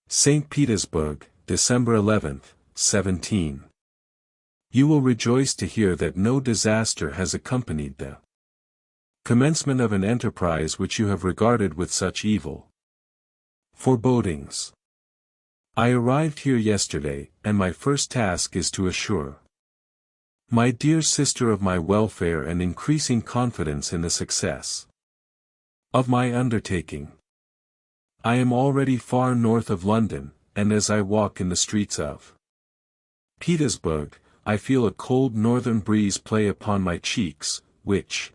St. Petersburg, December 11th, 17. You will rejoice to hear that no disaster has accompanied the commencement of an enterprise which you have regarded with such evil forebodings. I arrived here yesterday, and my first task is to assure my dear sister of my welfare and increasing confidence in the success of my undertaking. I am already far north of London, and as I walk in the streets of Petersburg, I feel a cold northern breeze play upon my cheeks, which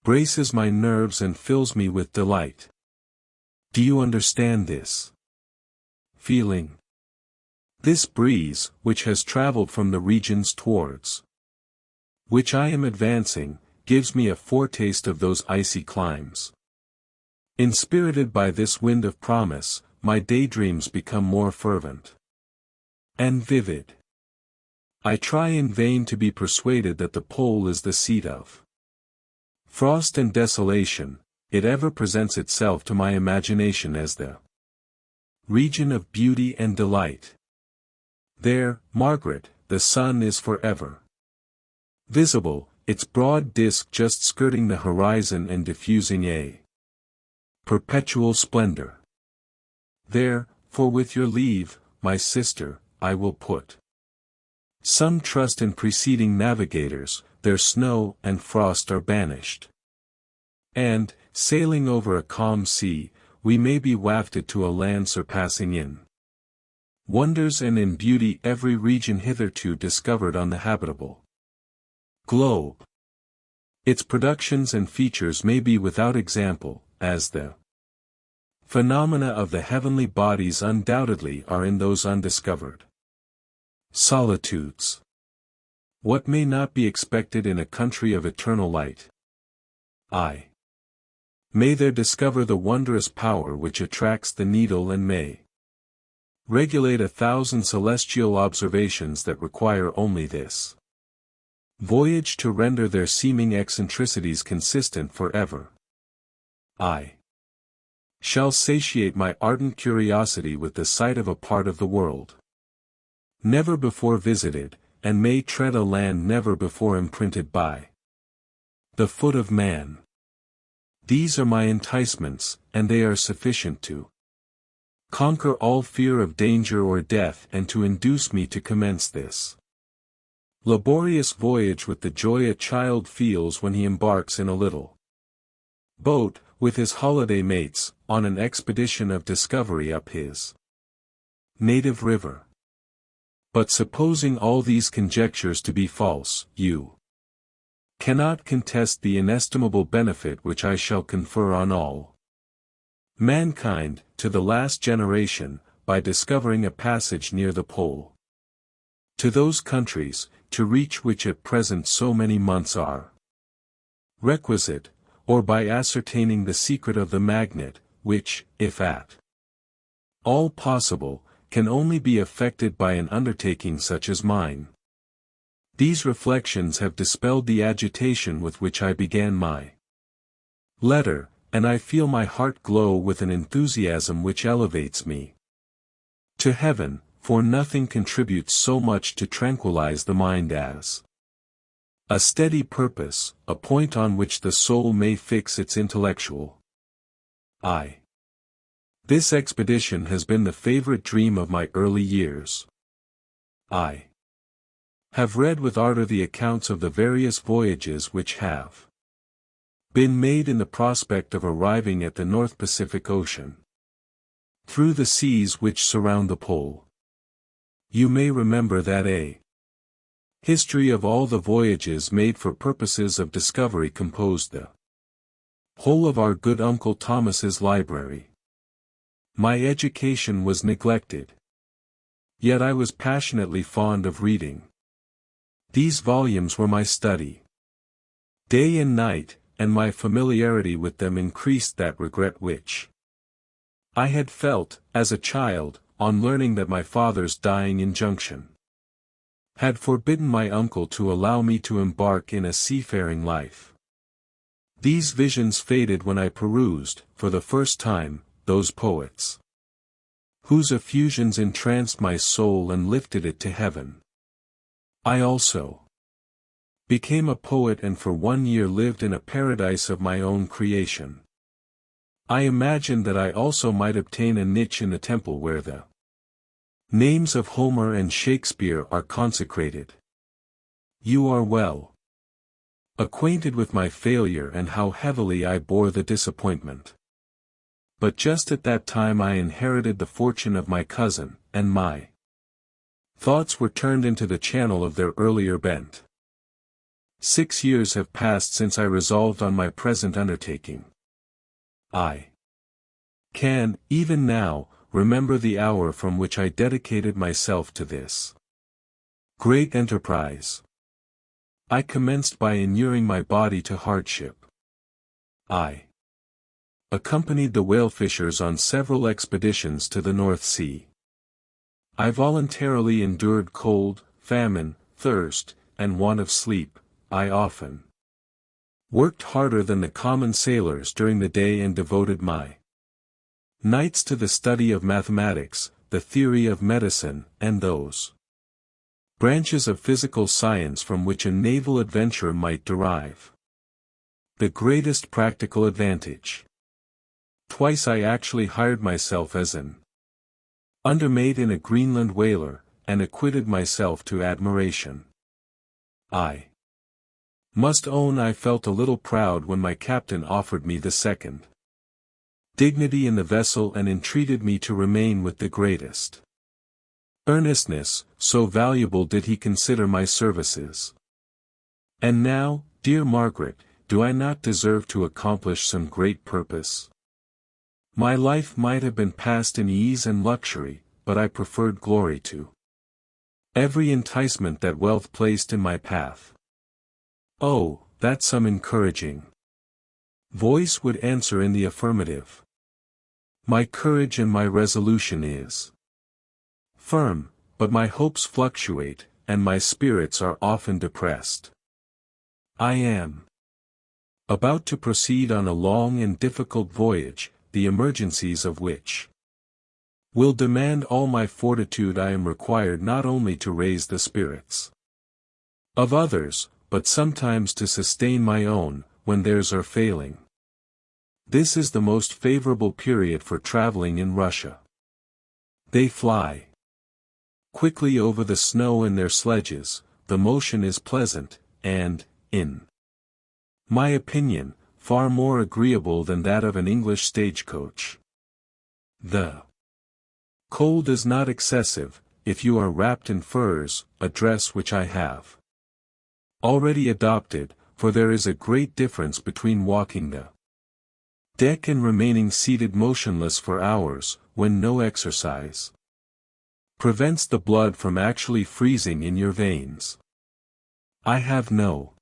braces my nerves and fills me with delight. Do you understand this feeling? This breeze, which has traveled from the regions towards which I am advancing, gives me a foretaste of those icy climes. Inspirited by this wind of promise, my daydreams become more fervent and vivid. I try in vain to be persuaded that the pole is the seat of frost and desolation. It ever presents itself to my imagination as the region of beauty and delight. There, Margaret, the sun is forever visible, its broad disk just skirting the horizon and diffusing a perpetual splendor. There, for with your leave, my sister, I will put some trust in preceding navigators, their snow and frost are banished. And, sailing over a calm sea, we may be wafted to a land surpassing in wonders and in beauty every region hitherto discovered on the habitable globe. Its productions and features may be without example, as the phenomena of the heavenly bodies undoubtedly are in those undiscovered solitudes. What may not be expected in a country of eternal light? I may there discover the wondrous power which attracts the needle and may regulate 1,000 celestial observations that require only this voyage to render their seeming eccentricities consistent forever. I shall satiate my ardent curiosity with the sight of a part of the world never before visited, and may tread a land never before imprinted by the foot of man. These are my enticements, and they are sufficient to conquer all fear of danger or death and to induce me to commence this laborious voyage with the joy a child feels when he embarks in a little boat, with his holiday mates, on an expedition of discovery up his native river. But supposing all these conjectures to be false, you cannot contest the inestimable benefit which I shall confer on all mankind, to the last generation, by discovering a passage near the pole to those countries, to reach which at present so many months are requisite, or by ascertaining the secret of the magnet, which, if at all possible, can only be effected by an undertaking such as mine. These reflections have dispelled the agitation with which I began my letter, and I feel my heart glow with an enthusiasm which elevates me to heaven, for nothing contributes so much to tranquilize the mind as a steady purpose, a point on which the soul may fix its intellectual eye. This expedition has been the favorite dream of my early years. I have read with ardor the accounts of the various voyages which have been made in the prospect of arriving at the North Pacific Ocean through the seas which surround the pole. You may remember that a history of all the voyages made for purposes of discovery composed the whole of our good Uncle Thomas's library. My education was neglected. Yet I was passionately fond of reading. These volumes were my study day and night, and my familiarity with them increased that regret which I had felt, as a child, on learning that my father's dying injunction had forbidden my uncle to allow me to embark in a seafaring life. These visions faded when I perused, for the first time, those poets whose effusions entranced my soul and lifted it to heaven. I also became a poet and for 1 year lived in a paradise of my own creation. I imagined that I also might obtain a niche in the temple where the names of Homer and Shakespeare are consecrated. You are well acquainted with my failure and how heavily I bore the disappointment. But just at that time I inherited the fortune of my cousin, and my thoughts were turned into the channel of their earlier bent. 6 years have passed since I resolved on my present undertaking. I can, even now, remember the hour from which I dedicated myself to this great enterprise. I commenced by inuring my body to hardship. I accompanied the whale fishers on several expeditions to the North Sea. I voluntarily endured cold, famine, thirst, and want of sleep. I often worked harder than the common sailors during the day and devoted my nights to the study of mathematics, the theory of medicine, and those branches of physical science from which a naval adventurer might derive the greatest practical advantage. Twice I actually hired myself as an undermate in a Greenland whaler, and acquitted myself to admiration. I must own I felt a little proud when my captain offered me the second dignity in the vessel and entreated me to remain with the greatest earnestness, so valuable did he consider my services. And now, dear Margaret, do I not deserve to accomplish some great purpose? My life might have been passed in ease and luxury, but I preferred glory to every enticement that wealth placed in my path. Oh, that some encouraging voice would answer in the affirmative. My courage and my resolution is firm, but my hopes fluctuate, and my spirits are often depressed. I am about to proceed on a long and difficult voyage, the emergencies of which will demand all my fortitude. I am required not only to raise the spirits of others, but sometimes to sustain my own, when theirs are failing. This is the most favorable period for traveling in Russia. They fly quickly over the snow in their sledges, the motion is pleasant, and, in my opinion, far more agreeable than that of an English stagecoach. The cold is not excessive, if you are wrapped in furs, a dress which I have already adopted, for there is a great difference between walking the deck and remaining seated motionless for hours, when no exercise prevents the blood from actually freezing in your veins. I have no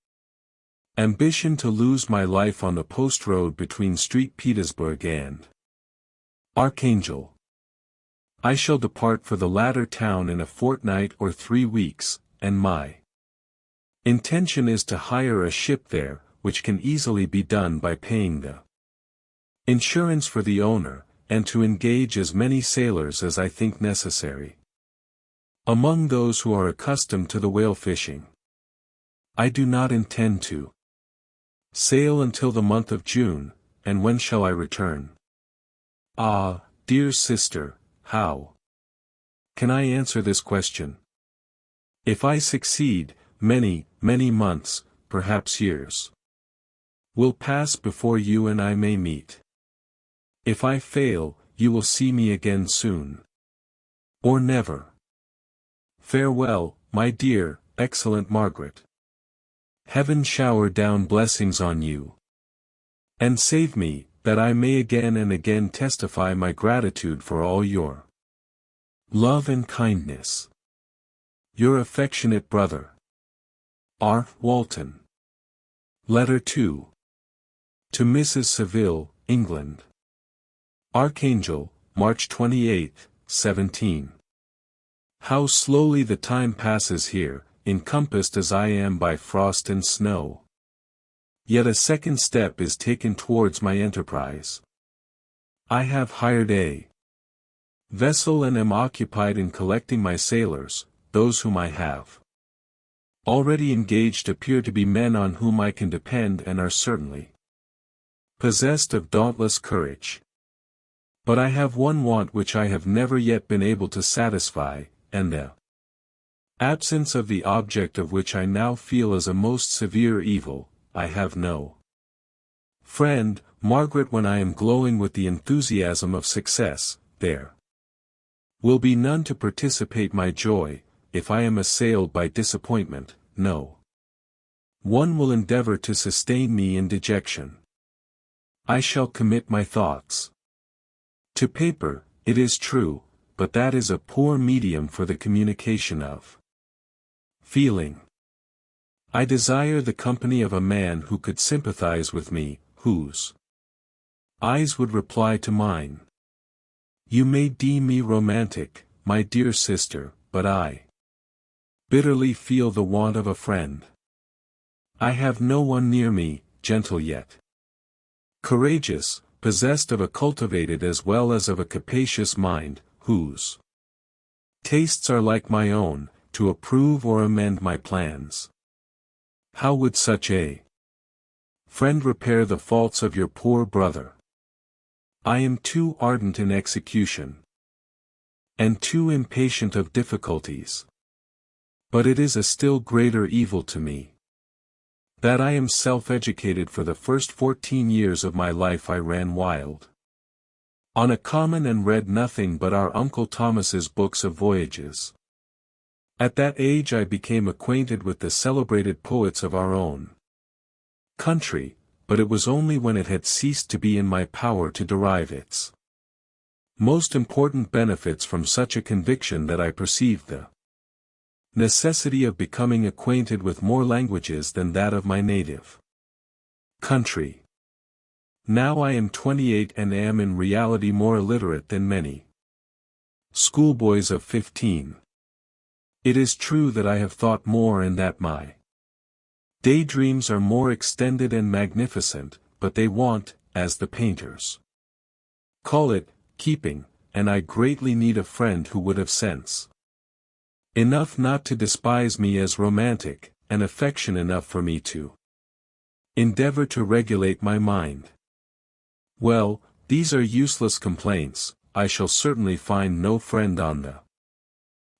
ambition to lose my life on the post road between St. Petersburg and Archangel. I shall depart for the latter town in a fortnight or 3 weeks, and my intention is to hire a ship there, which can easily be done by paying the insurance for the owner, and to engage as many sailors as I think necessary among those who are accustomed to the whale fishing. I do not intend to sail until the month of June, and when shall I return? Ah, dear sister, how can I answer this question? If I succeed, many, many months, perhaps years, will pass before you and I may meet. If I fail, you will see me again soon. Or never. Farewell, my dear, excellent Margaret. Heaven shower down blessings on you. And save me, that I may again and again testify my gratitude for all your love and kindness. Your affectionate brother, R. Walton. Letter 2. To Mrs. Saville, England. Archangel, March 28, 17. How slowly the time passes here, encompassed as I am by frost and snow. Yet a second step is taken towards my enterprise. I have hired a vessel and am occupied in collecting my sailors, those whom I have already engaged appear to be men on whom I can depend and are certainly possessed of dauntless courage. But I have one want which I have never yet been able to satisfy, and the absence of the object of which I now feel as a most severe evil. I have no friend, Margaret. When I am glowing with the enthusiasm of success, there will be none to participate my joy. If I am assailed by disappointment, no one will endeavor to sustain me in dejection. I shall commit my thoughts to paper, it is true, but that is a poor medium for the communication of feeling. I desire the company of a man who could sympathize with me, whose eyes would reply to mine. You may deem me romantic, my dear sister, but I bitterly feel the want of a friend. I have no one near me, gentle yet courageous, possessed of a cultivated as well as of a capacious mind, whose tastes are like my own, to approve or amend my plans. How would such a friend repair the faults of your poor brother? I am too ardent in execution, and too impatient of difficulties. But it is a still greater evil to me that I am self-educated. For the first 14 years of my life I ran wild on a common and read nothing but our Uncle Thomas's books of voyages. At that age I became acquainted with the celebrated poets of our own country, but it was only when it had ceased to be in my power to derive its most important benefits from such a conviction that I perceived the necessity of becoming acquainted with more languages than that of my native country. Now I am 28 and am in reality more illiterate than many schoolboys of 15. It is true that I have thought more and that my daydreams are more extended and magnificent, but they want, as the painters call it, keeping, and I greatly need a friend who would have sense enough not to despise me as romantic, and affection enough for me to endeavor to regulate my mind. Well, these are useless complaints. I shall certainly find no friend on the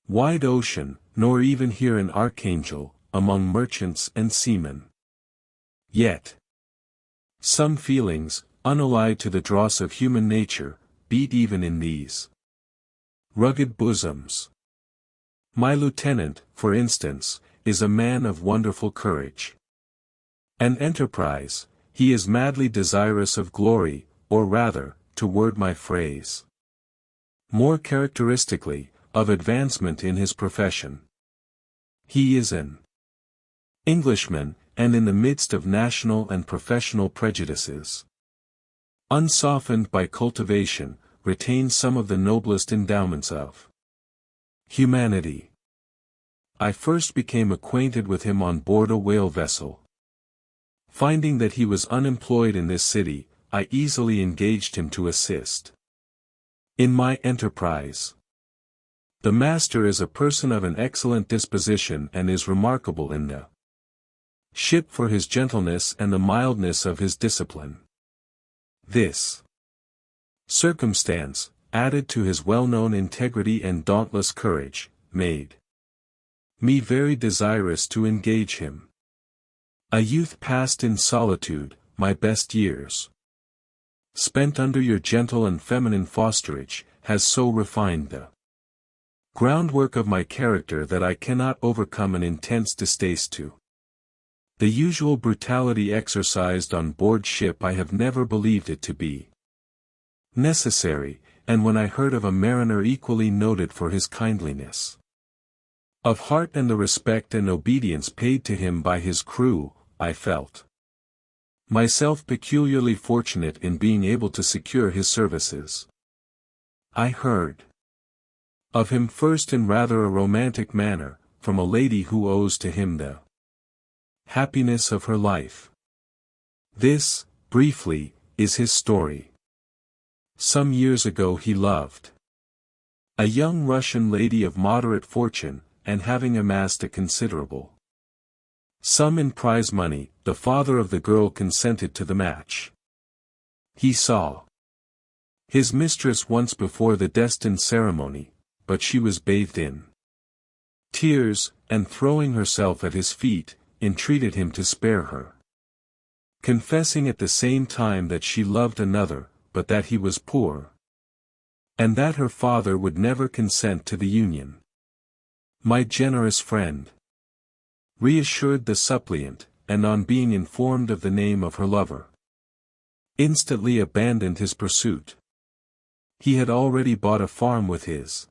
wide ocean, nor even here an archangel, among merchants and seamen. Yet some feelings, unallied to the dross of human nature, beat even in these rugged bosoms. My lieutenant, for instance, is a man of wonderful courage and enterprise. He is madly desirous of glory, or rather, to word my phrase more characteristically, of advancement in his profession. He is an Englishman, and in the midst of national and professional prejudices, unsoftened by cultivation, retains some of the noblest endowments of humanity. I first became acquainted with him on board a whale vessel. Finding that he was unemployed in this city, I easily engaged him to assist in my enterprise. The master is a person of an excellent disposition and is remarkable in the ship for his gentleness and the mildness of his discipline. This circumstance, added to his well-known integrity and dauntless courage, made me very desirous to engage him. A youth passed in solitude, my best years spent under your gentle and feminine fosterage, has so refined the groundwork of my character that I cannot overcome an intense distaste to the usual brutality exercised on board ship. I have never believed it to be necessary, and when I heard of a mariner equally noted for his kindliness of heart and the respect and obedience paid to him by his crew, I felt myself peculiarly fortunate in being able to secure his services. I heard of him first in rather a romantic manner, from a lady who owes to him the happiness of her life. This, briefly, is his story. Some years ago he loved A young Russian lady of moderate fortune, and having amassed a considerable sum in prize money, the father of the girl consented to the match. He saw his mistress once before the destined ceremony, but she was bathed in tears, and throwing herself at his feet, entreated him to spare her, confessing at the same time that she loved another, but that he was poor, and that her father would never consent to the union. My generous friend reassured the suppliant, and on being informed of the name of her lover, instantly abandoned his pursuit. He had already bought a farm with his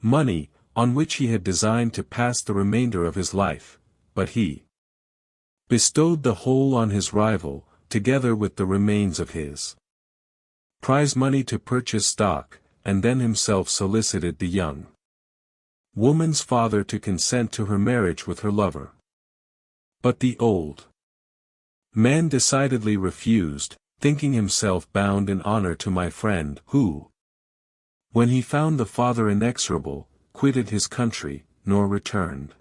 money, on which he had designed to pass the remainder of his life, but he bestowed the whole on his rival, together with the remains of his prize money to purchase stock, and then himself solicited the young woman's father to consent to her marriage with her lover. But the old man decidedly refused, thinking himself bound in honor to my friend, who, when he found the father inexorable, quitted his country, nor returned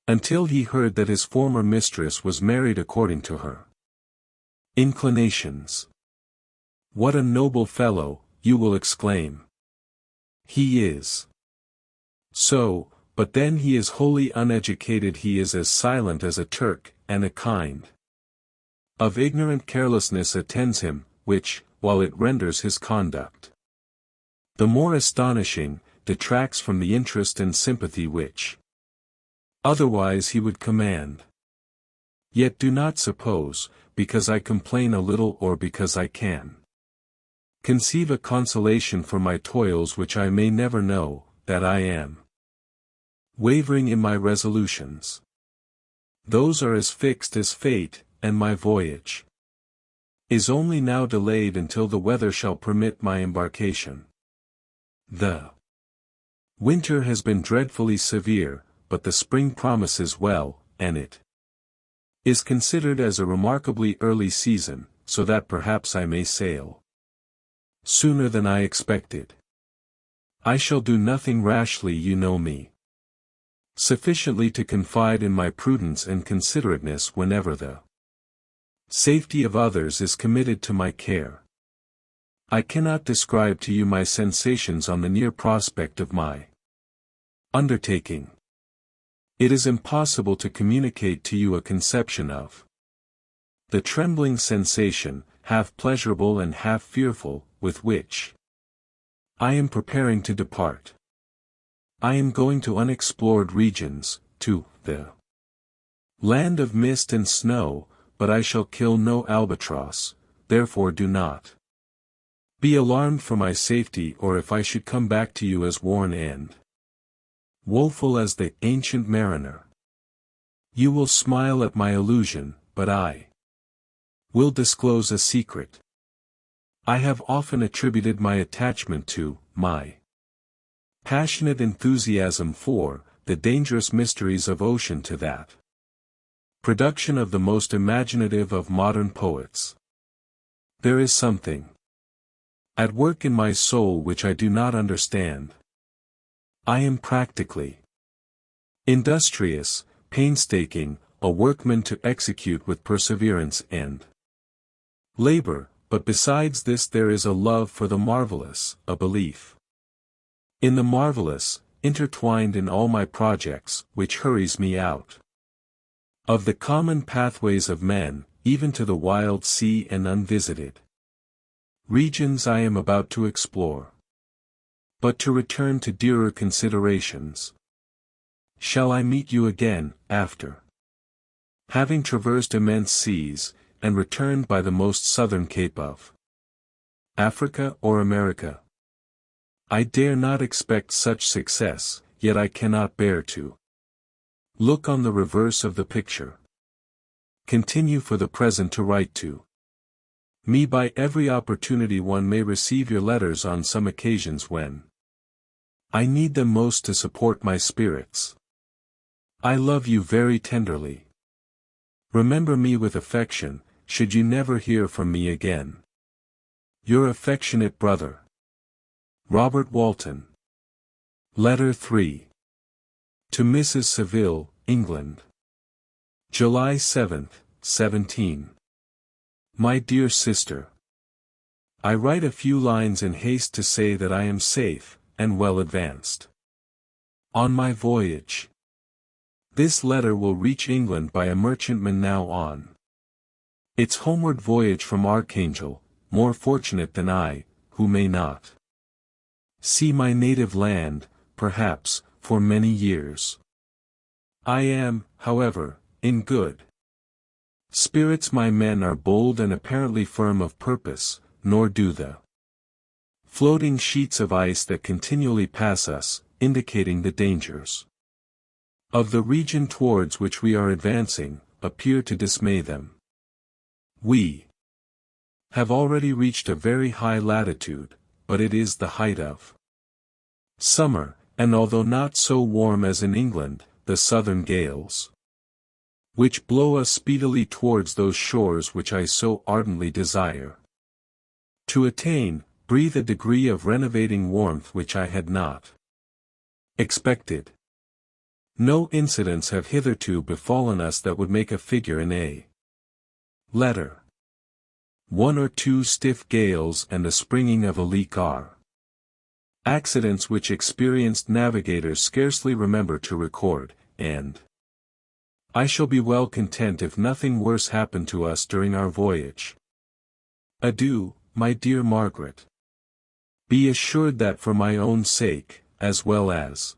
until he heard that his former mistress was married according to her inclinations. What a noble fellow, you will exclaim. He is so, but then he is wholly uneducated. He is as silent as a Turk, and a kind of ignorant carelessness attends him, which, while it renders his conduct the more astonishing, detracts from the interest and sympathy which otherwise he would command. Yet do not suppose, because I complain a little or because I can conceive a consolation for my toils which I may never know, that I am wavering in my resolutions. Those are as fixed as fate, and my voyage is only now delayed until the weather shall permit my embarkation. The winter has been dreadfully severe, but the spring promises well, and it is considered as a remarkably early season, so that perhaps I may sail sooner than I expected. I shall do nothing rashly, you know me sufficiently to confide in my prudence and considerateness whenever the safety of others is committed to my care. I cannot describe to you my sensations on the near prospect of my undertaking. It is impossible to communicate to you a conception of the trembling sensation, half pleasurable and half fearful, with which I am preparing to depart. I am going to unexplored regions, to the land of mist and snow, but I shall kill no albatross, therefore do not be alarmed for my safety, or if I should come back to you as worn and woeful as the ancient mariner. You will smile at my illusion, but I will disclose a secret. I have often attributed my attachment to my passionate enthusiasm for the dangerous mysteries of ocean to that production of the most imaginative of modern poets. There is something at work in my soul which I do not understand. I am practically industrious, painstaking, a workman to execute with perseverance and labor, but besides this there is a love for the marvelous, a belief in the marvelous, intertwined in all my projects, which hurries me out of the common pathways of men, even to the wild sea and unvisited regions I am about to explore. But to return to dearer considerations. Shall I meet you again, after having traversed immense seas, and returned by the most southern cape of Africa or America? I dare not expect such success, yet I cannot bear to look on the reverse of the picture. Continue for the present to write to me by every opportunity. One may receive your letters on some occasions when I need them most to support my spirits. I love you very tenderly. Remember me with affection, should you never hear from me again. Your affectionate brother, Robert Walton. Letter 3. To Mrs. Saville, England. July 7, 17. My dear sister. I write a few lines in haste to say that I am safe, and well advanced on my voyage. This letter will reach England by a merchantman now on its homeward voyage from Archangel, more fortunate than I, who may not see my native land, perhaps, for many years. I am, however, in good spirits. My men are bold and apparently firm of purpose, nor do the floating sheets of ice that continually pass us, indicating the dangers of the region towards which we are advancing, appear to dismay them. We have already reached a very high latitude, but it is the height of summer, and although not so warm as in England, the southern gales, which blow us speedily towards those shores which I so ardently desire to attain, breathe a degree of renovating warmth which I had not expected. No incidents have hitherto befallen us that would make a figure in a letter. 1 or 2 stiff gales and the springing of a leak are accidents which experienced navigators scarcely remember to record, and I shall be well content if nothing worse happen to us during our voyage. Adieu, my dear Margaret. Be assured that for my own sake, as well as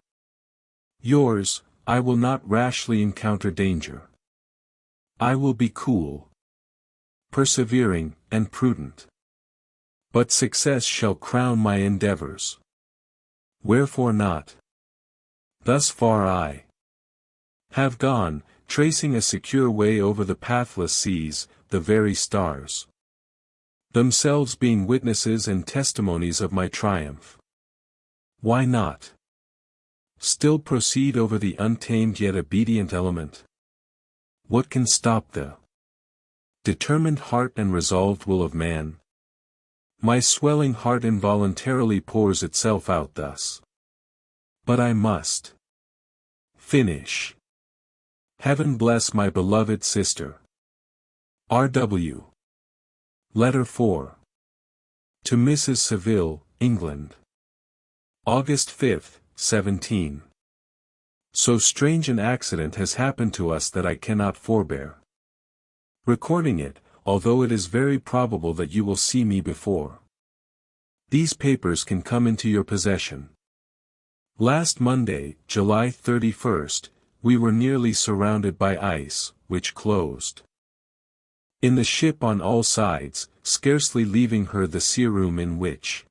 yours, I will not rashly encounter danger. I will be cool, persevering, and prudent. But success shall crown my endeavors. Wherefore not? Thus far I have gone, tracing a secure way over the pathless seas, the very stars themselves being witnesses and testimonies of my triumph. Why not still proceed over the untamed yet obedient element? What can stop the determined heart and resolved will of man? My swelling heart involuntarily pours itself out thus. But I must finish. Heaven bless my beloved sister. R.W. Letter 4. To Mrs. Saville, England. August 5, 17. So strange an accident has happened to us that I cannot forbear recording it, although it is very probable that you will see me before these papers can come into your possession. Last Monday, July 31st, we were nearly surrounded by ice, which closed in the ship on all sides, scarcely leaving her the sea-room in which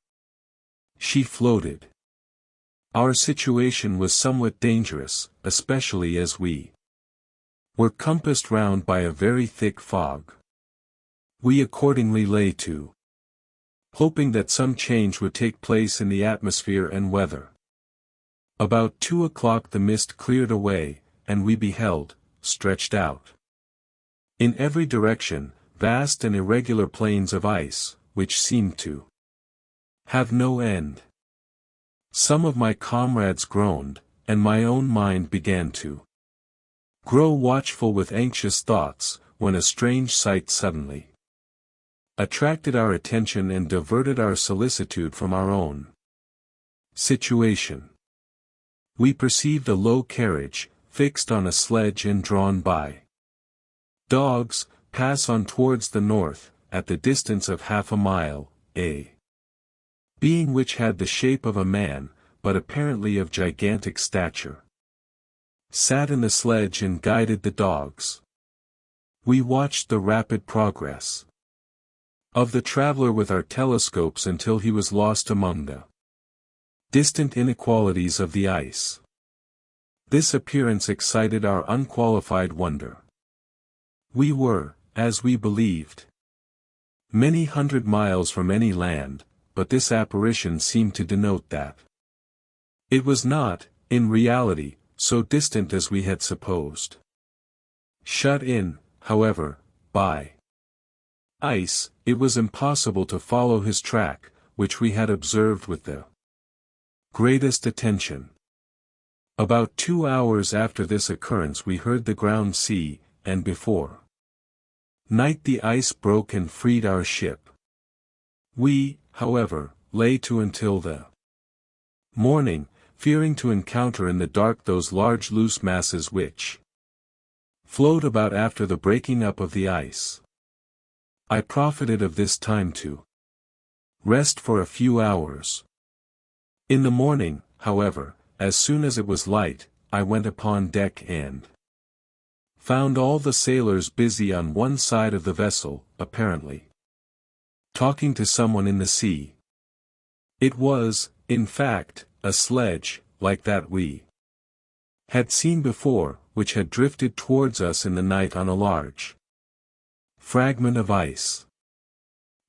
she floated. Our situation was somewhat dangerous, especially as we were compassed round by a very thick fog. We accordingly lay to, hoping that some change would take place in the atmosphere and weather. About 2 o'clock the mist cleared away, and we beheld, stretched out in every direction, vast and irregular plains of ice, which seemed to have no end. Some of my comrades groaned, and my own mind began to grow watchful with anxious thoughts, when a strange sight suddenly attracted our attention and diverted our solicitude from our own situation. We perceived a low carriage, fixed on a sledge and drawn by dogs, pass on towards the north, at the distance of half a mile, a being which had the shape of a man, but apparently of gigantic stature, sat in the sledge and guided the dogs. We watched the rapid progress of the traveler with our telescopes until he was lost among the distant inequalities of the ice. This appearance excited our unqualified wonder. We were, as we believed, many hundred miles from any land, but this apparition seemed to denote that it was not, in reality, so distant as we had supposed. Shut in, however, by ice, it was impossible to follow his track, which we had observed with the Greatest attention. About 2 hours after this occurrence we heard the ground sea, and before night the ice broke and freed our ship. We, however, lay to until the morning, fearing to encounter in the dark those large loose masses which float about after the breaking up of the ice. I profited of this time to rest for a few hours. In the morning, however, as soon as it was light, I went upon deck and found all the sailors busy on one side of the vessel, apparently talking to someone in the sea. It was, in fact, a sledge, like that we had seen before, which had drifted towards us in the night on a large fragment of ice.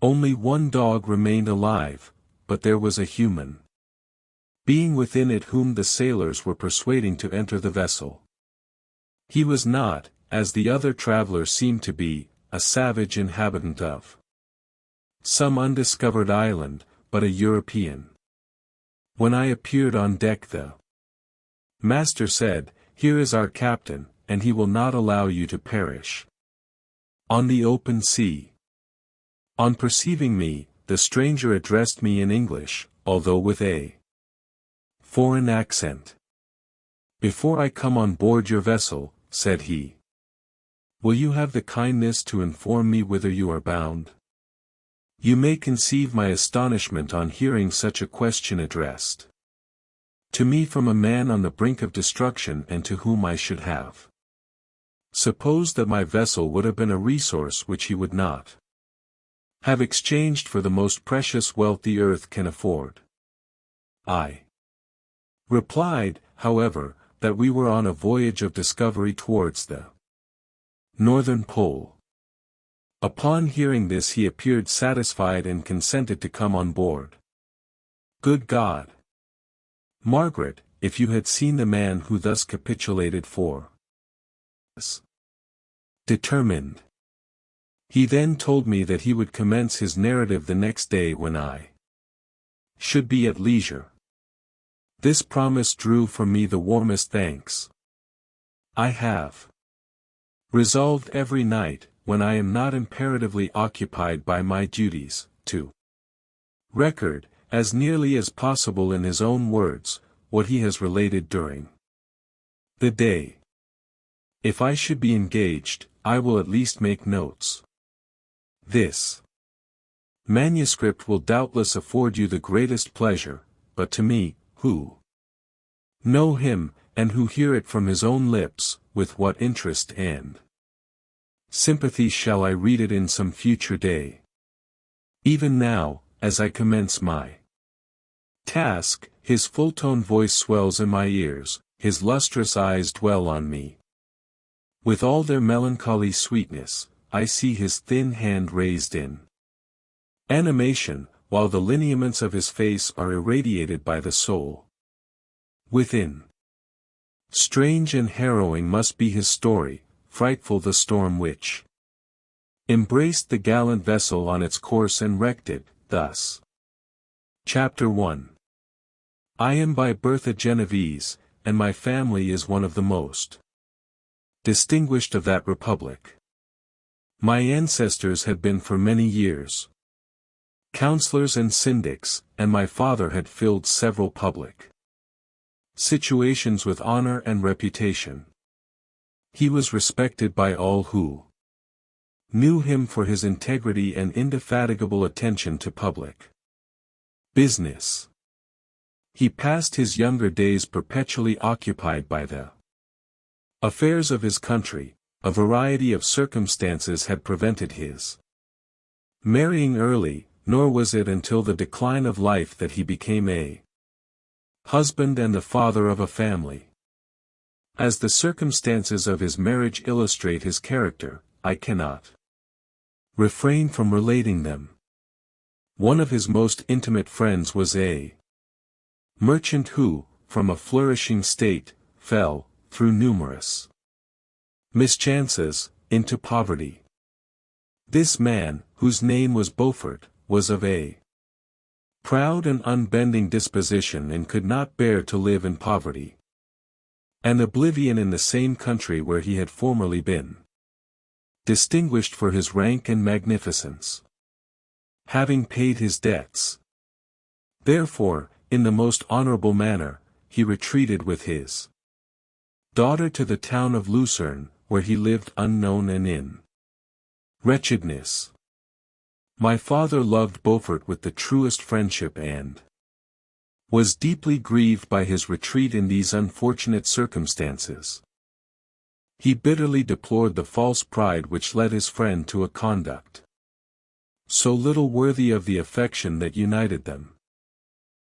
Only one dog remained alive, but there was a human being within it whom the sailors were persuading to enter the vessel. He was not, as the other travelers seemed to be, a savage inhabitant of some undiscovered island, but a European. When I appeared on deck the master said, "Here is our captain, and he will not allow you to perish on the open sea." On perceiving me, the stranger addressed me in English, although with a foreign accent. "Before I come on board your vessel," said he, "will you have the kindness to inform me whither you are bound?" You may conceive my astonishment on hearing such a question addressed to me from a man on the brink of destruction and to whom I should have supposed that my vessel would have been a resource which he would not have exchanged for the most precious wealth the earth can afford. I replied, however, that we were on a voyage of discovery towards the northern pole. Upon hearing this he appeared satisfied and consented to come on board. Good God! Margaret, if you had seen the man who thus capitulated for us. Determined. He then told me that he would commence his narrative the next day when I should be at leisure. This promise drew from me the warmest thanks. I have resolved every night, when I am not imperatively occupied by my duties, to record, as nearly as possible in his own words, what he has related during the day. If I should be engaged, I will at least make notes. This manuscript will doubtless afford you the greatest pleasure, but to me, who know him, and who hear it from his own lips, with what interest and sympathy shall I read it in some future day. Even now, as I commence my task, his full-toned voice swells in my ears, his lustrous eyes dwell on me. With all their melancholy sweetness, I see his thin hand raised in animation, while the lineaments of his face are irradiated by the soul within. Strange and harrowing must be his story, frightful the storm which embraced the gallant vessel on its course and wrecked it, thus. Chapter 1. I am by birth a Genevese, and my family is one of the most distinguished of that republic. My ancestors had been for many years councillors and syndics, and my father had filled several public situations with honor and reputation. He was respected by all who knew him for his integrity and indefatigable attention to public business. He passed his younger days perpetually occupied by the affairs of his country. A variety of circumstances had prevented his marrying early, nor was it until the decline of life that he became a husband and the father of a family. As the circumstances of his marriage illustrate his character, I cannot refrain from relating them. One of his most intimate friends was a merchant who, from a flourishing state, fell, through numerous mischances, into poverty. This man, whose name was Beaufort, was of a proud and unbending disposition, and could not bear to live in poverty and oblivion in the same country where he had formerly been distinguished for his rank and magnificence, having paid his debts. Therefore, in the most honorable manner, he retreated with his daughter to the town of Lucerne, where he lived unknown and in wretchedness. My father loved Beaufort with the truest friendship and was deeply grieved by his retreat in these unfortunate circumstances. He bitterly deplored the false pride which led his friend to a conduct so little worthy of the affection that united them.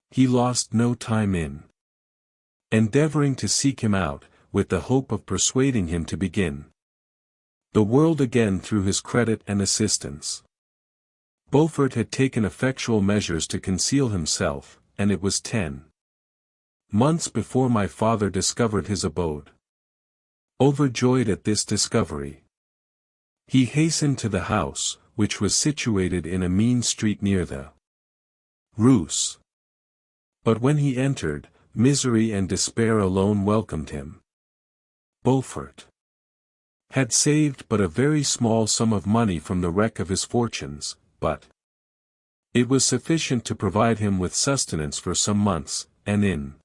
He lost no time in endeavoring to seek him out, with the hope of persuading him to begin the world again through his credit and assistance. Beaufort had taken effectual measures to conceal himself, and it was 10 months before my father discovered his abode. Overjoyed at this discovery, he hastened to the house, which was situated in a mean street near the Rus. But when he entered, misery and despair alone welcomed him. Beaufort had saved but a very small sum of money from the wreck of his fortunes, but it was sufficient to provide him with sustenance for some months, and in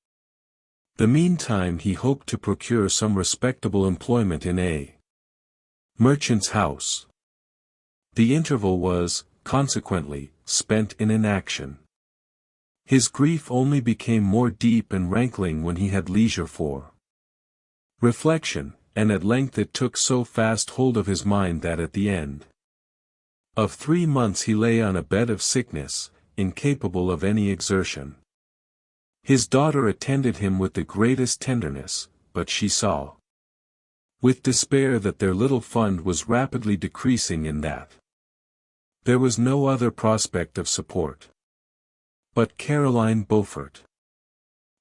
the meantime he hoped to procure some respectable employment in a merchant's house. The interval was, consequently, spent in inaction. His grief only became more deep and rankling when he had leisure for reflection, and at length it took so fast hold of his mind that at the end of 3 months he lay on a bed of sickness, incapable of any exertion. His daughter attended him with the greatest tenderness, but she saw with despair that their little fund was rapidly decreasing and that there was no other prospect of support. But Caroline Beaufort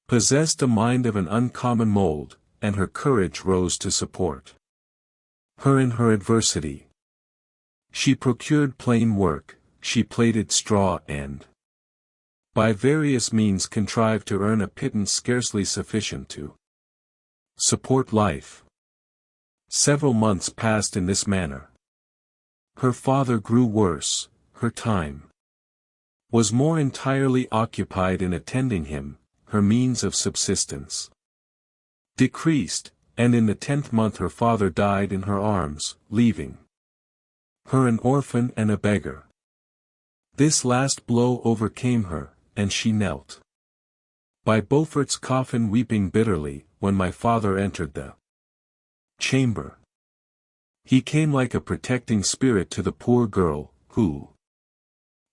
possessed a mind of an uncommon mold, and her courage rose to support her in her adversity. She procured plain work, she plaited straw and by various means contrived to earn a pittance scarcely sufficient to support life. Several months passed in this manner. Her father grew worse, her time was more entirely occupied in attending him, her means of subsistence decreased, and in the 10th month her father died in her arms, leaving her an orphan and a beggar. This last blow overcame her, and she knelt by Beaufort's coffin weeping bitterly, when my father entered the chamber. He came like a protecting spirit to the poor girl, who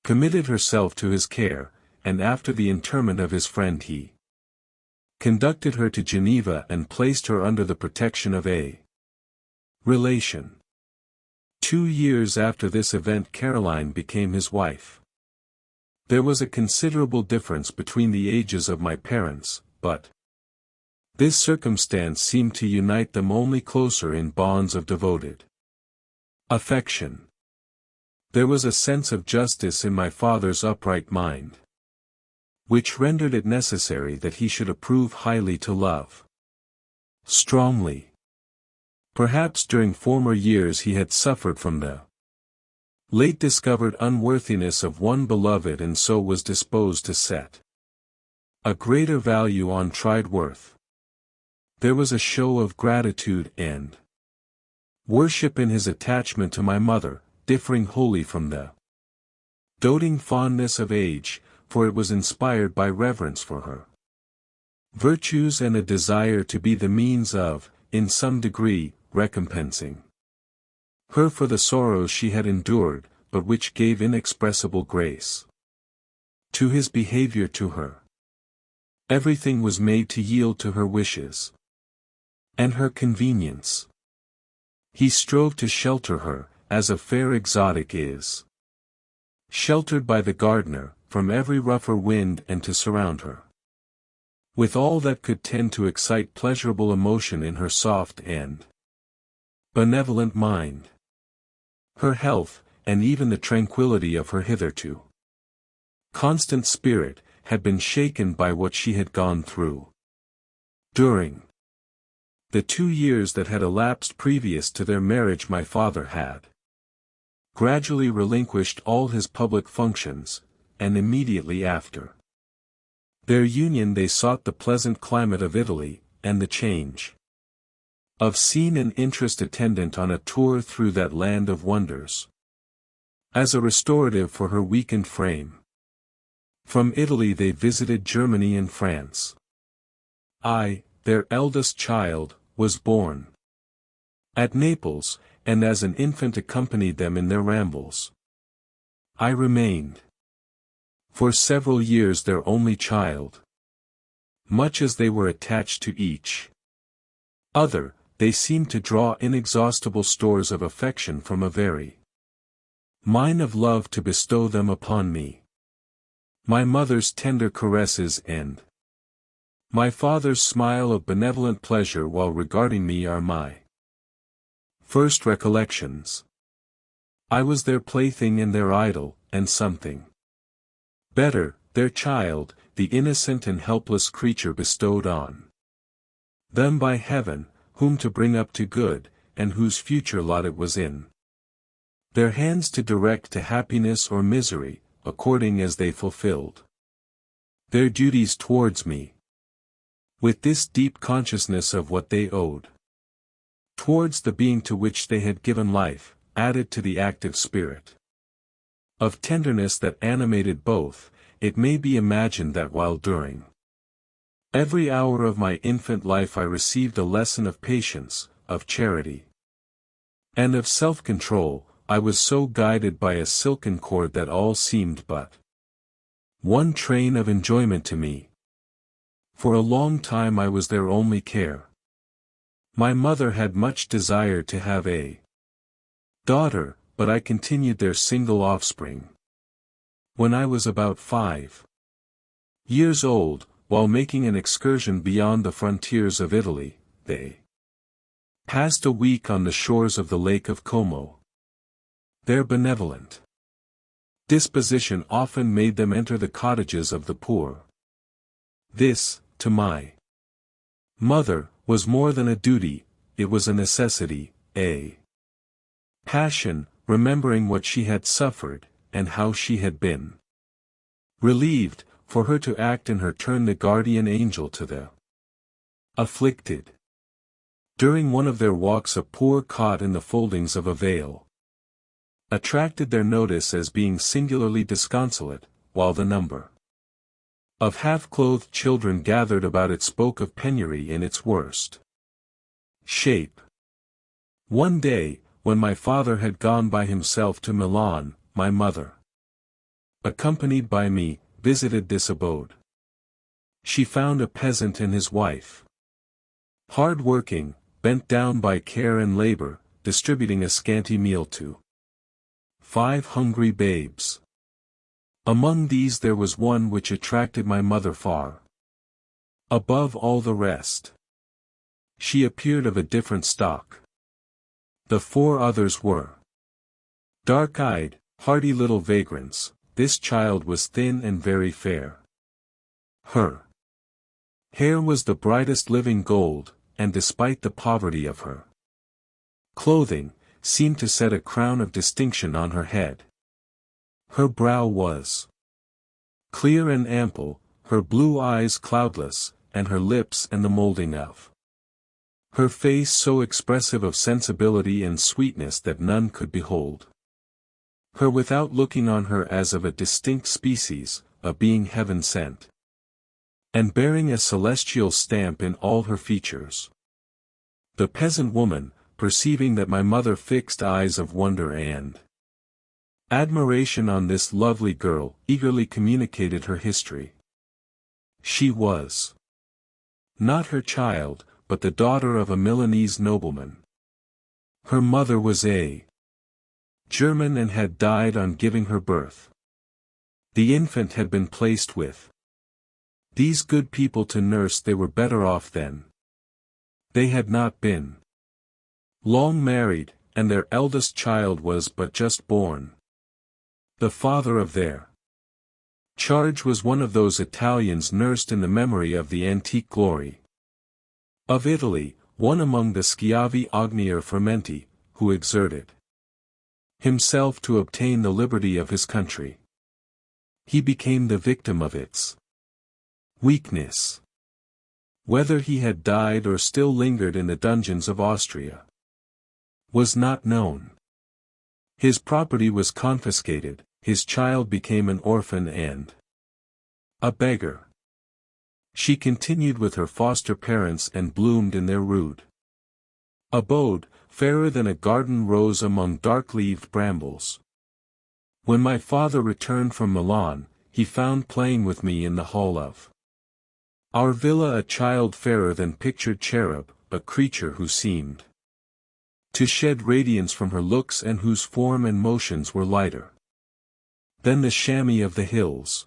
committed herself to his care, and after the interment of his friend he conducted her to Geneva and placed her under the protection of a relation. 2 years after this event Caroline became his wife. There was a considerable difference between the ages of my parents, but this circumstance seemed to unite them only closer in bonds of devoted affection. There was a sense of justice in my father's upright mind, which rendered it necessary that he should approve highly to love strongly. Perhaps during former years he had suffered from the late discovered unworthiness of one beloved, and so was disposed to set a greater value on tried worth. There was a show of gratitude and worship in his attachment to my mother, differing wholly from the doting fondness of age, for it was inspired by reverence for her virtues and a desire to be the means of, in some degree, recompensing her for the sorrows she had endured, but which gave inexpressible grace to his behavior to her. Everything was made to yield to her wishes and her convenience. He strove to shelter her, as a fair exotic is sheltered by the gardener, from every rougher wind, and to surround her with all that could tend to excite pleasurable emotion in her soft and benevolent mind. Her health, and even the tranquility of her hitherto constant spirit, had been shaken by what she had gone through. During the 2 years that had elapsed previous to their marriage, my father had gradually relinquished all his public functions, and immediately after their union they sought the pleasant climate of Italy, and the change of scene and interest attendant on a tour through that land of wonders, as a restorative for her weakened frame. From Italy they visited Germany and France. I, their eldest child, was born at Naples, and as an infant accompanied them in their rambles. I remained for several years their only child. Much as they were attached to each other, they seemed to draw inexhaustible stores of affection from a very mine of love to bestow them upon me. My mother's tender caresses and my father's smile of benevolent pleasure while regarding me are my first recollections. I was their plaything and their idol, and something better, their child, the innocent and helpless creature bestowed on them by heaven, whom to bring up to good, and whose future lot it was in their hands to direct to happiness or misery, according as they fulfilled their duties towards me. With this deep consciousness of what they owed towards the being to which they had given life, added to the active spirit of tenderness that animated both, it may be imagined that while during every hour of my infant life I received a lesson of patience, of charity, and of self-control, I was so guided by a silken cord that all seemed but one train of enjoyment to me. For a long time I was their only care. My mother had much desired to have a daughter, but I continued their single offspring. When I was about 5 years old, while making an excursion beyond the frontiers of Italy, they passed a week on the shores of the Lake of Como. Their benevolent disposition often made them enter the cottages of the poor. This, to my mother, was more than a duty, it was a necessity, a passion, remembering what she had suffered, and how she had been relieved, for her to act in her turn the guardian angel to the afflicted. During one of their walks a poor cot in the foldings of a veil attracted their notice as being singularly disconsolate, while the number of half-clothed children gathered about it spoke of penury in its worst shape. One day, when my father had gone by himself to Milan, my mother, accompanied by me, visited this abode. She found a peasant and his wife hard-working, bent down by care and labor, distributing a scanty meal to 5 hungry babes. Among these there was one which attracted my mother far above all the rest. She appeared of a different stock. The 4 others were dark-eyed, hardy little vagrants. This child was thin and very fair. Her hair was the brightest living gold, and despite the poverty of her clothing, seemed to set a crown of distinction on her head. Her brow was clear and ample, her blue eyes cloudless, and her lips and the molding of her face so expressive of sensibility and sweetness that none could behold her without looking on her as of a distinct species, a being heaven-sent, and bearing a celestial stamp in all her features. The peasant woman, perceiving that my mother fixed eyes of wonder and admiration on this lovely girl, eagerly communicated her history. She was not her child, but the daughter of a Milanese nobleman. Her mother was a German and had died on giving her birth. The infant had been placed with these good people to nurse. They were better off then. They had not been long married, and their eldest child was but just born. The father of their Charge was one of those Italians nursed in the memory of the antique glory of Italy, one among the schiavi ogni or fermenti, who exerted himself to obtain the liberty of his country. He became the victim of its weakness. Whether he had died or still lingered in the dungeons of Austria was not known. His property was confiscated, his child became an orphan and a beggar. She continued with her foster parents and bloomed in their rude abode, fairer than a garden rose among dark-leaved brambles. When my father returned from Milan, he found playing with me in the hall of our villa a child fairer than pictured cherub, a creature who seemed to shed radiance from her looks and whose form and motions were lighter than the chamois of the hills.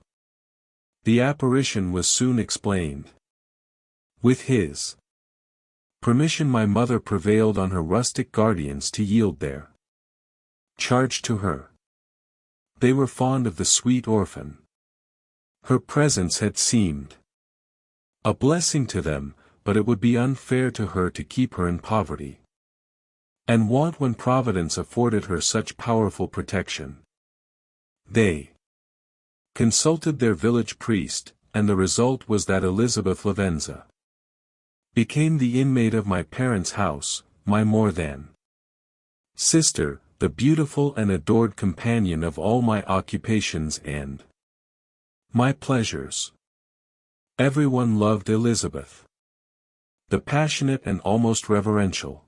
The apparition was soon explained. With his permission my mother prevailed on her rustic guardians to yield their charge to her. They were fond of the sweet orphan. Her presence had seemed a blessing to them, but it would be unfair to her to keep her in poverty and want when Providence afforded her such powerful protection. They consulted their village priest, and the result was that Elizabeth Lavenza became the inmate of my parents' house, my more than sister, the beautiful and adored companion of all my occupations and my pleasures. Everyone loved Elizabeth. The passionate and almost reverential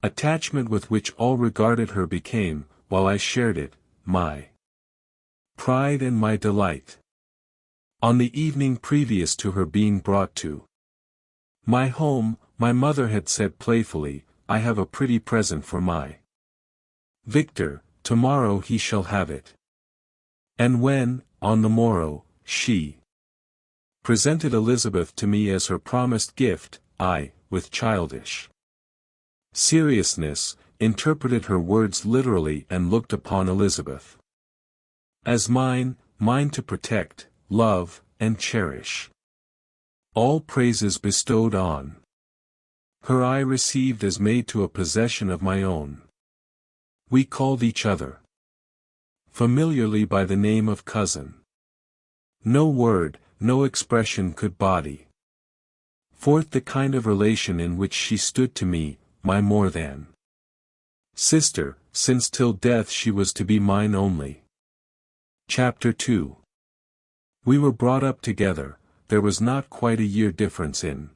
attachment with which all regarded her became, while I shared it, my pride and my delight. On the evening previous to her being brought to my home, my mother had said playfully, "I have a pretty present for my Victor, tomorrow he shall have it." And when, on the morrow, she presented Elizabeth to me as her promised gift, I, with childish seriousness, interpreted her words literally and looked upon Elizabeth as mine, mine to protect, love, and cherish. All praises bestowed on her I received as made to a possession of my own. We called each other familiarly by the name of cousin. No word, no expression could body forth the kind of relation in which she stood to me, my more than sister, since till death she was to be mine only. Chapter 2. We were brought up together, there was not quite a year difference in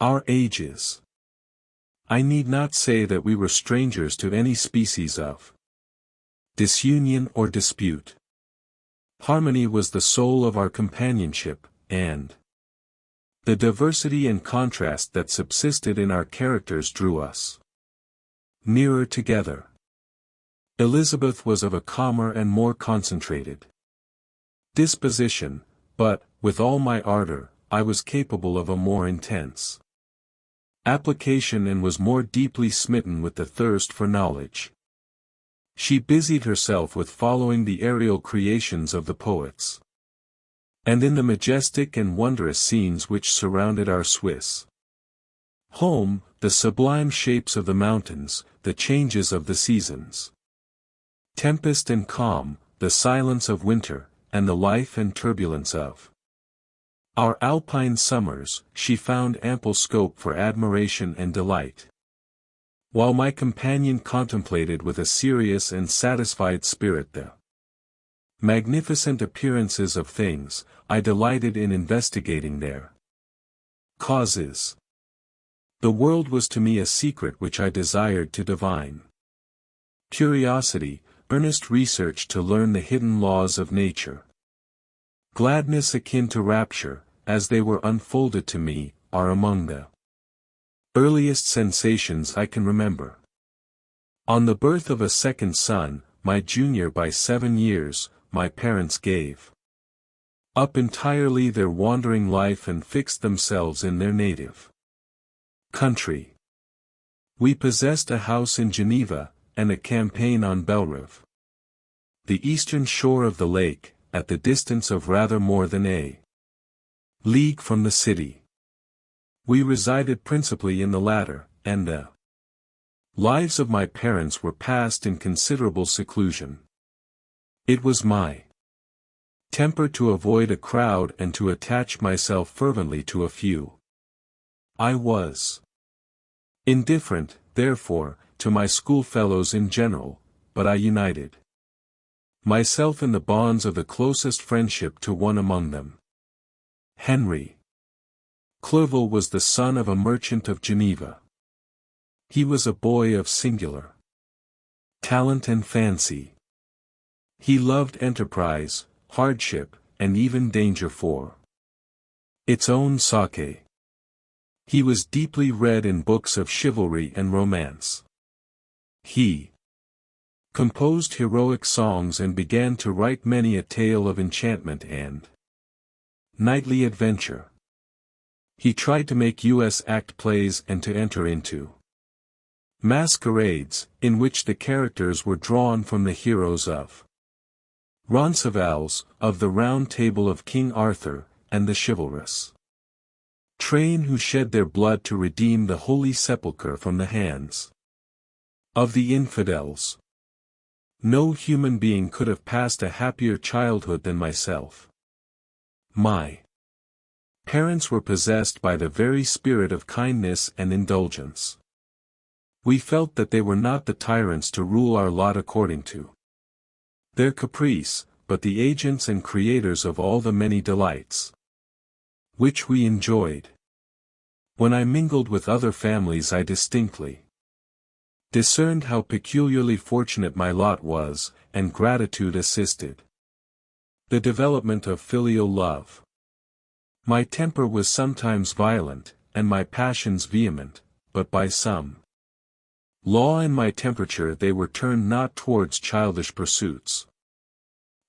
our ages. I need not say that we were strangers to any species of disunion or dispute. Harmony was the soul of our companionship, and the diversity and contrast that subsisted in our characters drew us nearer together. Elizabeth was of a calmer and more concentrated disposition, but, with all my ardor, I was capable of a more intense application and was more deeply smitten with the thirst for knowledge. She busied herself with following the aerial creations of the poets, and in the majestic and wondrous scenes which surrounded our Swiss home, the sublime shapes of the mountains, the changes of the seasons, tempest and calm, the silence of winter, and the life and turbulence of our alpine summers, she found ample scope for admiration and delight. While my companion contemplated with a serious and satisfied spirit the magnificent appearances of things, I delighted in investigating their causes. The world was to me a secret which I desired to divine. Curiosity, earnest research to learn the hidden laws of nature. Gladness akin to rapture, as they were unfolded to me, are among the earliest sensations I can remember. On the birth of a second son, my junior by 7 years, my parents gave up entirely their wandering life and fixed themselves in their native country. We possessed a house in Geneva, and a campaign on Belrive, the eastern shore of the lake, at the distance of rather more than a league from the city. We resided principally in the latter, and the lives of my parents were passed in considerable seclusion. It was my temper to avoid a crowd and to attach myself fervently to a few. I was indifferent, therefore, to my schoolfellows in general, but I united myself in the bonds of the closest friendship to one among them. Henry Clerval was the son of a merchant of Geneva. He was a boy of singular talent and fancy. He loved enterprise, hardship, and even danger for its own sake. He was deeply read in books of chivalry and romance. He composed heroic songs and began to write many a tale of enchantment and knightly adventure. He tried to make U.S. act plays and to enter into masquerades, in which the characters were drawn from the heroes of Roncesvalles, of the Round Table of King Arthur, and the chivalrous train who shed their blood to redeem the Holy Sepulchre from the hands of the infidels. No human being could have passed a happier childhood than myself. My parents were possessed by the very spirit of kindness and indulgence. We felt that they were not the tyrants to rule our lot according to their caprice, but the agents and creators of all the many delights which we enjoyed. When I mingled with other families I distinctly discerned how peculiarly fortunate my lot was, and gratitude assisted the development of filial love. My temper was sometimes violent, and my passions vehement, but by some law in my temperature they were turned not towards childish pursuits,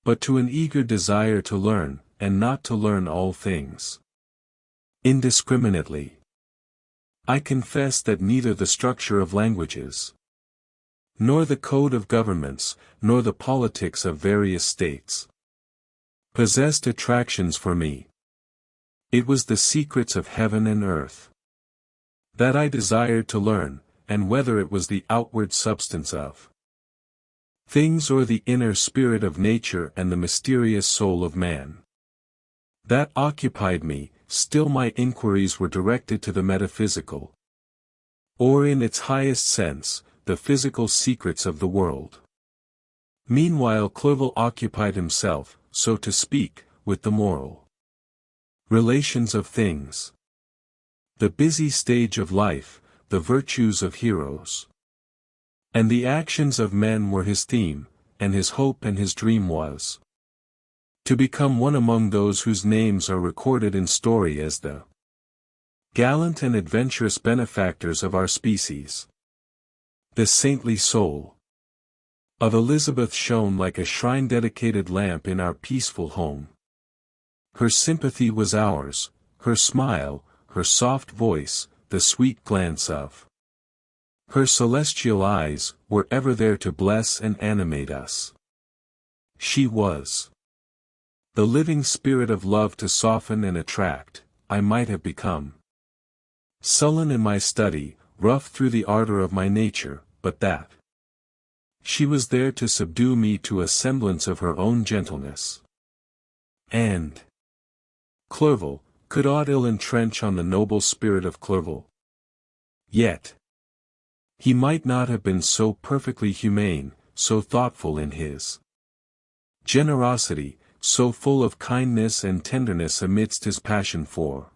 but to an eager desire to learn, and not to learn all things indiscriminately. I confess that neither the structure of languages, nor the code of governments, nor the politics of various states possessed attractions for me. It was the secrets of heaven and earth that I desired to learn, and whether it was the outward substance of things or the inner spirit of nature and the mysterious soul of man that occupied me, still my inquiries were directed to the metaphysical, or in its highest sense, the physical secrets of the world. Meanwhile Clerval occupied himself, so to speak, with the moral relations of things, the busy stage of life, the virtues of heroes, and the actions of men were his theme, and his hope and his dream was to become one among those whose names are recorded in story as the gallant and adventurous benefactors of our species. The saintly soul of Elizabeth shone like a shrine-dedicated lamp in our peaceful home. Her sympathy was ours, her smile, her soft voice, the sweet glance of her celestial eyes, were ever there to bless and animate us. She was the living spirit of love to soften and attract. I might have become sullen in my study, rough through the ardor of my nature, but that she was there to subdue me to a semblance of her own gentleness. And Clerval, could aught ill entrench on the noble spirit of Clerval? Yet he might not have been so perfectly humane, so thoughtful in his generosity, so full of kindness and tenderness amidst his passion for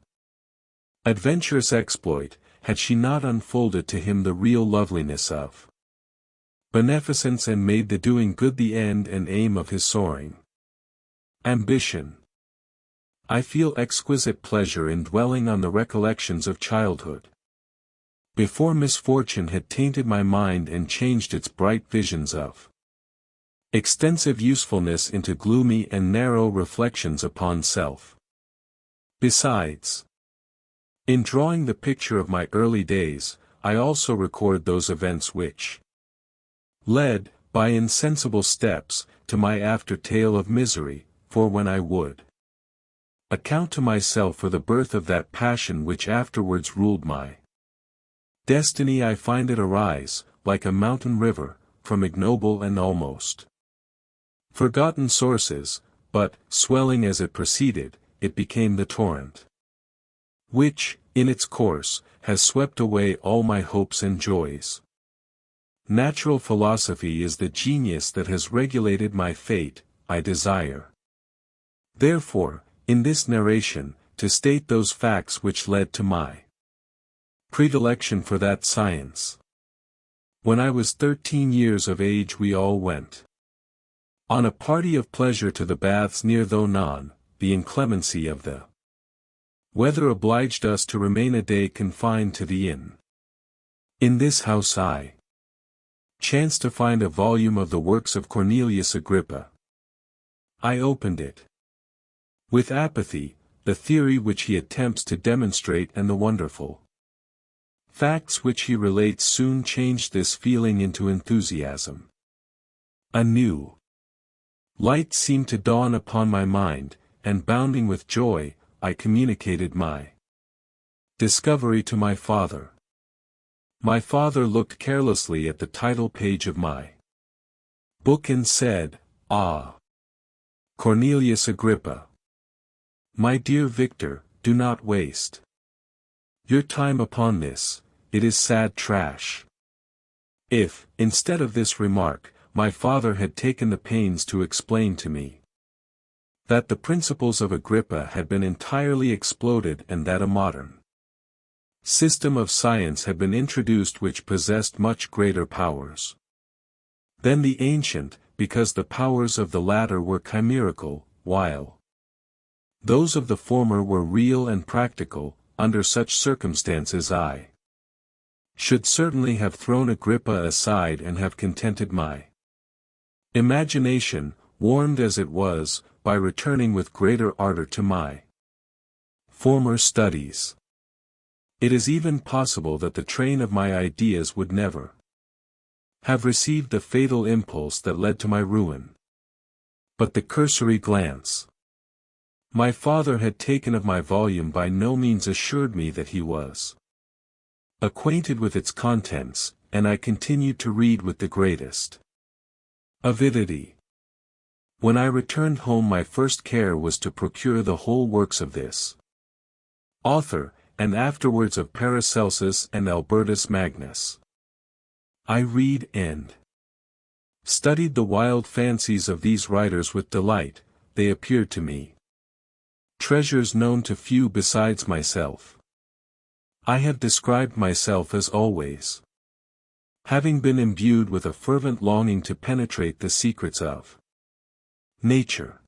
adventurous exploit, had she not unfolded to him the real loveliness of beneficence and made the doing good the end and aim of his soaring ambition. I feel exquisite pleasure in dwelling on the recollections of childhood, before misfortune had tainted my mind and changed its bright visions of extensive usefulness into gloomy and narrow reflections upon self. Besides, in drawing the picture of my early days, I also record those events which led, by insensible steps, to my after tale of misery, for when I would account to myself for the birth of that passion which afterwards ruled my destiny, I find it arise, like a mountain river, from ignoble and almost forgotten sources, but, swelling as it proceeded, it became the torrent which, in its course, has swept away all my hopes and joys. Natural philosophy is the genius that has regulated my fate. I desire, therefore, in this narration, to state those facts which led to my predilection for that science. When I was 13 years of age we all went on a party of pleasure to the baths near Thonon. The inclemency of the weather obliged us to remain a day confined to the inn. In this house I chanced to find a volume of the works of Cornelius Agrippa. I opened it with apathy, the theory which he attempts to demonstrate and the wonderful facts which he relates soon changed this feeling into enthusiasm. A new light seemed to dawn upon my mind, and bounding with joy, I communicated my discovery to my father. My father looked carelessly at the title page of my book and said, "Ah, Cornelius Agrippa. My dear Victor, do not waste your time upon this, it is sad trash." If, instead of this remark, my father had taken the pains to explain to me that the principles of Agrippa had been entirely exploded and that a modern system of science had been introduced which possessed much greater powers than the ancient, because the powers of the latter were chimerical, while those of the former were real and practical, under such circumstances I should certainly have thrown Agrippa aside and have contented my imagination, warmed as it was, by returning with greater ardor to my former studies. It is even possible that the train of my ideas would never have received the fatal impulse that led to my ruin. But the cursory glance my father had taken of my volume by no means assured me that he was acquainted with its contents, and I continued to read with the greatest avidity. When I returned home my first care was to procure the whole works of this author, and afterwards of Paracelsus and Albertus Magnus. I read and studied the wild fancies of these writers with delight. They appeared to me treasures known to few besides myself. I have described myself as always having been imbued with a fervent longing to penetrate the secrets of nature.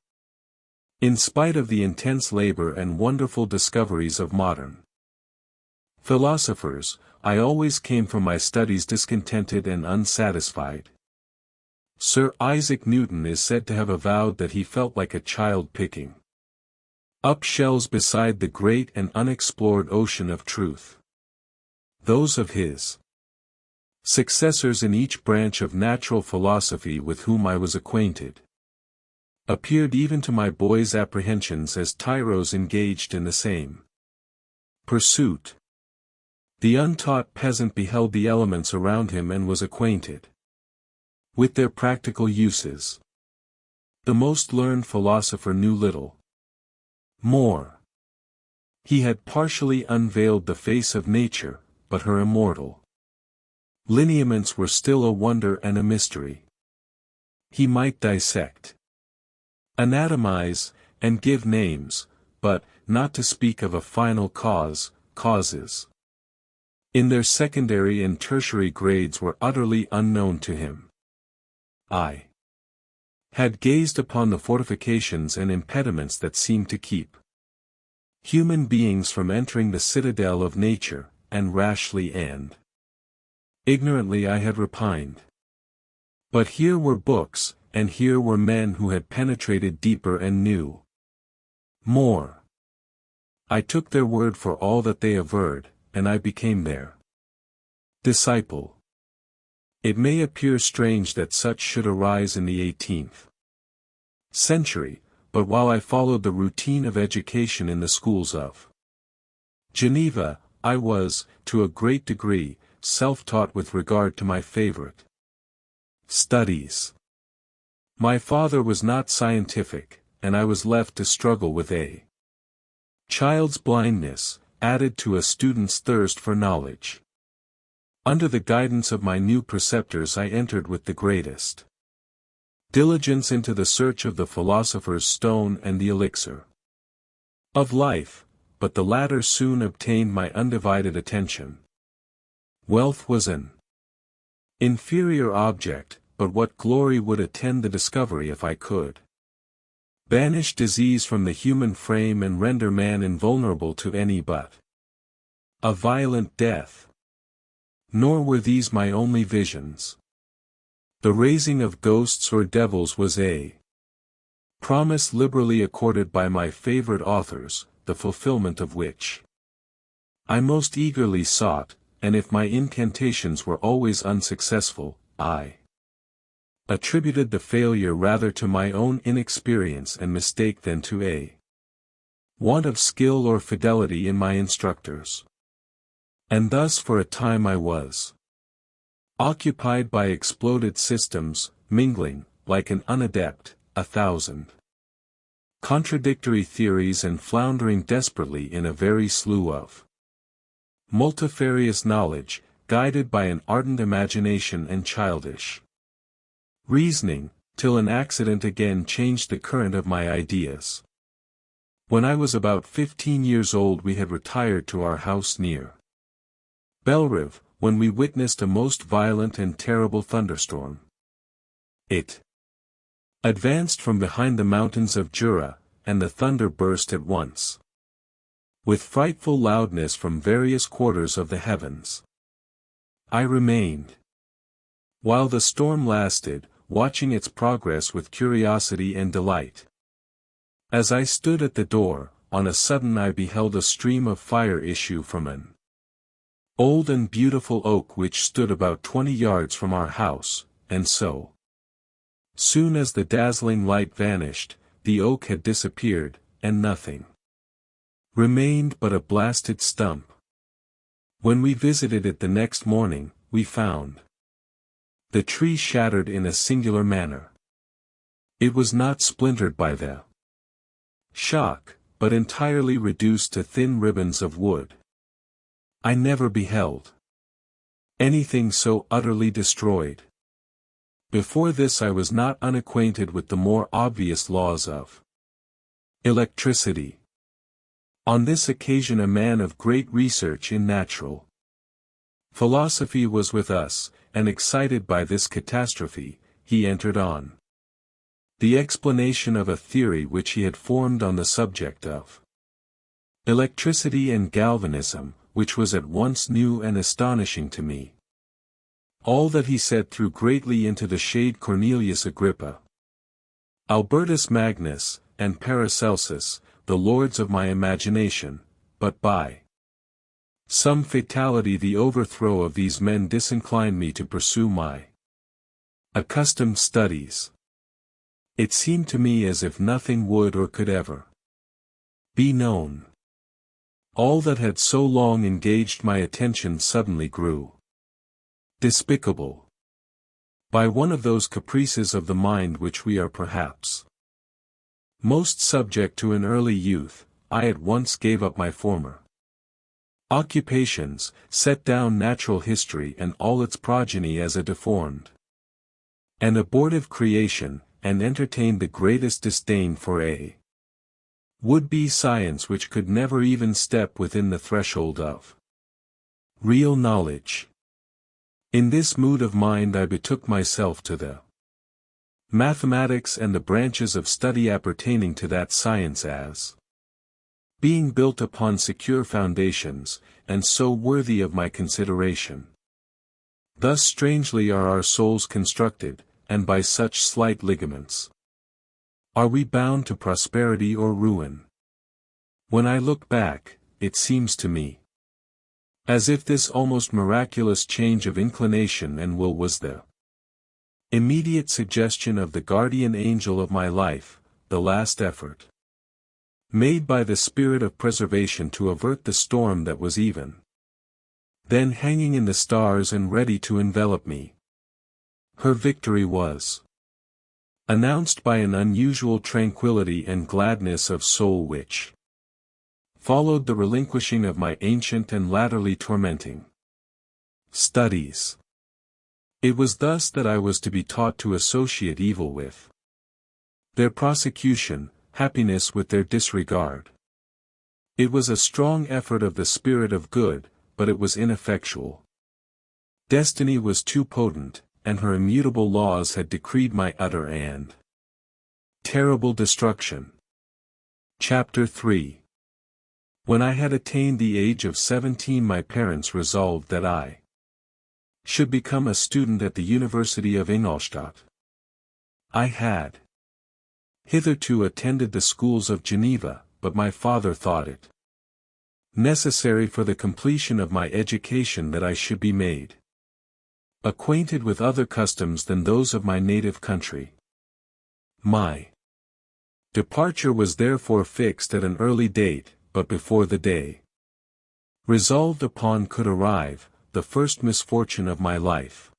In spite of the intense labor and wonderful discoveries of modern philosophers, I always came from my studies discontented and unsatisfied. Sir Isaac Newton is said to have avowed that he felt like a child picking up shells beside the great and unexplored ocean of truth. Those of his successors in each branch of natural philosophy with whom I was acquainted appeared even to my boy's apprehensions as tyros engaged in the same pursuit. The untaught peasant beheld the elements around him and was acquainted with their practical uses. The most learned philosopher knew little more. He had partially unveiled the face of nature, but her immortal lineaments were still a wonder and a mystery. He might dissect, anatomize, and give names, but, not to speak of a final cause, causes in their secondary and tertiary grades were utterly unknown to him. I had gazed upon the fortifications and impediments that seemed to keep human beings from entering the citadel of nature, and rashly and ignorantly I had repined. But here were books, and here were men who had penetrated deeper and knew more. I took their word for all that they averred, and I became their disciple. It may appear strange that such should arise in the 18th century, but while I followed the routine of education in the schools of Geneva, I was, to a great degree, self-taught with regard to my favorite studies. My father was not scientific, and I was left to struggle with a child's blindness, added to a student's thirst for knowledge. Under the guidance of my new preceptors I entered with the greatest diligence into the search of the philosopher's stone and the elixir of life, but the latter soon obtained my undivided attention. Wealth was an inferior object, but what glory would attend the discovery if I could banish disease from the human frame and render man invulnerable to any but a violent death. Nor were these my only visions. The raising of ghosts or devils was a promise liberally accorded by my favorite authors, the fulfillment of which I most eagerly sought, and if my incantations were always unsuccessful, I attributed the failure rather to my own inexperience and mistake than to a want of skill or fidelity in my instructors. And thus for a time I was occupied by exploded systems, mingling, like an unadept, 1,000 contradictory theories and floundering desperately in a very slough of multifarious knowledge, guided by an ardent imagination and childish reasoning, till an accident again changed the current of my ideas. When I was about 15 years old we had retired to our house near Belrive, when we witnessed a most violent and terrible thunderstorm. It advanced from behind the mountains of Jura, and the thunder burst at once with frightful loudness from various quarters of the heavens. I remained, while the storm lasted, watching its progress with curiosity and delight. As I stood at the door, on a sudden I beheld a stream of fire issue from an old and beautiful oak which stood about 20 yards from our house, and so soon as the dazzling light vanished, the oak had disappeared, and nothing remained but a blasted stump. When we visited it the next morning, we found the tree shattered in a singular manner. It was not splintered by the shock, but entirely reduced to thin ribbons of wood. I never beheld anything so utterly destroyed. Before this I was not unacquainted with the more obvious laws of electricity. On this occasion a man of great research in natural philosophy was with us, and excited by this catastrophe, he entered on the explanation of a theory which he had formed on the subject of electricity and galvanism, which was at once new and astonishing to me. All that he said threw greatly into the shade Cornelius Agrippa, Albertus Magnus, and Paracelsus, the lords of my imagination, but by some fatality the overthrow of these men disinclined me to pursue my accustomed studies. It seemed to me as if nothing would or could ever be known. All that had so long engaged my attention suddenly grew despicable. By one of those caprices of the mind which we are perhaps most subject to in early youth, I at once gave up my former occupations, set down natural history and all its progeny as a deformed and abortive creation, and entertained the greatest disdain for a would-be science which could never even step within the threshold of real knowledge. In this mood of mind I betook myself to the mathematics and the branches of study appertaining to that science as being built upon secure foundations, and so worthy of my consideration. Thus strangely are our souls constructed, and by such slight ligaments are we bound to prosperity or ruin. When I look back, it seems to me as if this almost miraculous change of inclination and will was the immediate suggestion of the guardian angel of my life, the last effort made by the spirit of preservation to avert the storm that was even then hanging in the stars and ready to envelop me. Her victory was announced by an unusual tranquility and gladness of soul which followed the relinquishing of my ancient and latterly tormenting studies. It was thus that I was to be taught to associate evil with their prosecution, happiness with their disregard. It was a strong effort of the spirit of good, but it was ineffectual. Destiny was too potent, and her immutable laws had decreed my utter and terrible destruction. Chapter 3. When I had attained the age of 17, my parents resolved that I should become a student at the University of Ingolstadt. I had hitherto attended the schools of Geneva, but my father thought it necessary for the completion of my education that I should be made acquainted with other customs than those of my native country. My departure was therefore fixed at an early date, but before the day resolved upon could arrive, the first misfortune of my life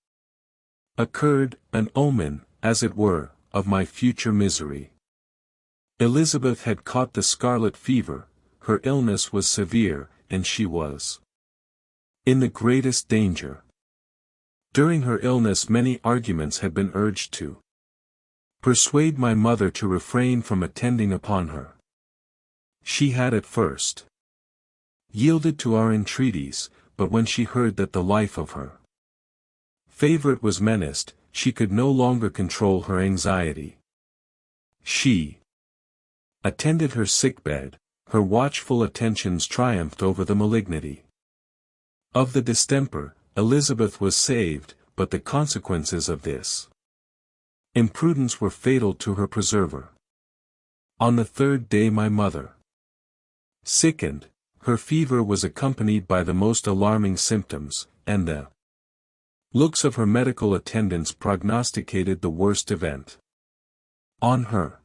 occurred, an omen, as it were, of my future misery. Elizabeth had caught the scarlet fever, her illness was severe, and she was in the greatest danger. During her illness many arguments had been urged to persuade my mother to refrain from attending upon her. She had at first yielded to our entreaties, but when she heard that the life of her favorite was menaced, she could no longer control her anxiety. She attended her sickbed, her watchful attentions triumphed over the malignity of the distemper. Elizabeth was saved, but the consequences of this imprudence were fatal to her preserver. On the third day my mother sickened, her fever was accompanied by the most alarming symptoms, and the looks of her medical attendants prognosticated the worst event. On her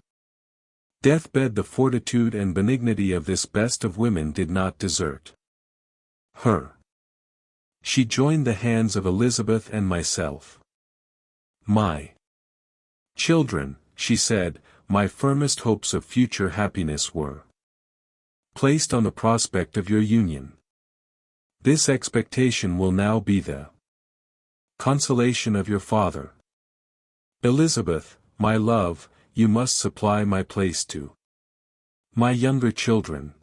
deathbed the fortitude and benignity of this best of women did not desert her. She joined the hands of Elizabeth and myself. My children, she said, my firmest hopes of future happiness were placed on the prospect of your union. This expectation will now be the consolation of your father. Elizabeth, my love, you must supply my place to my younger children.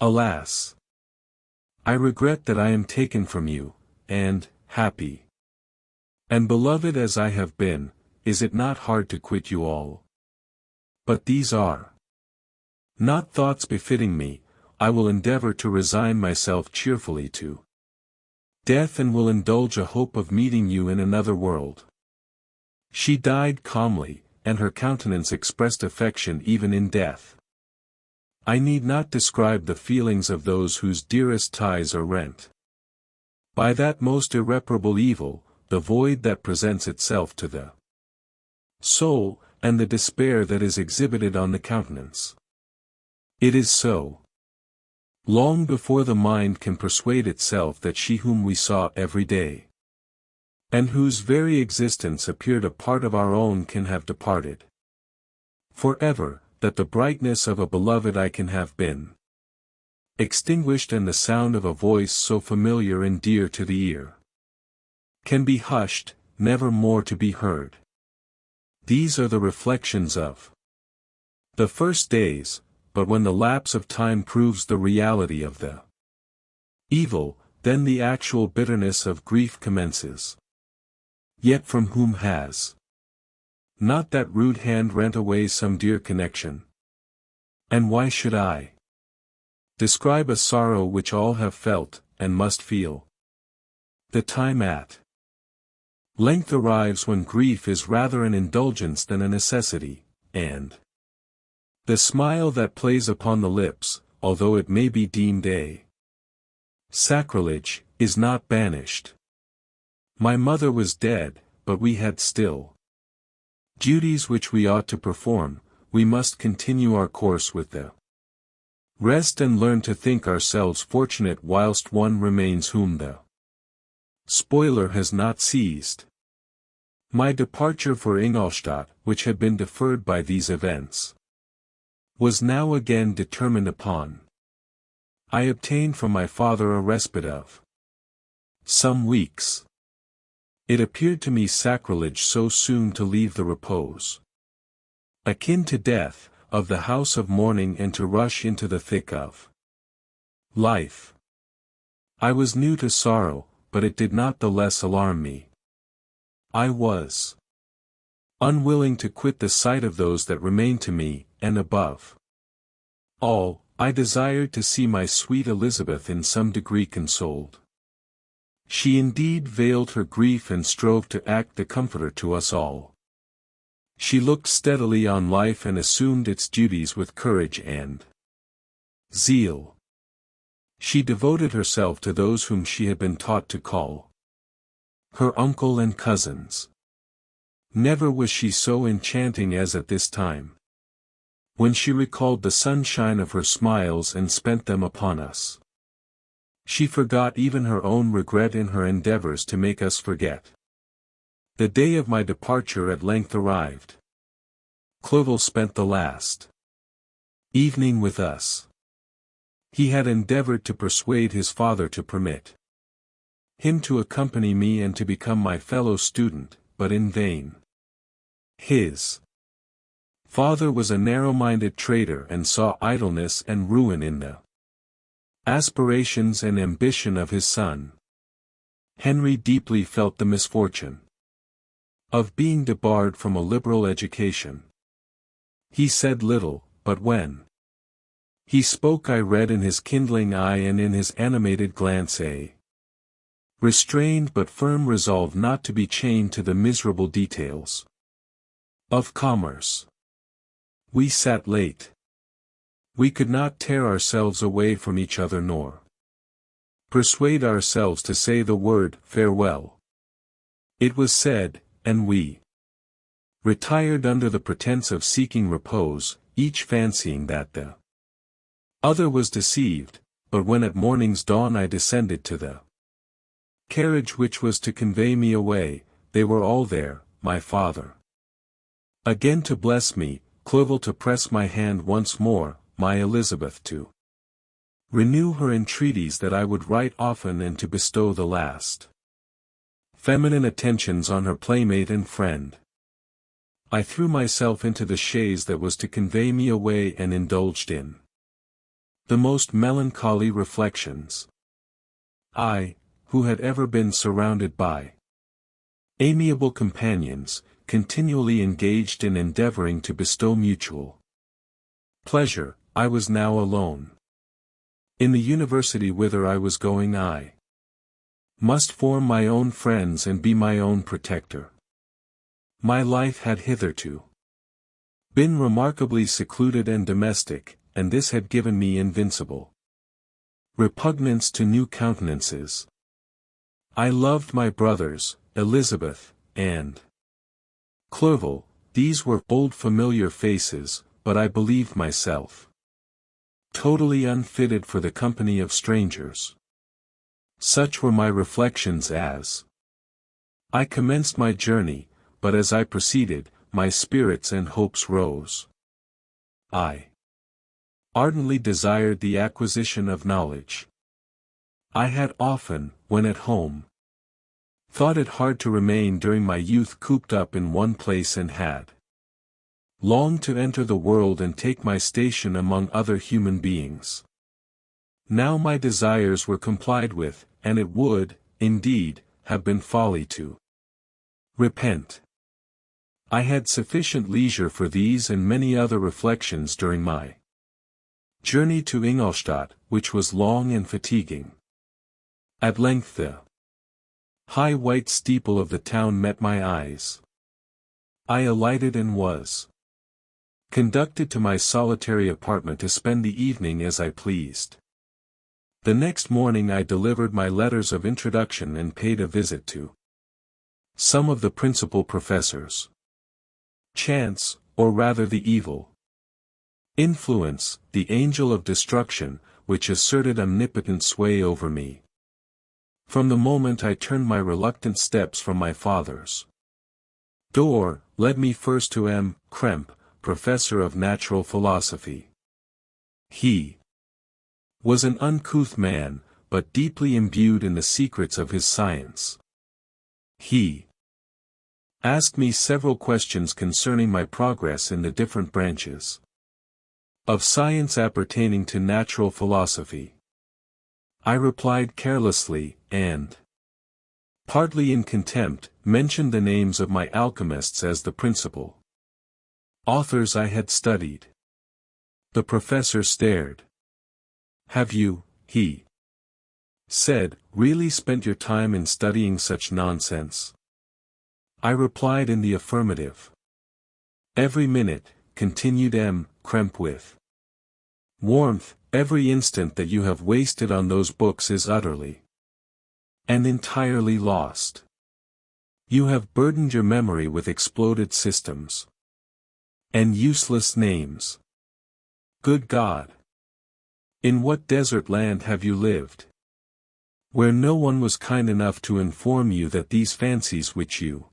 Alas! I regret that I am taken from you, and, happy and beloved as I have been, is it not hard to quit you all? But these are not thoughts befitting me. I will endeavor to resign myself cheerfully to death and will indulge a hope of meeting you in another world. She died calmly, and her countenance expressed affection even in death. I need not describe the feelings of those whose dearest ties are rent by that most irreparable evil, the void that presents itself to the soul, and the despair that is exhibited on the countenance. It is so long before the mind can persuade itself that she whom we saw every day, and whose very existence appeared a part of our own, can have departed forever, that the brightness of a beloved eye can have been extinguished, and the sound of a voice so familiar and dear to the ear can be hushed, never more to be heard. These are the reflections of the first days, but when the lapse of time proves the reality of the evil, then the actual bitterness of grief commences. Yet from whom has not that rude hand rent away some dear connection? And why should I describe a sorrow which all have felt, and must feel? The time at length arrives when grief is rather an indulgence than a necessity, and the smile that plays upon the lips, although it may be deemed a sacrilege, is not banished. My mother was dead, but we had still duties which we ought to perform. we must continue our course with the rest and learn to think ourselves fortunate whilst one remains whom the spoiler has not seized. My departure for Ingolstadt, which had been deferred by these events, was now again determined upon. I obtained from my father a respite of some weeks. It appeared to me sacrilege so soon to leave the repose, akin to death, of the house of mourning and to rush into the thick of life. I was new to sorrow, but it did not the less alarm me. I was unwilling to quit the sight of those that remained to me, and above all, I desired to see my sweet Elizabeth in some degree consoled. She indeed veiled her grief and strove to act the comforter to us all. She looked steadily on life and assumed its duties with courage and zeal. She devoted herself to those whom she had been taught to call her uncle and cousins. Never was she so enchanting as at this time, when she recalled the sunshine of her smiles and spent them upon us. She forgot even her own regret in her endeavors to make us forget. The day of my departure at length arrived. Clovel spent the last evening with us. He had endeavored to persuade his father to permit him to accompany me and to become my fellow student, but in vain. His father was a narrow-minded trader and saw idleness and ruin in the aspirations and ambition of his son. Henry deeply felt the misfortune of being debarred from a liberal education. He said little, but when he spoke I read in his kindling eye and in his animated glance a restrained but firm resolve not to be chained to the miserable details of commerce. We sat late. We could not tear ourselves away from each other nor persuade ourselves to say the word farewell. It was said, and we retired under the pretense of seeking repose, each fancying that the other was deceived, but when at morning's dawn I descended to the carriage which was to convey me away, they were all there, my father again to bless me, Clovel to press my hand once more, my Elizabeth to renew her entreaties that I would write often and to bestow the last feminine attentions on her playmate and friend. I threw myself into the chaise that was to convey me away and indulged in the most melancholy reflections. I, who had ever been surrounded by amiable companions, continually engaged in endeavoring to bestow mutual pleasure, I was now alone. In the university whither I was going I must form my own friends and be my own protector. My life had hitherto been remarkably secluded and domestic, and this had given me invincible repugnance to new countenances. I loved my brothers, Elizabeth, and Clovel. These were old familiar faces, but I believed myself totally unfitted for the company of strangers. Such were my reflections as I commenced my journey, but as I proceeded, my spirits and hopes rose. I ardently desired the acquisition of knowledge. I had often, when at home, thought it hard to remain during my youth cooped up in one place and had longed to enter the world and take my station among other human beings. Now my desires were complied with, and it would, indeed, have been folly to repent. I had sufficient leisure for these and many other reflections during my journey to Ingolstadt, which was long and fatiguing. At length the high white steeple of the town met my eyes. I alighted and was conducted to my solitary apartment to spend the evening as I pleased. The next morning I delivered my letters of introduction and paid a visit to some of the principal professors. Chance, or rather the evil Influence, the angel of destruction, which asserted omnipotent sway over me. From the moment I turned my reluctant steps from my father's door, led me first to M. Krempe, professor of natural philosophy. He was an uncouth man, but deeply imbued in the secrets of his science. He asked me several questions concerning my progress in the different branches of science appertaining to natural philosophy. I replied carelessly, and, partly in contempt, mentioned the names of my alchemists as the principal authors I had studied. The professor stared. "Have you," he said, "really spent your time in studying such nonsense?" I replied in the affirmative. "Every minute," continued M. Krempe with warmth, "every instant that you have wasted on those books is utterly and entirely lost. You have burdened your memory with exploded systems and useless names. Good God! In what desert land have you lived, where no one was kind enough to inform you that these fancies which you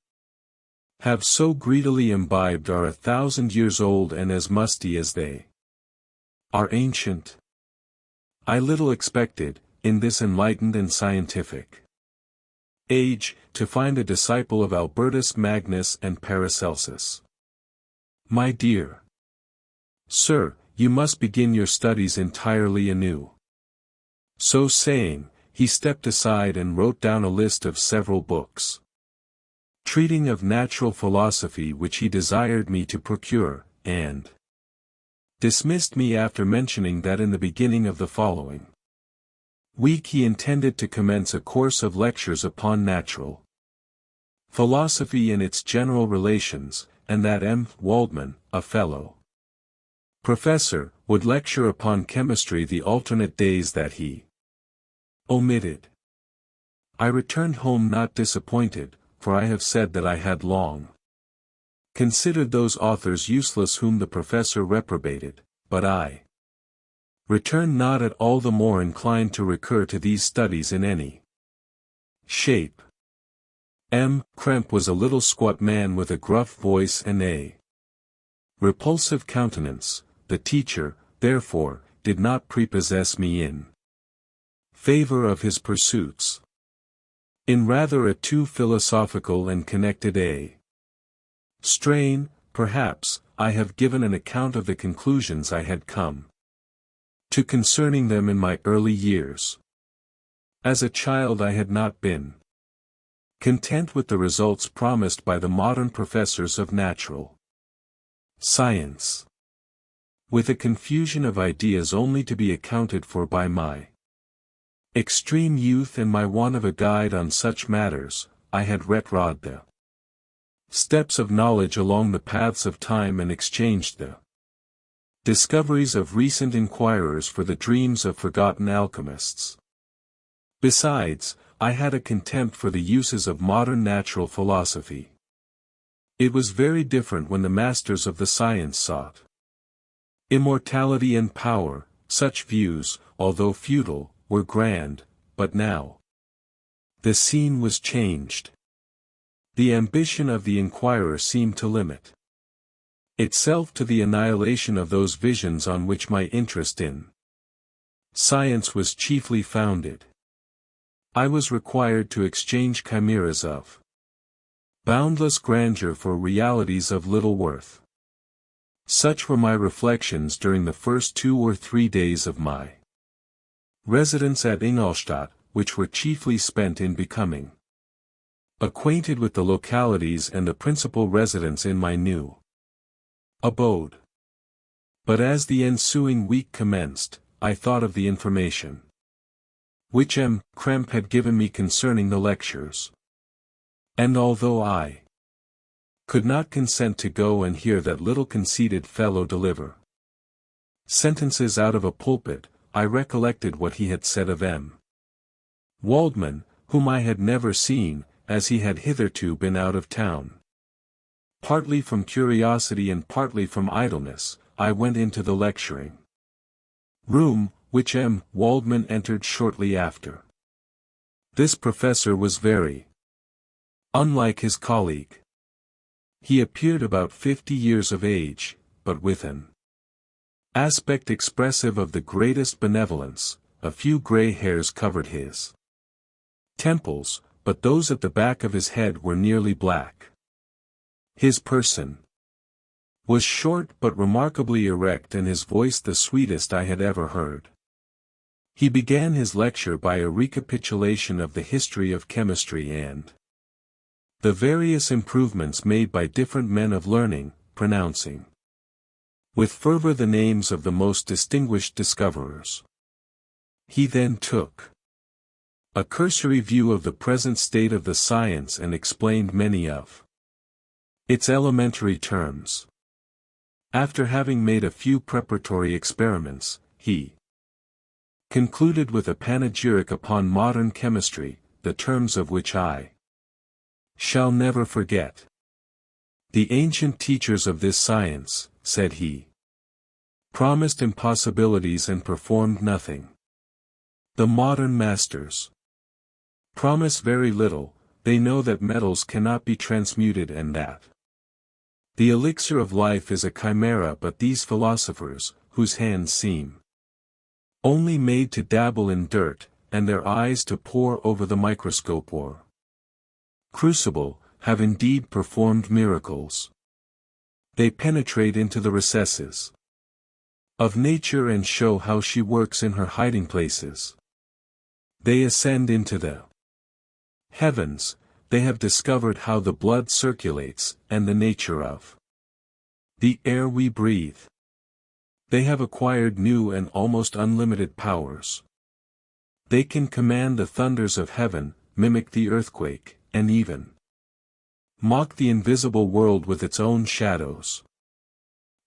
have so greedily imbibed are 1,000 years old and as musty as they are ancient? I little expected, in this enlightened and scientific age, to find a disciple of Albertus Magnus and Paracelsus. My dear sir, you must begin your studies entirely anew." So saying, he stepped aside and wrote down a list of several books treating of natural philosophy which he desired me to procure, and dismissed me after mentioning that in the beginning of the following week he intended to commence a course of lectures upon natural philosophy and its general relations, and that M. Waldman, a fellow professor, would lecture upon chemistry the alternate days that he omitted. I returned home not disappointed, for I have said that I had long considered those authors useless whom the professor reprobated, but I returned not at all the more inclined to recur to these studies in any shape. M. Krempe was a little squat man with a gruff voice and a repulsive countenance. The teacher, therefore, did not prepossess me in favor of his pursuits. In rather a too philosophical and connected a strain, perhaps, I have given an account of the conclusions I had come to concerning them in my early years. As a child I had not been content with the results promised by the modern professors of natural science, with a confusion of ideas only to be accounted for by my extreme youth and my want of a guide on such matters. I had retrod the steps of knowledge along the paths of time and exchanged the discoveries of recent inquirers for the dreams of forgotten alchemists. Besides, I had a contempt for the uses of modern natural philosophy. It was very different when the masters of the science sought immortality and power. Such views, although futile, were grand, but now the scene was changed. The ambition of the inquirer seemed to limit itself to the annihilation of those visions on which my interest in science was chiefly founded. I was required to exchange chimeras of boundless grandeur for realities of little worth. Such were my reflections during the first 2 or 3 days of my residence at Ingolstadt, which were chiefly spent in becoming acquainted with the localities and the principal residents in my new abode. But as the ensuing week commenced, I thought of the information which M. Krempe had given me concerning the lectures. And although I could not consent to go and hear that little conceited fellow deliver sentences out of a pulpit, I recollected what he had said of M. Waldman, whom I had never seen, as he had hitherto been out of town. Partly from curiosity and partly from idleness, I went into the lecturing room, which M. Waldman entered shortly after. This professor was very unlike his colleague. He appeared about 50 years of age, but with an aspect expressive of the greatest benevolence. A few gray hairs covered his temples, but those at the back of his head were nearly black. His person was short but remarkably erect, and his voice the sweetest I had ever heard. He began his lecture by a recapitulation of the history of chemistry and the various improvements made by different men of learning, pronouncing with fervor the names of the most distinguished discoverers. He then took a cursory view of the present state of the science and explained many of its elementary terms. After having made a few preparatory experiments, he concluded with a panegyric upon modern chemistry, the terms of which I shall never forget. The ancient teachers of this science, said he, promised impossibilities and performed nothing. The modern masters promise very little. They know that metals cannot be transmuted and that the elixir of life is a chimera, but these philosophers, whose hands seem only made to dabble in dirt, and their eyes to pore over the microscope or crucible, have indeed performed miracles. They penetrate into the recesses of nature and show how she works in her hiding places. They ascend into the heavens. They have discovered how the blood circulates, and the nature of the air we breathe. They have acquired new and almost unlimited powers. They can command the thunders of heaven, mimic the earthquake, and even mock the invisible world with its own shadows.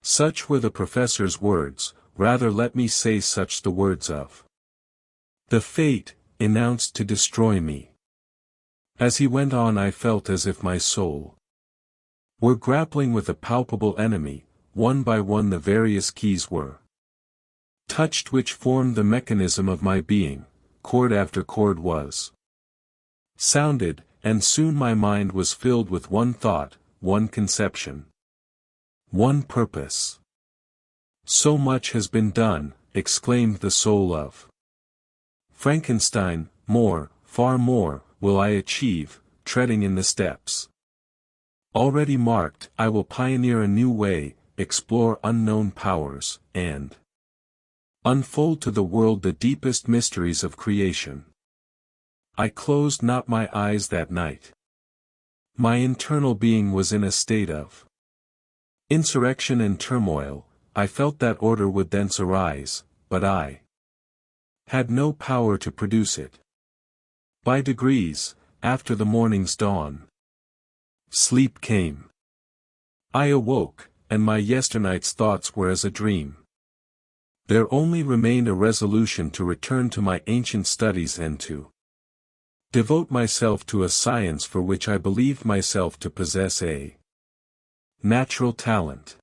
Such were the professor's words, rather let me say such the words of the fate, announced to destroy me. As he went on, I felt as if my soul were grappling with a palpable enemy. One by one the various keys were touched which formed the mechanism of my being. Chord after chord was sounded, and soon my mind was filled with one thought, one conception, one purpose. So much has been done, exclaimed the soul of Frankenstein, more, far more, will I achieve, treading in the steps already marked. I will pioneer a new way, explore unknown powers, and unfold to the world the deepest mysteries of creation. I closed not my eyes that night. My internal being was in a state of insurrection and turmoil. I felt that order would thence arise, but I had no power to produce it. By degrees, after the morning's dawn, sleep came. I awoke, and my yesternight's thoughts were as a dream. There only remained a resolution to return to my ancient studies and to devote myself to a science for which I believed myself to possess a natural talent.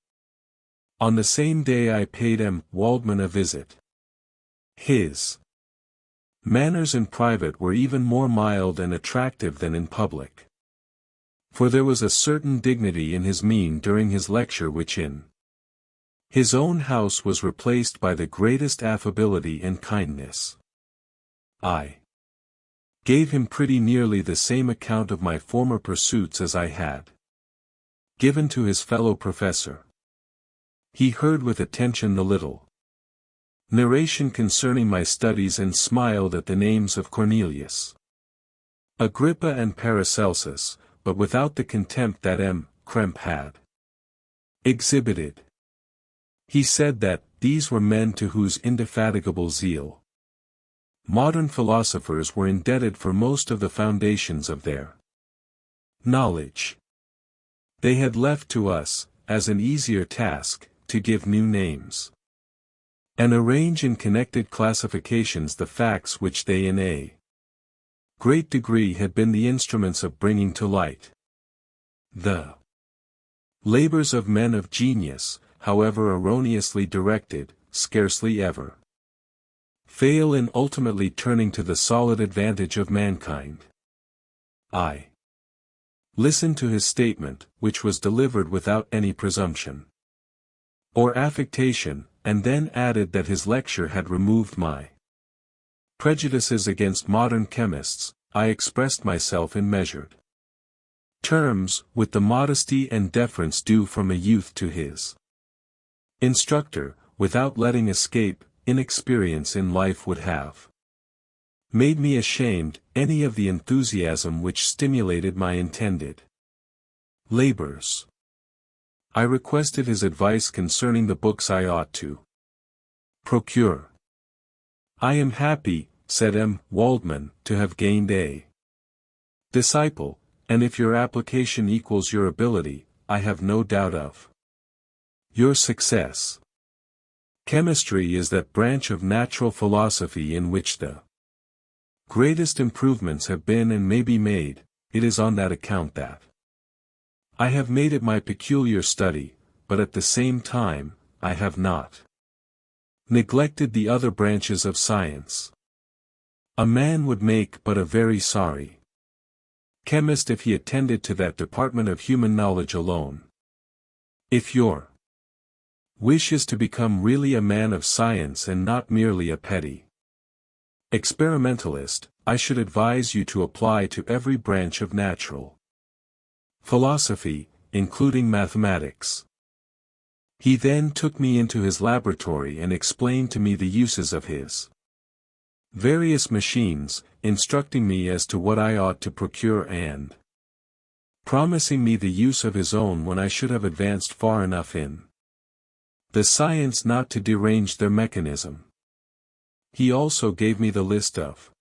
On the same day I paid M. Waldman a visit. His manners in private were even more mild and attractive than in public. For there was a certain dignity in his mien during his lecture which in his own house was replaced by the greatest affability and kindness. I gave him pretty nearly the same account of my former pursuits as I had given to his fellow professor. He heard with attention the little narration concerning my studies and smiled at the names of Cornelius, Agrippa and Paracelsus, but without the contempt that M. Krempe had exhibited. He said that these were men to whose indefatigable zeal modern philosophers were indebted for most of the foundations of their knowledge. They had left to us, as an easier task, to give new names and arrange in connected classifications the facts which they in a great degree had been the instruments of bringing to light. The Labors of men of genius, however erroneously directed, scarcely ever fail in ultimately turning to the solid advantage of mankind. I listened to his statement, which was delivered without any presumption or affectation, and then added that his lecture had removed my prejudices against modern chemists. I expressed myself in measured terms, with the modesty and deference due from a youth to his instructor, without letting escape inexperience in life would have made me ashamed any of the enthusiasm which stimulated my intended labors. I requested his advice concerning the books I ought to procure. I am happy, said M. Waldman, to have gained a disciple, and if your application equals your ability, I have no doubt of your success. Chemistry is that branch of natural philosophy in which the greatest improvements have been and may be made. It is on that account that I have made it my peculiar study, but at the same time, I have not neglected the other branches of science. A man would make but a very sorry chemist if he attended to that department of human knowledge alone. If your wish is to become really a man of science and not merely a petty experimentalist, I should advise you to apply to every branch of natural philosophy, including mathematics. He then took me into his laboratory and explained to me the uses of his various machines, instructing me as to what I ought to procure and promising me the use of his own when I should have advanced far enough in the science not to derange their mechanism. He also gave me the list of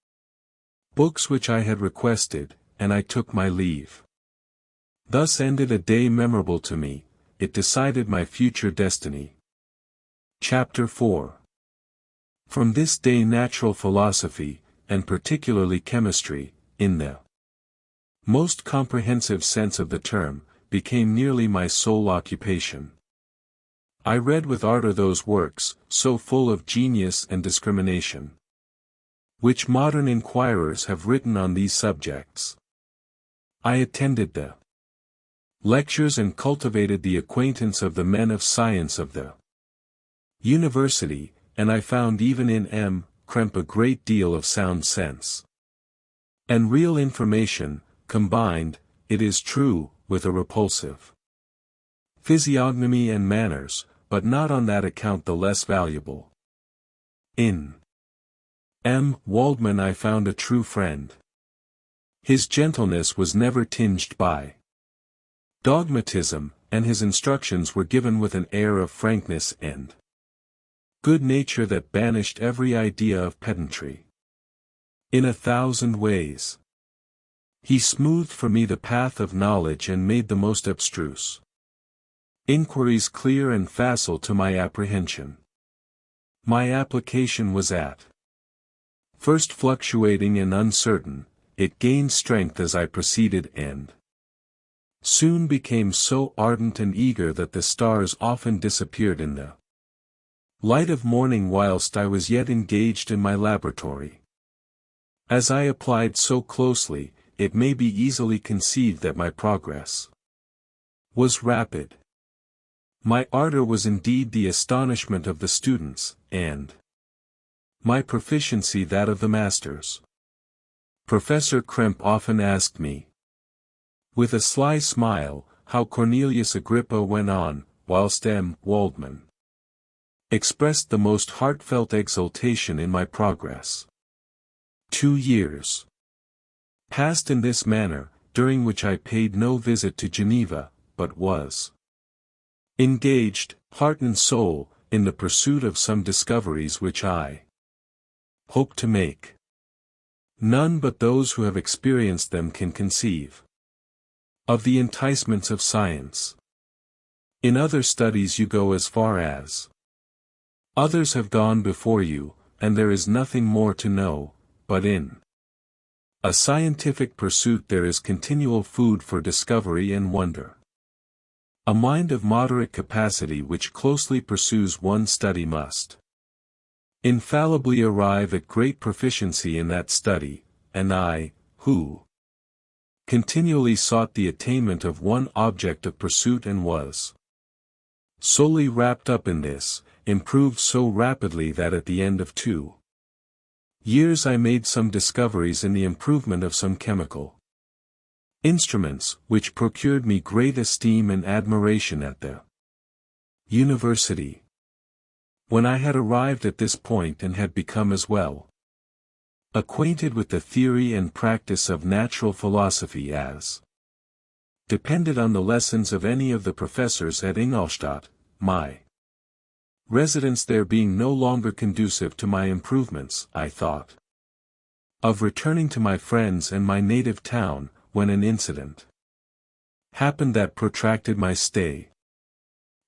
books which I had requested, and I took my leave. Thus ended a day memorable to me. It decided my future destiny. Chapter 4. From this day natural philosophy, and particularly chemistry, in the most comprehensive sense of the term, became nearly my sole occupation. I read with ardor those works, so full of genius and discrimination, which modern inquirers have written on these subjects. I attended the lectures and cultivated the acquaintance of the men of science of the university, and I found even in M. Krempe a great deal of sound sense and real information, combined, it is true, with a repulsive physiognomy and manners, but not on that account the less valuable. In M. Waldman I found a true friend. His gentleness was never tinged by dogmatism, and his instructions were given with an air of frankness and good nature that banished every idea of pedantry. In 1,000 ways, he smoothed for me the path of knowledge and made the most abstruse inquiries clear and facile to my apprehension. My application was at first fluctuating and uncertain, it gained strength as I proceeded and soon became so ardent and eager that the stars often disappeared in the light of morning whilst I was yet engaged in my laboratory. As I applied so closely, it may be easily conceived that my progress was rapid. My ardor was indeed the astonishment of the students, and my proficiency that of the masters. Professor Krempe often asked me, with a sly smile, how Cornelius Agrippa went on, whilst M. Waldman expressed the most heartfelt exultation in my progress. 2 years passed in this manner, during which I paid no visit to Geneva, but was engaged, heart and soul, in the pursuit of some discoveries which I hope to make. None but those who have experienced them can conceive of the enticements of science. In other studies you go as far as others have gone before you, and there is nothing more to know, but in a scientific pursuit there is continual food for discovery and wonder. A mind of moderate capacity which closely pursues one study must infallibly arrive at great proficiency in that study, and I, who continually sought the attainment of one object of pursuit and was solely wrapped up in this, improved so rapidly that at the end of 2 years I made some discoveries in the improvement of some chemical instruments, which procured me great esteem and admiration at the university. When I had arrived at this point and had become as well acquainted with the theory and practice of natural philosophy as depended on the lessons of any of the professors at Ingolstadt, my residence there being no longer conducive to my improvements, I thought of returning to my friends and my native town, when an incident happened that protracted my stay.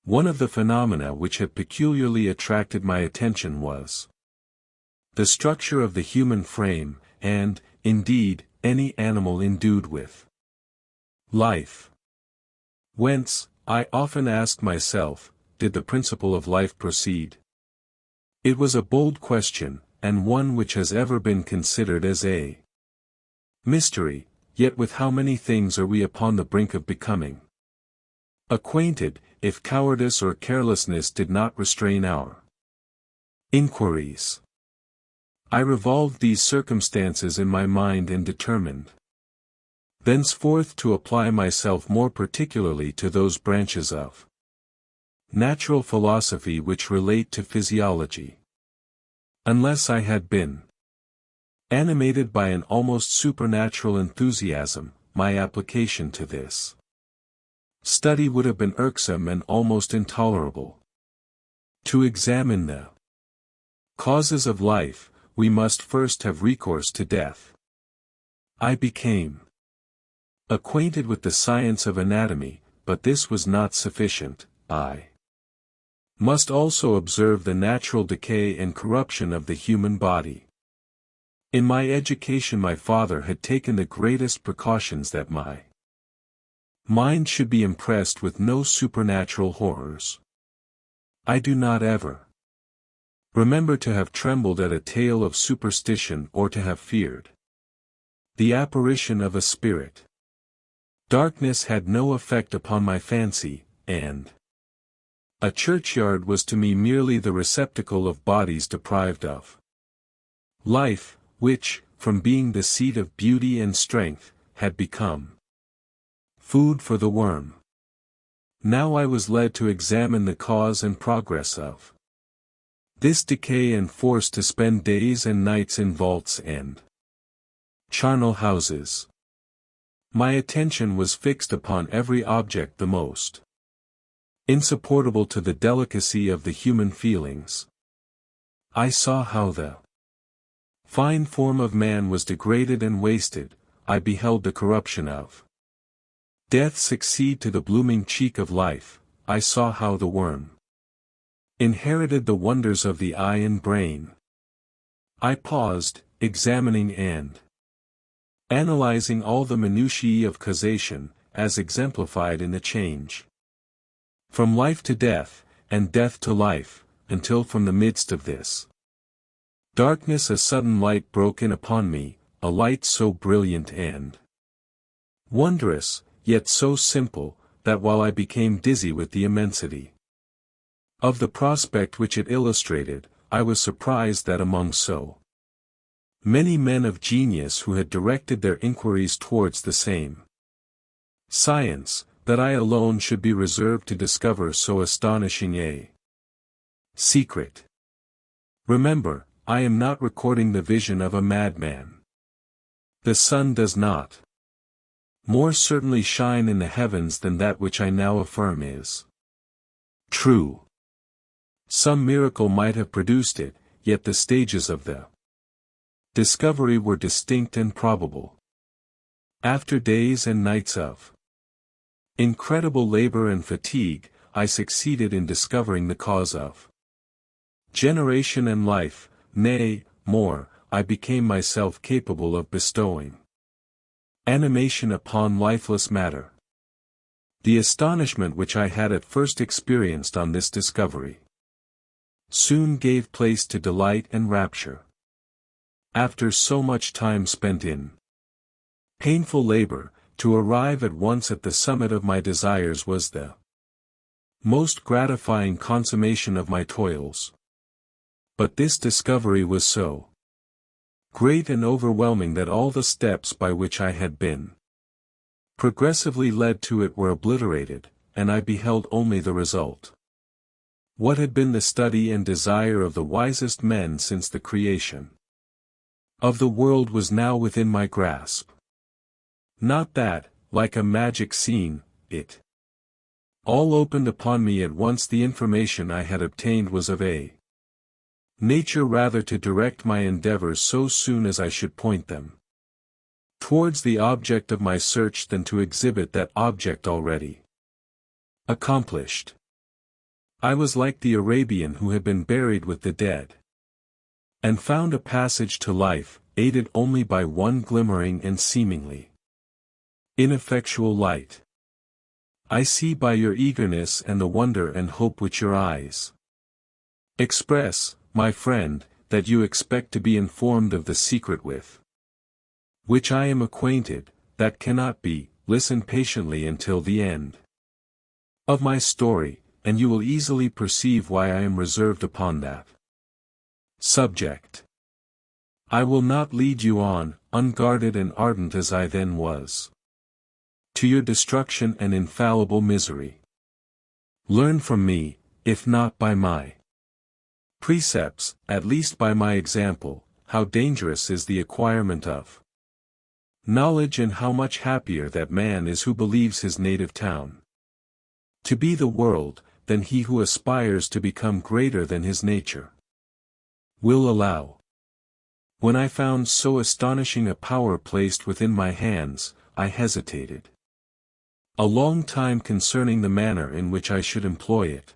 One of the phenomena which had peculiarly attracted my attention was the structure of the human frame, and, indeed, any animal endued with life. Whence, I often asked myself, did the principle of life proceed? It was a bold question, and one which has ever been considered as a mystery, yet with how many things are we upon the brink of becoming acquainted, if cowardice or carelessness did not restrain our inquiries. I revolved these circumstances in my mind and determined thenceforth to apply myself more particularly to those branches of natural philosophy which relate to physiology. Unless I had been animated by an almost supernatural enthusiasm, my application to this study would have been irksome and almost intolerable. To examine the causes of life, we must first have recourse to death. I became acquainted with the science of anatomy, but this was not sufficient. I must also observe the natural decay and corruption of the human body. In my education my father had taken the greatest precautions that my mind should be impressed with no supernatural horrors. I do not ever remember to have trembled at a tale of superstition or to have feared the apparition of a spirit. Darkness had no effect upon my fancy, and a churchyard was to me merely the receptacle of bodies deprived of life, which, from being the seat of beauty and strength, had become food for the worm. Now I was led to examine the cause and progress of this decay and forced to spend days and nights in vaults and charnel houses. My attention was fixed upon every object the most insupportable to the delicacy of the human feelings. I saw how the fine form of man was degraded and wasted. I beheld the corruption of death succeed to the blooming cheek of life. I saw how the worm inherited the wonders of the eye and brain. I paused, examining and analyzing all the minutiae of causation, as exemplified in the change from life to death, and death to life, until from the midst of this darkness a sudden light broke in upon me, a light so brilliant and wondrous, yet so simple, that while I became dizzy with the immensity of the prospect which it illustrated, I was surprised that among so many men of genius who had directed their inquiries towards the same science, that I alone should be reserved to discover so astonishing a secret. Remember, I am not recording the vision of a madman. The sun does not more certainly shine in the heavens than that which I now affirm is true. Some miracle might have produced it, yet the stages of the discovery were distinct and probable. After days and nights of incredible labor and fatigue, I succeeded in discovering the cause of generation and life, nay, more, I became myself capable of bestowing animation upon lifeless matter. The astonishment which I had at first experienced on this discovery soon gave place to delight and rapture. After so much time spent in painful labor, to arrive at once at the summit of my desires was the most gratifying consummation of my toils. But this discovery was so great and overwhelming that all the steps by which I had been progressively led to it were obliterated, and I beheld only the result. What had been the study and desire of the wisest men since the creation of the world was now within my grasp. Not that, like a magic scene, it all opened upon me at once. The information I had obtained was of a nature rather to direct my endeavors so soon as I should point them towards the object of my search than to exhibit that object already accomplished. I was like the Arabian who had been buried with the dead, and found a passage to life, aided only by one glimmering and seemingly ineffectual light. I see by your eagerness and the wonder and hope which your eyes express, my friend, that you expect to be informed of the secret with which I am acquainted, that cannot be. Listen patiently until the end of my story, and you will easily perceive why I am reserved upon that subject. I will not lead you on, unguarded and ardent as I then was, to your destruction and infallible misery. Learn from me, if not by my precepts, at least by my example, how dangerous is the acquirement of knowledge, and how much happier that man is who believes his native town to be the world, than he who aspires to become greater than his nature will allow. When I found so astonishing a power placed within my hands, I hesitated a long time concerning the manner in which I should employ it.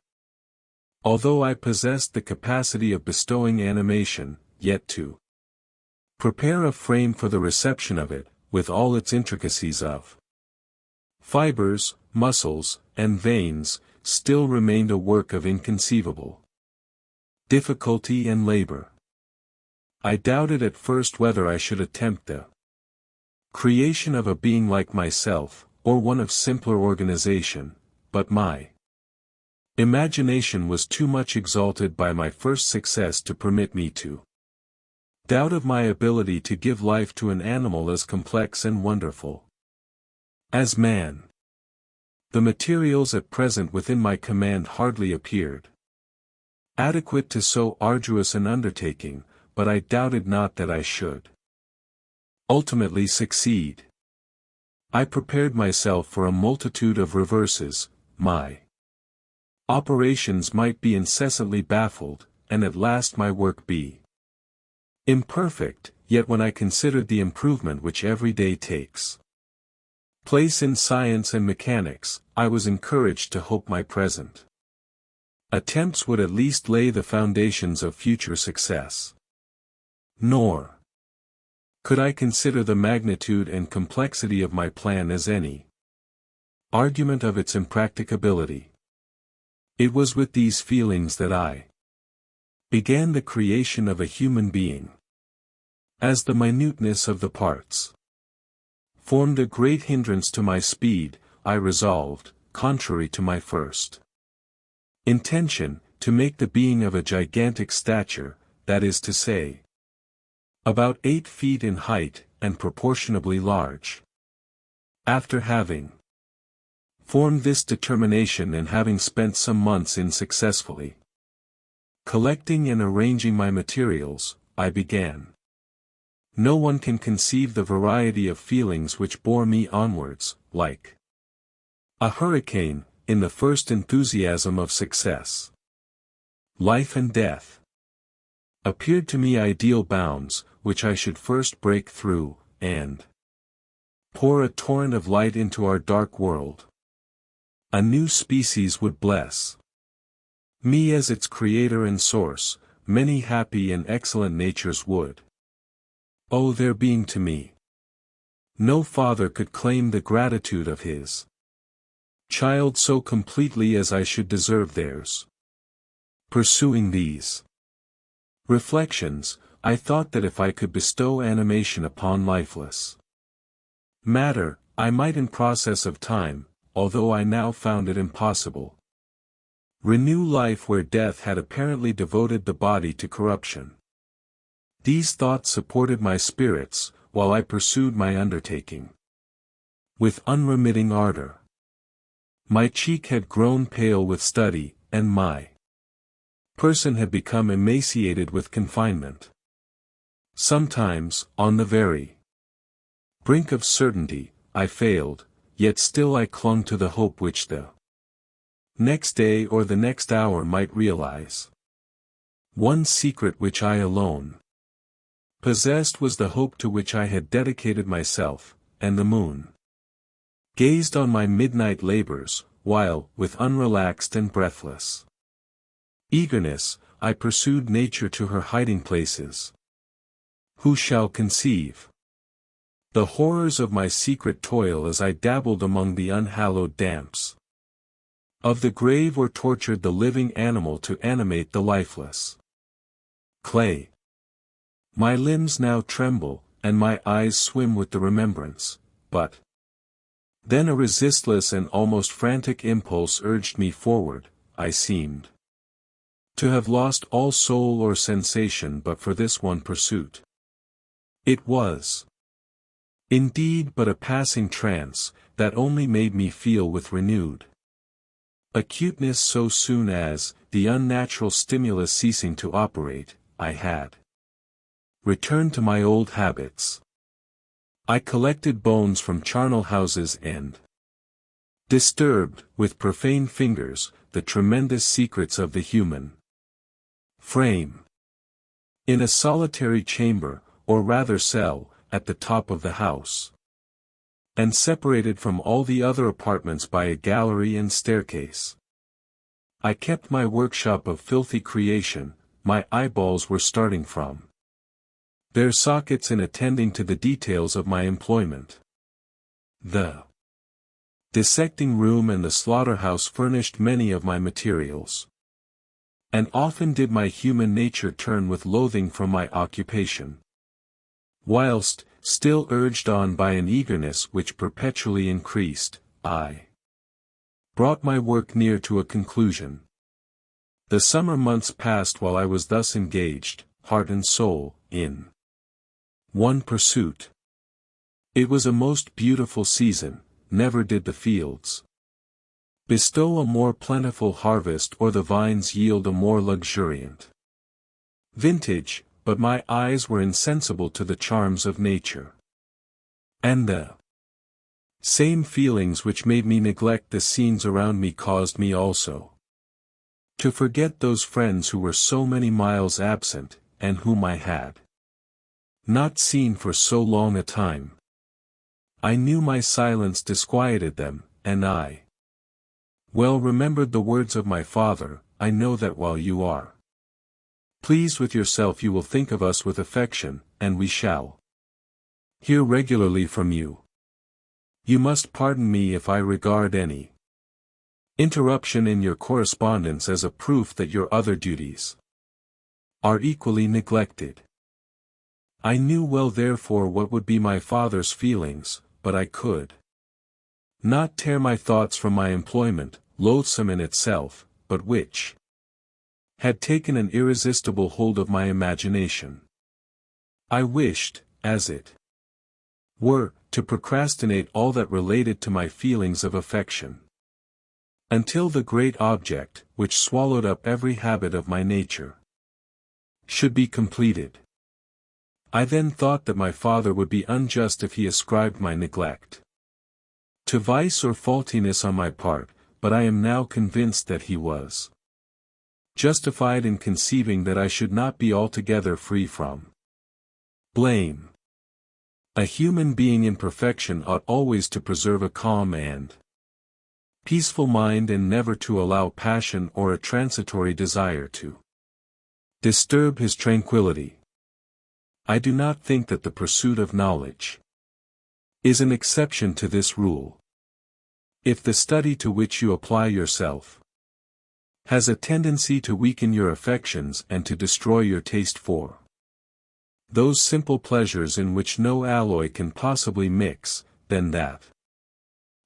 Although I possessed the capacity of bestowing animation, yet to prepare a frame for the reception of it, with all its intricacies of fibers, muscles, and veins, still remained a work of inconceivable difficulty and labor. I doubted at first whether I should attempt the creation of a being like myself, or one of simpler organization, but my imagination was too much exalted by my first success to permit me to doubt of my ability to give life to an animal as complex and wonderful as man. The materials at present within my command hardly appeared adequate to so arduous an undertaking, but I doubted not that I should ultimately succeed. I prepared myself for a multitude of reverses. My operations might be incessantly baffled, and at last my work be imperfect, yet when I considered the improvement which every day takes place in science and mechanics, I was encouraged to hope my present attempts would at least lay the foundations of future success. Nor could I consider the magnitude and complexity of my plan as any argument of its impracticability. It was with these feelings that I began the creation of a human being. As the minuteness of the parts formed a great hindrance to my speed, I resolved, contrary to my first intention, to make the being of a gigantic stature, that is to say, about 8 feet in height, and proportionably large. After having formed this determination and having spent some months in successfully collecting and arranging my materials, I began. No one can conceive the variety of feelings which bore me onwards, like a hurricane, in the first enthusiasm of success. Life and death appeared to me ideal bounds, which I should first break through, and pour a torrent of light into our dark world. A new species would bless me as its creator and source. Many happy and excellent natures would owe their being to me. No father could claim the gratitude of his child so completely as I should deserve theirs. Pursuing these reflections, I thought that if I could bestow animation upon lifeless matter, I might in process of time, although I now found it impossible, renew life where death had apparently devoted the body to corruption. These thoughts supported my spirits, while I pursued my undertaking with unremitting ardor. My cheek had grown pale with study, and my person had become emaciated with confinement. Sometimes, on the very brink of certainty, I failed, yet still I clung to the hope which the next day or the next hour might realize. One secret which I alone possessed was the hope to which I had dedicated myself, and the moon gazed on my midnight labors, while, with unrelaxed and breathless eagerness, I pursued nature to her hiding places. Who shall conceive the horrors of my secret toil as I dabbled among the unhallowed damps of the grave or tortured the living animal to animate the lifeless clay? My limbs now tremble, and my eyes swim with the remembrance, but then a resistless and almost frantic impulse urged me forward. I seemed to have lost all soul or sensation but for this one pursuit. It was indeed but a passing trance, that only made me feel with renewed acuteness so soon as, the unnatural stimulus ceasing to operate, I had returned to my old habits. I collected bones from charnel houses and disturbed, with profane fingers, the tremendous secrets of the human frame. In a solitary chamber, or rather cell, at the top of the house, and separated from all the other apartments by a gallery and staircase, I kept my workshop of filthy creation. My eyeballs were starting from their sockets in attending to the details of my employment. The dissecting room and the slaughterhouse furnished many of my materials, and often did my human nature turn with loathing from my occupation. Whilst, still urged on by an eagerness which perpetually increased, I brought my work near to a conclusion. The summer months passed while I was thus engaged, heart and soul, in one pursuit. It was a most beautiful season. Never did the fields bestow a more plentiful harvest or the vines yield a more luxuriant vintage, but my eyes were insensible to the charms of nature. And the same feelings which made me neglect the scenes around me caused me also to forget those friends who were so many miles absent, and whom I had not seen for so long a time. I knew my silence disquieted them, and I well remembered the words of my father, I know that while you are pleased with yourself you will think of us with affection, and we shall hear regularly from you. You must pardon me if I regard any interruption in your correspondence as a proof that your other duties are equally neglected. I knew well therefore what would be my father's feelings, but I could not tear my thoughts from my employment, loathsome in itself, but which had taken an irresistible hold of my imagination. I wished, as it were, to procrastinate all that related to my feelings of affection, until the great object, which swallowed up every habit of my nature, should be completed. I then thought that my father would be unjust if he ascribed my neglect to vice or faultiness on my part, but I am now convinced that he was justified in conceiving that I should not be altogether free from blame. A human being in perfection ought always to preserve a calm and peaceful mind and never to allow passion or a transitory desire to disturb his tranquility. I do not think that the pursuit of knowledge is an exception to this rule. If the study to which you apply yourself has a tendency to weaken your affections and to destroy your taste for those simple pleasures in which no alloy can possibly mix, then that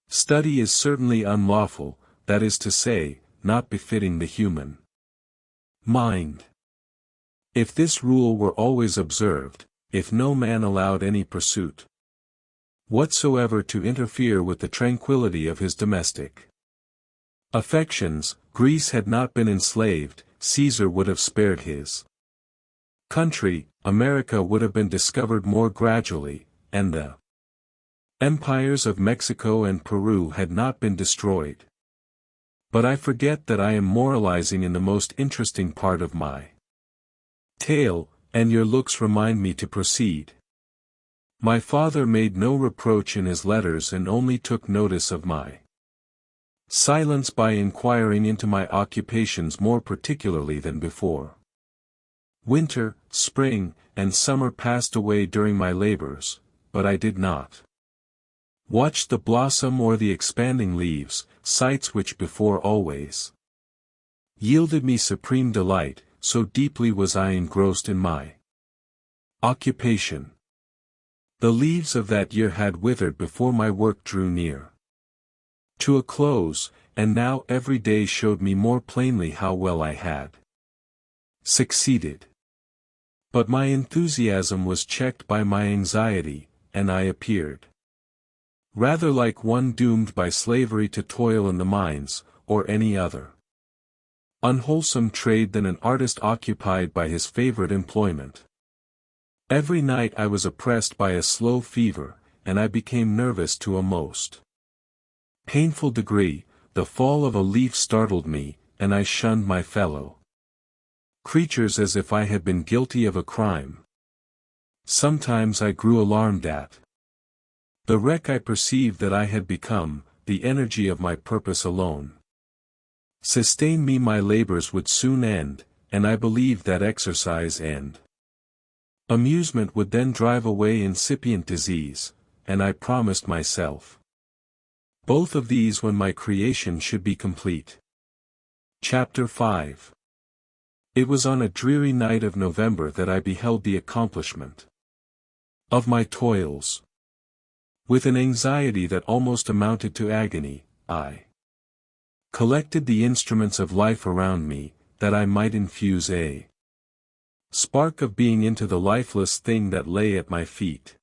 study is certainly unlawful, that is to say, not befitting the human mind. If this rule were always observed, if no man allowed any pursuit whatsoever to interfere with the tranquility of his domestic affections, Greece had not been enslaved, Caesar would have spared his country, America would have been discovered more gradually, and the empires of Mexico and Peru had not been destroyed. But I forget that I am moralizing in the most interesting part of my tale, and your looks remind me to proceed. My father made no reproach in his letters and only took notice of my silence by inquiring into my occupations more particularly than before. Winter, spring, and summer passed away during my labors, but I did not watch the blossom or the expanding leaves, sights which before always yielded me supreme delight, so deeply was I engrossed in my occupation. The leaves of that year had withered before my work drew near to a close, and now every day showed me more plainly how well I had succeeded. But my enthusiasm was checked by my anxiety, and I appeared rather like one doomed by slavery to toil in the mines, or any other unwholesome trade than an artist occupied by his favorite employment. Every night I was oppressed by a slow fever, and I became nervous to a most painful degree. The fall of a leaf startled me, and I shunned my fellow creatures as if I had been guilty of a crime. Sometimes I grew alarmed at the wreck I perceived that I had become. The energy of my purpose alone sustained me. My labors would soon end, and I believed that exercise and amusement would then drive away incipient disease, and I promised myself both of these when my creation should be complete. Chapter 5. It was on a dreary night of November that I beheld the accomplishment of my toils. With an anxiety that almost amounted to agony, I collected the instruments of life around me, that I might infuse a spark of being into the lifeless thing that lay at my feet.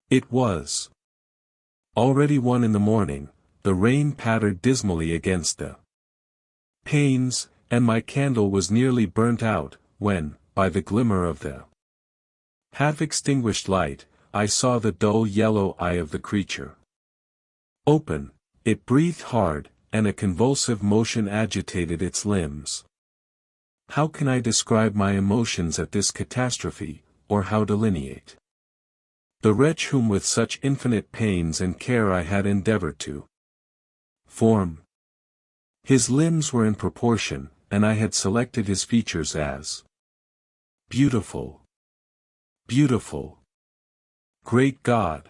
It was already 1 in the morning, the rain pattered dismally against the panes, and my candle was nearly burnt out, when, by the glimmer of the half-extinguished light, I saw the dull yellow eye of the creature open. It breathed hard, and a convulsive motion agitated its limbs. How can I describe my emotions at this catastrophe, or how delineate the wretch whom with such infinite pains and care I had endeavored to form? His limbs were in proportion, and I had selected his features as beautiful. Beautiful. Great God!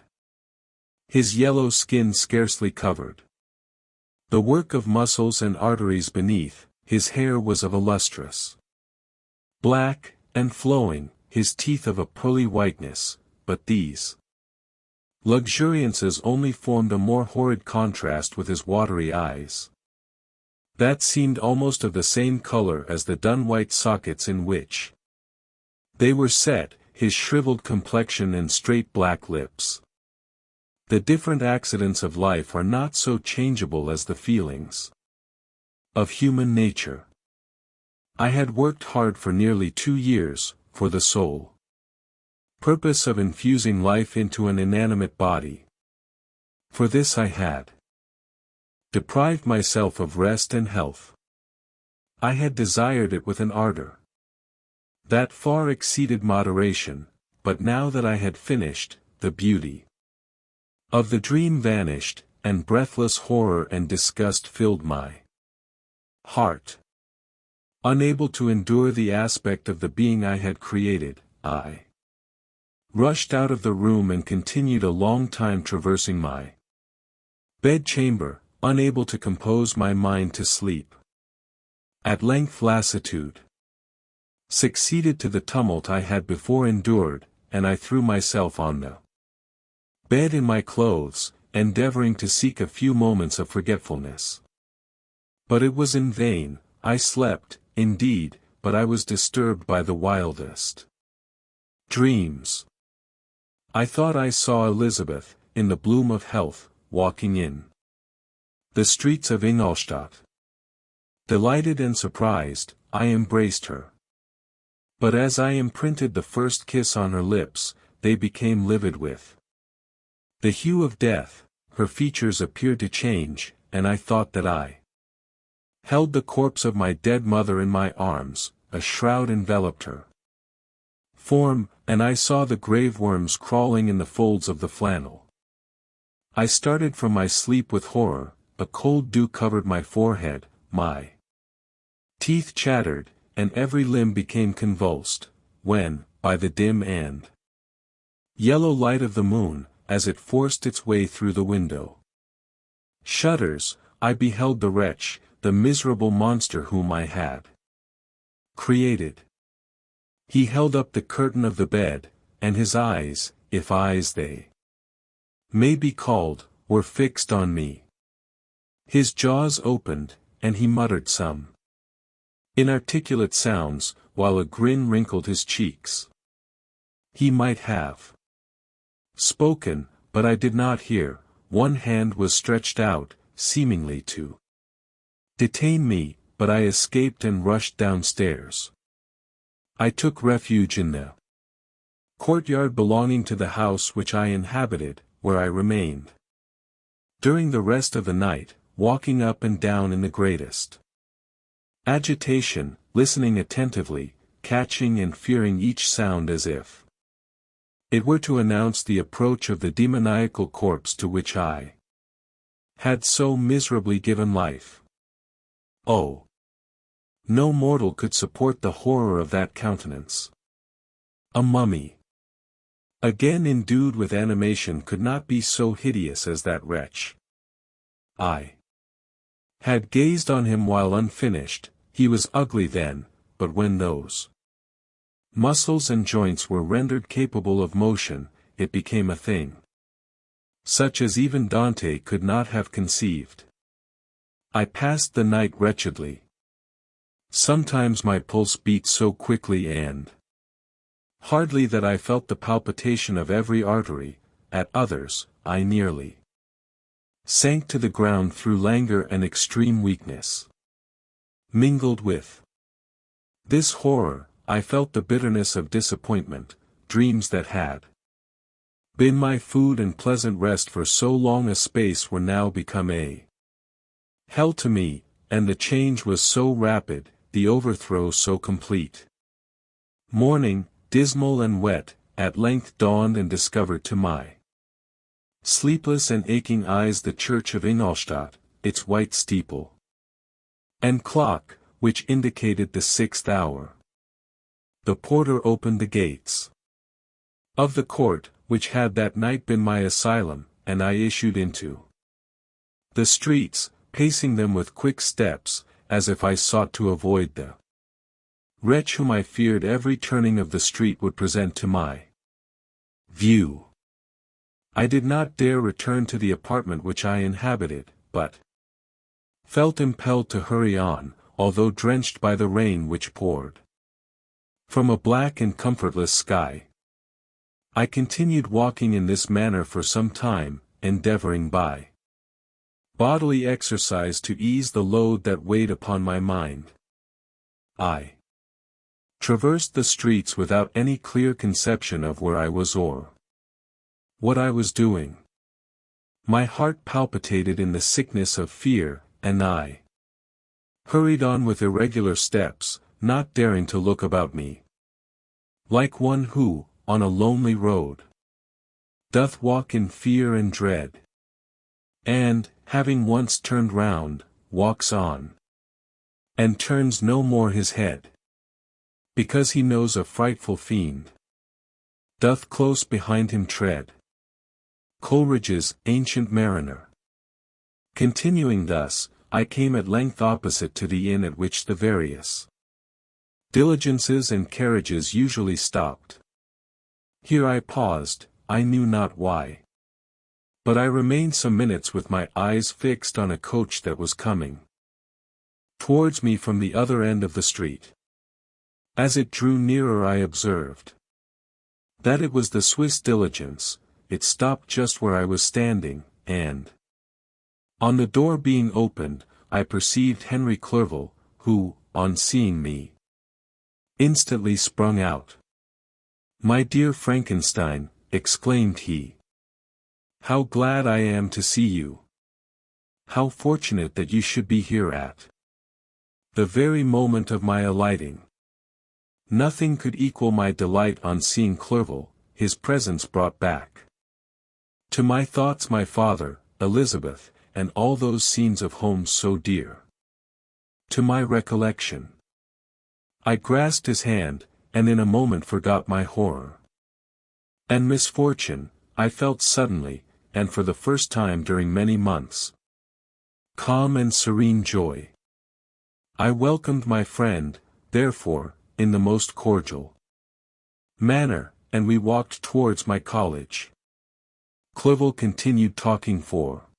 His yellow skin scarcely covered the work of muscles and arteries beneath. His hair was of a lustrous black, and flowing, his teeth of a pearly whiteness, but these luxuriances only formed a more horrid contrast with his watery eyes, that seemed almost of the same color as the dun-white sockets in which they were set, his shriveled complexion and straight black lips. The different accidents of life are not so changeable as the feelings of human nature. I had worked hard for nearly 2 years, for the sole purpose of infusing life into an inanimate body. For this I had deprived myself of rest and health. I had desired it with an ardor that far exceeded moderation, but now that I had finished, the beauty of the dream vanished, and breathless horror and disgust filled my heart. Unable to endure the aspect of the being I had created, I rushed out of the room and continued a long time traversing my bedchamber, unable to compose my mind to sleep. At length lassitude succeeded to the tumult I had before endured, and I threw myself on the bed in my clothes, endeavoring to seek a few moments of forgetfulness. But it was in vain. I slept, indeed, but I was disturbed by the wildest dreams. I thought I saw Elizabeth, in the bloom of health, walking in the streets of Ingolstadt. Delighted and surprised, I embraced her. But as I imprinted the first kiss on her lips, they became livid with the hue of death, her features appeared to change, and I thought that I held the corpse of my dead mother in my arms. A shroud enveloped her form, and I saw the grave worms crawling in the folds of the flannel. I started from my sleep with horror, a cold dew covered my forehead, my teeth chattered, and every limb became convulsed, when, by the dim and yellow light of the moon, as it forced its way through the window shutters, I beheld the wretch, the miserable monster whom I had created. He held up the curtain of the bed, and his eyes, if eyes they may be called, were fixed on me. His jaws opened, and he muttered some inarticulate sounds, while a grin wrinkled his cheeks. He might have spoken, but I did not hear. One hand was stretched out, seemingly to detain me, but I escaped and rushed downstairs. I took refuge in the courtyard belonging to the house which I inhabited, where I remained during the rest of the night, walking up and down in the greatest agitation, listening attentively, catching and fearing each sound as if it were to announce the approach of the demoniacal corpse to which I had so miserably given life. Oh! No mortal could support the horror of that countenance. A mummy, again endued with animation, could not be so hideous as that wretch. I had gazed on him while unfinished. He was ugly then, but when those muscles and joints were rendered capable of motion, it became a thing such as even Dante could not have conceived. I passed the night wretchedly. Sometimes my pulse beat so quickly and hardly that I felt the palpitation of every artery. At others, I nearly sank to the ground through languor and extreme weakness. Mingled with this horror, I felt the bitterness of disappointment. Dreams that had been my food and pleasant rest for so long a space were now become a hell to me, and the change was so rapid, the overthrow so complete. Morning, dismal and wet, at length dawned and discovered to my sleepless and aching eyes the church of Ingolstadt, its white steeple and clock, which indicated the 6th hour. The porter opened the gates of the court, which had that night been my asylum, and I issued into the streets, pacing them with quick steps, as if I sought to avoid the wretch whom I feared every turning of the street would present to my view. I did not dare return to the apartment which I inhabited, but felt impelled to hurry on, although drenched by the rain which poured from a black and comfortless sky. I continued walking in this manner for some time, endeavoring by bodily exercise to ease the load that weighed upon my mind. I traversed the streets without any clear conception of where I was or what I was doing. My heart palpitated in the sickness of fear, and I hurried on with irregular steps, not daring to look about me. Like one who, on a lonely road, doth walk in fear and dread, and, having once turned round, walks on, and turns no more his head, because he knows a frightful fiend doth close behind him tread. Coleridge's Ancient Mariner. Continuing thus, I came at length opposite to the inn at which the various diligences and carriages usually stopped. Here I paused, I knew not why. But I remained some minutes with my eyes fixed on a coach that was coming towards me from the other end of the street. As it drew nearer I observed that it was the Swiss diligence. It stopped just where I was standing, and on the door being opened, I perceived Henry Clerval, who, on seeing me, instantly sprung out. "My dear Frankenstein," exclaimed he. "How glad I am to see you! How fortunate that you should be here at the very moment of my alighting." Nothing could equal my delight on seeing Clerval. His presence brought back to my thoughts my father, Elizabeth, and all those scenes of home so dear to my recollection. I grasped his hand, and in a moment forgot my horror and misfortune. I felt suddenly, and for the first time during many months, calm and serene joy. I welcomed my friend, therefore, in the most cordial manner, and we walked towards my college. Clerval continued talking for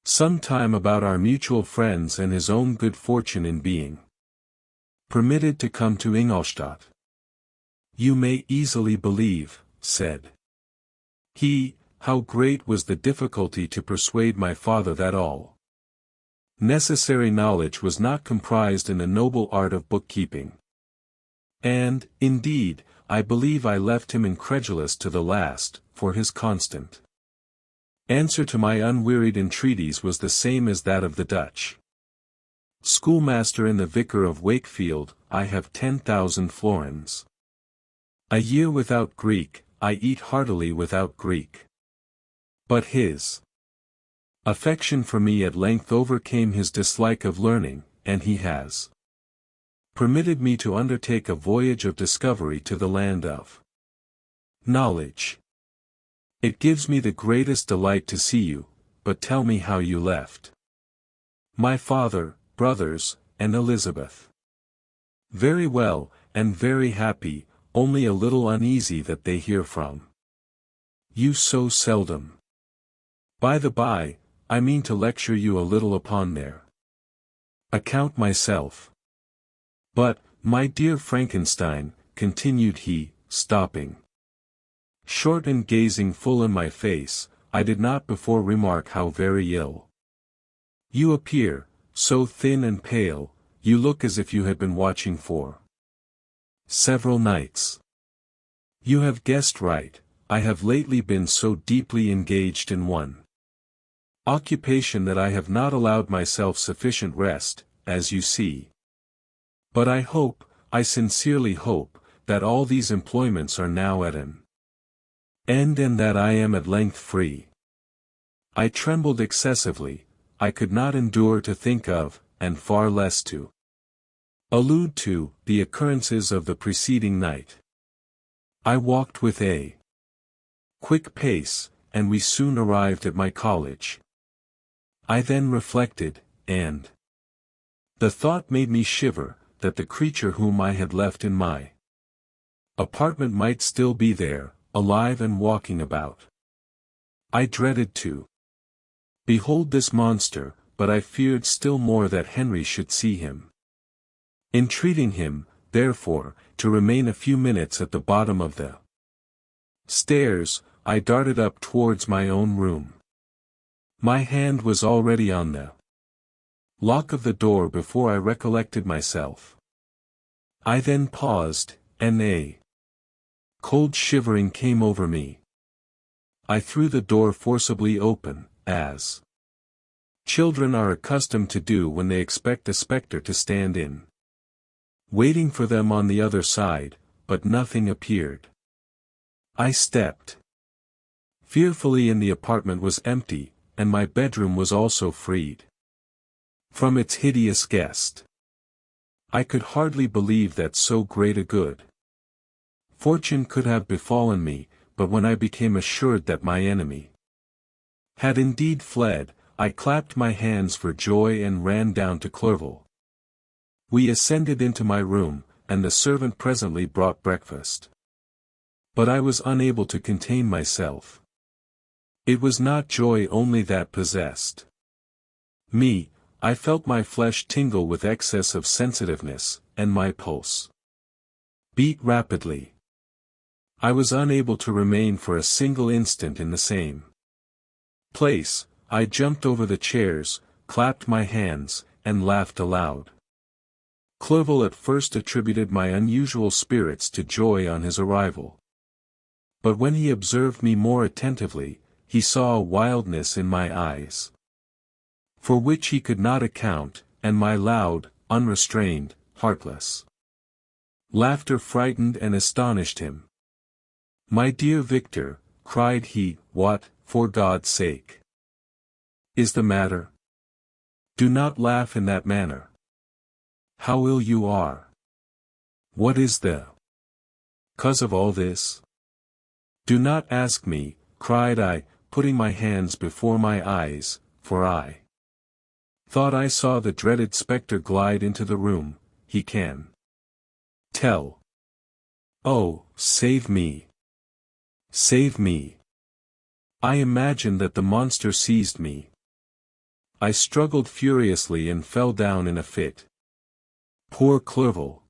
some time about our mutual friends and his own good fortune in being permitted to come to Ingolstadt. "You may easily believe," said he, "how great was the difficulty to persuade my father that all necessary knowledge was not comprised in the noble art of bookkeeping. And, indeed, I believe I left him incredulous to the last, for his constant answer to my unwearied entreaties was the same as that of the Dutch schoolmaster and the vicar of Wakefield: I have 10,000 florins a year without Greek, I eat heartily without Greek." But his affection for me at length overcame his dislike of learning, and he has permitted me to undertake a voyage of discovery to the land of knowledge. It gives me the greatest delight to see you, but tell me how you left my father, brothers, and Elizabeth. "Very well, and very happy, only a little uneasy that they hear from you so seldom. By the by, I mean to lecture you a little upon their account myself. But, my dear Frankenstein," continued he, stopping short and gazing full in my face, "I did not before remark how very ill you appear, so thin and pale. You look as if you had been watching for several nights." "You have guessed right. I have lately been so deeply engaged in one occupation that I have not allowed myself sufficient rest, as you see. But I hope, I sincerely hope, that all these employments are now at an end and that I am at length free." I trembled excessively. I could not endure to think of, and far less to allude to, the occurrences of the preceding night. I walked with a quick pace, and we soon arrived at my college. I then reflected, and the thought made me shiver, that the creature whom I had left in my apartment might still be there, alive and walking about. I dreaded to behold this monster, but I feared still more that Henry should see him. Entreating him, therefore, to remain a few minutes at the bottom of the stairs, I darted up towards my own room. My hand was already on the lock of the door before I recollected myself. I then paused, and a cold shivering came over me. I threw the door forcibly open, as children are accustomed to do when they expect a spectre to stand in waiting for them on the other side, but nothing appeared. I stepped fearfully in. The apartment was empty, and my bedroom was also freed from its hideous guest. I could hardly believe that so great a good fortune could have befallen me, but when I became assured that my enemy had indeed fled, I clapped my hands for joy and ran down to Clerval. We ascended into my room, and the servant presently brought breakfast. But I was unable to contain myself. It was not joy only that possessed me. I felt my flesh tingle with excess of sensitiveness, and my pulse beat rapidly. I was unable to remain for a single instant in the same place. I jumped over the chairs, clapped my hands, and laughed aloud. Clerval at first attributed my unusual spirits to joy on his arrival. But when he observed me more attentively, he saw a wildness in my eyes, for which he could not account, and my loud, unrestrained, heartless laughter frightened and astonished him. "My dear Victor," cried he, "what, for God's sake, is the matter? Do not laugh in that manner. How ill you are! What is the cause of all this?" "Do not ask me," cried I, putting my hands before my eyes, for I thought I saw the dreaded spectre glide into the room. "He can tell. Oh, save me! Save me! I imagined that the monster seized me. I struggled furiously and fell down in a fit. Poor Clerval!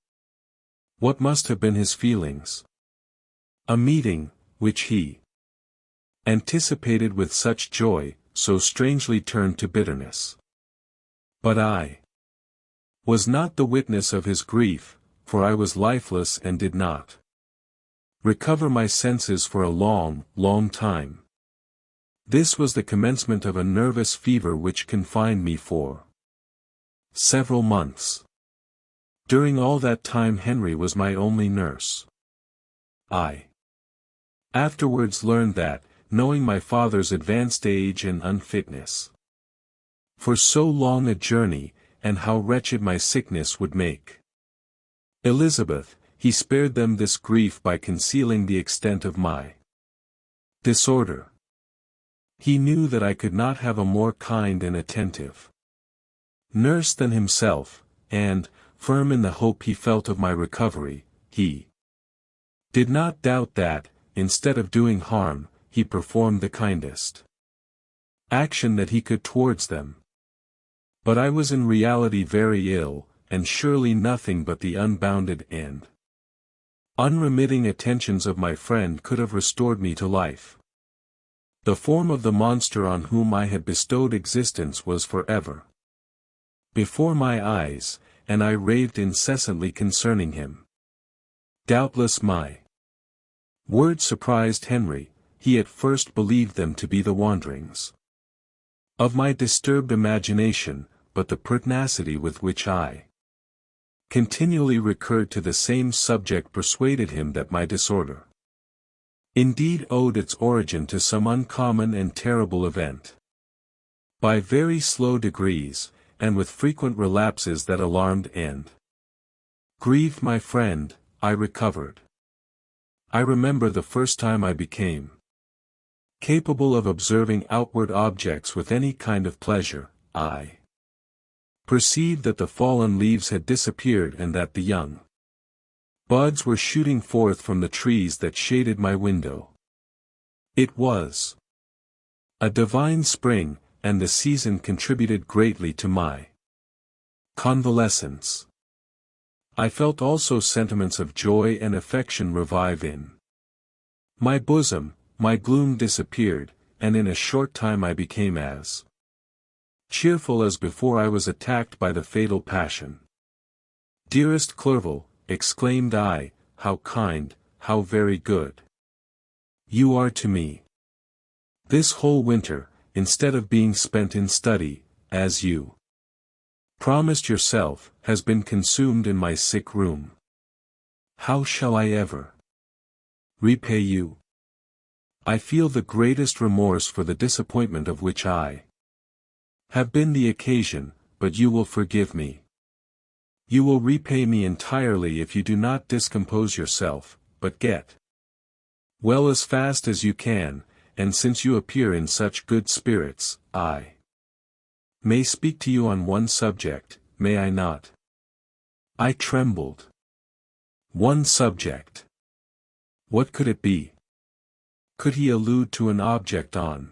What must have been his feelings? A meeting, which he anticipated with such joy, so strangely turned to bitterness. But I was not the witness of his grief, for I was lifeless and did not recover my senses for a long, long time. This was the commencement of a nervous fever which confined me for several months. During all that time Henry was my only nurse. I afterwards learned that, knowing my father's advanced age and unfitness for so long a journey, and how wretched my sickness would make Elizabeth, he spared them this grief by concealing the extent of my disorder. He knew that I could not have a more kind and attentive nurse than himself, and, firm in the hope he felt of my recovery, he did not doubt that, instead of doing harm, he performed the kindest action that he could towards them. But I was in reality very ill, and surely nothing but the unbounded and unremitting attentions of my friend could have restored me to life. The form of the monster on whom I had bestowed existence was forever before my eyes, and I raved incessantly concerning him. Doubtless my words surprised Henry. He at first believed them to be the wanderings of my disturbed imagination, but the pertinacity with which I continually recurred to the same subject persuaded him that my disorder indeed owed its origin to some uncommon and terrible event. By very slow degrees, and with frequent relapses that alarmed and grieved my friend, I recovered. I remember the first time I became capable of observing outward objects with any kind of pleasure. I perceived that the fallen leaves had disappeared and that the young buds were shooting forth from the trees that shaded my window. It was a divine spring, and the season contributed greatly to my convalescence. I felt also sentiments of joy and affection revive in my bosom, my gloom disappeared, and in a short time I became as cheerful as before I was attacked by the fatal passion. "Dearest Clerval," exclaimed I, "how kind, how very good you are to me. This whole winter, instead of being spent in study, as you promised yourself, has been consumed in my sick room. How shall I ever repay you? I feel the greatest remorse for the disappointment of which I have been the occasion, but you will forgive me. You will repay me entirely if you do not discompose yourself, but get well as fast as you can, and since you appear in such good spirits, I may speak to you on one subject, may I not? I trembled. One subject. What could it be? Could he allude to an object on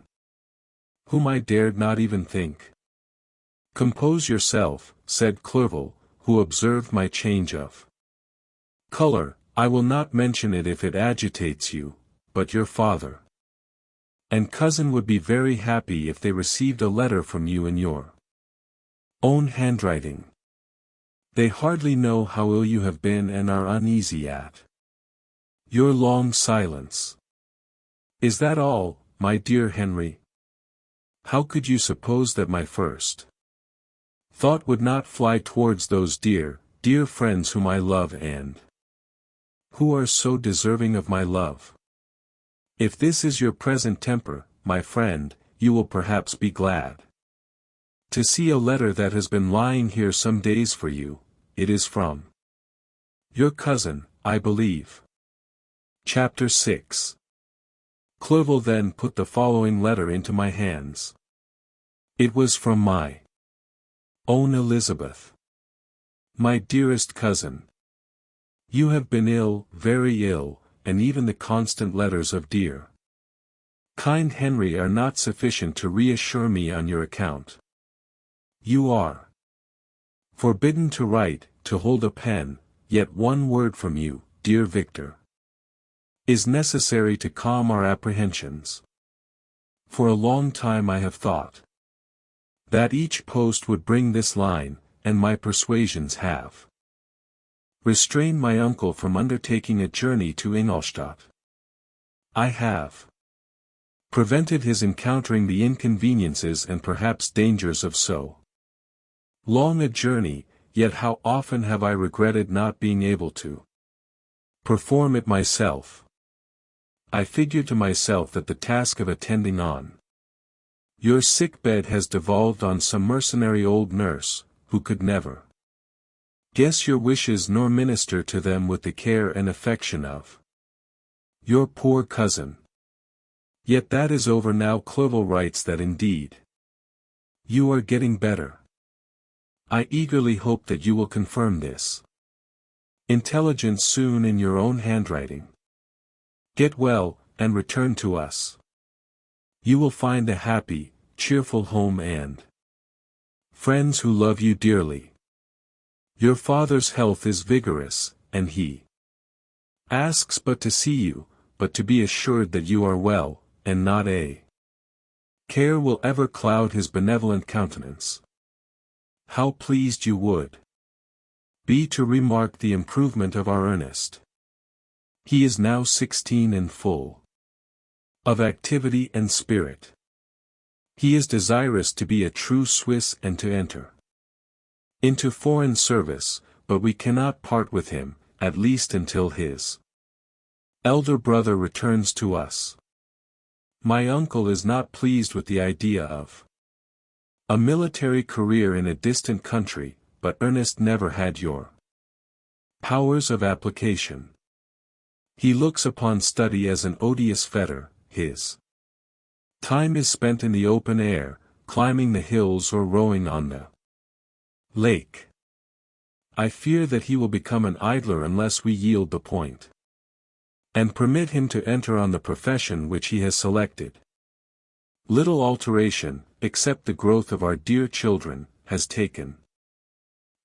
whom I dared not even think? Compose yourself, said Clerval, who observed my change of color. I will not mention it if it agitates you, but your father and cousin would be very happy if they received a letter from you in your own handwriting. They hardly know how ill you have been and are uneasy at your long silence. Is that all, my dear Henry? How could you suppose that my first thought would not fly towards those dear, dear friends whom I love and who are so deserving of my love? If this is your present temper, my friend, you will perhaps be glad to see a letter that has been lying here some days for you. It is from your cousin, I believe. Chapter 6. Clerval then put the following letter into my hands. It was from my own Elizabeth. My dearest cousin, you have been ill, very ill, and even the constant letters of dear, kind Henry are not sufficient to reassure me on your account. You are forbidden to write, to hold a pen, yet one word from you, dear Victor, is necessary to calm our apprehensions. For a long time I have thought that each post would bring this line, and my persuasions have restrained my uncle from undertaking a journey to Ingolstadt. I have prevented his encountering the inconveniences and perhaps dangers of so long a journey, yet how often have I regretted not being able to perform it myself. I figure to myself that the task of attending on your sick bed has devolved on some mercenary old nurse, who could never guess your wishes nor minister to them with the care and affection of your poor cousin. Yet that is over now. Clerval writes that indeed you are getting better. I eagerly hope that you will confirm this intelligence soon in your own handwriting. Get well, and return to us. You will find a happy, cheerful home and friends who love you dearly. Your father's health is vigorous, and he asks but to see you, but to be assured that you are well, and not a care will ever cloud his benevolent countenance. How pleased you would be to remark the improvement of our Ernest. He is now 16 and full of activity and spirit. He is desirous to be a true Swiss and to enter into foreign service, but we cannot part with him, at least until his elder brother returns to us. My uncle is not pleased with the idea of a military career in a distant country, but Ernest never had your powers of application. He looks upon study as an odious fetter. His time is spent in the open air, climbing the hills or rowing on the lake. I fear that he will become an idler unless we yield the point and permit him to enter on the profession which he has selected. Little alteration, except the growth of our dear children, has taken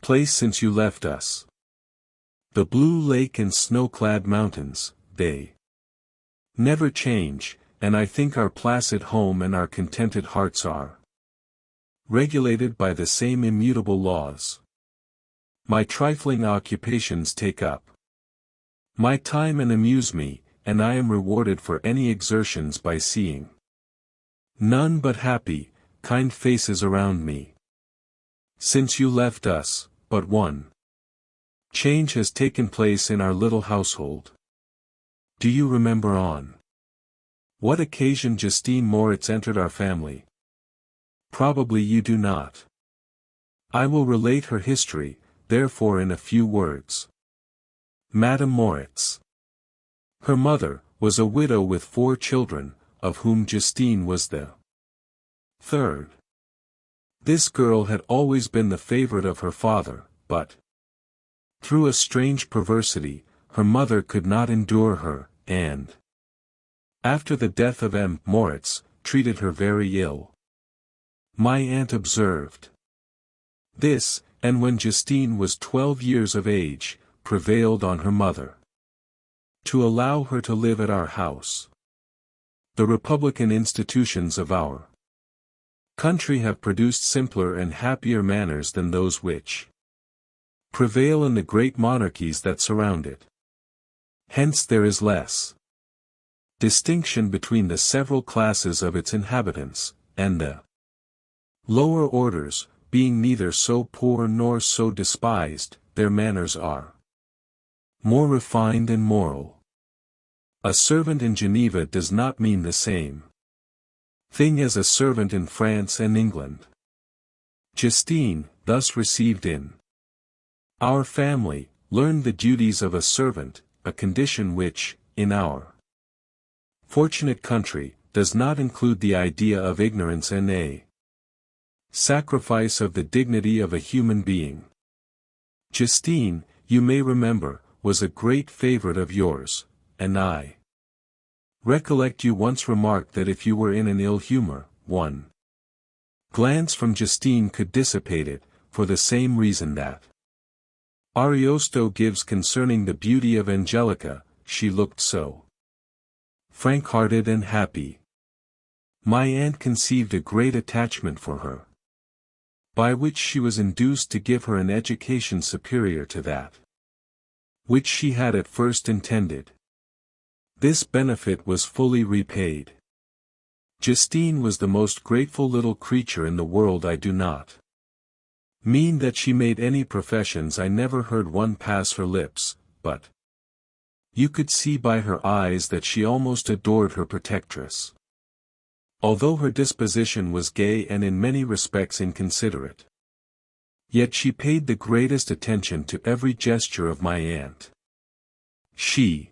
place since you left us. The blue lake and snow-clad mountains, they never change, and I think our placid home and our contented hearts are regulated by the same immutable laws. My trifling occupations take up my time and amuse me, and I am rewarded for any exertions by seeing none but happy, kind faces around me. Since you left us, but one change has taken place in our little household. Do you remember on what occasion Justine Moritz entered our family? Probably you do not. I will relate her history, therefore, in a few words. Madame Moritz, her mother, was a widow with 4 children, of whom Justine was the third. This girl had always been the favorite of her father, but through a strange perversity, her mother could not endure her, and after the death of M. Moritz, treated her very ill. My aunt observed this, and when Justine was 12 years of age, prevailed on her mother to allow her to live at our house. The republican institutions of our country have produced simpler and happier manners than those which prevail in the great monarchies that surround it. Hence there is less distinction between the several classes of its inhabitants, and the lower orders, being neither so poor nor so despised, their manners are more refined and moral. A servant in Geneva does not mean the same thing as a servant in France and England. Justine, thus received in our family, learned the duties of a servant, a condition which, in our fortunate country, does not include the idea of ignorance and a sacrifice of the dignity of a human being. Justine, you may remember, was a great favorite of yours, and I recollect you once remarked that if you were in an ill humor, one glance from Justine could dissipate it, for the same reason that Ariosto gives concerning the beauty of Angelica, she looked so frank-hearted and happy. My aunt conceived a great attachment for her, by which she was induced to give her an education superior to that which she had at first intended. This benefit was fully repaid. Justine was the most grateful little creature in the world. I do not mean that she made any professions. I never heard one pass her lips, but you could see by her eyes that she almost adored her protectress. Although her disposition was gay and in many respects inconsiderate, yet she paid the greatest attention to every gesture of my aunt. She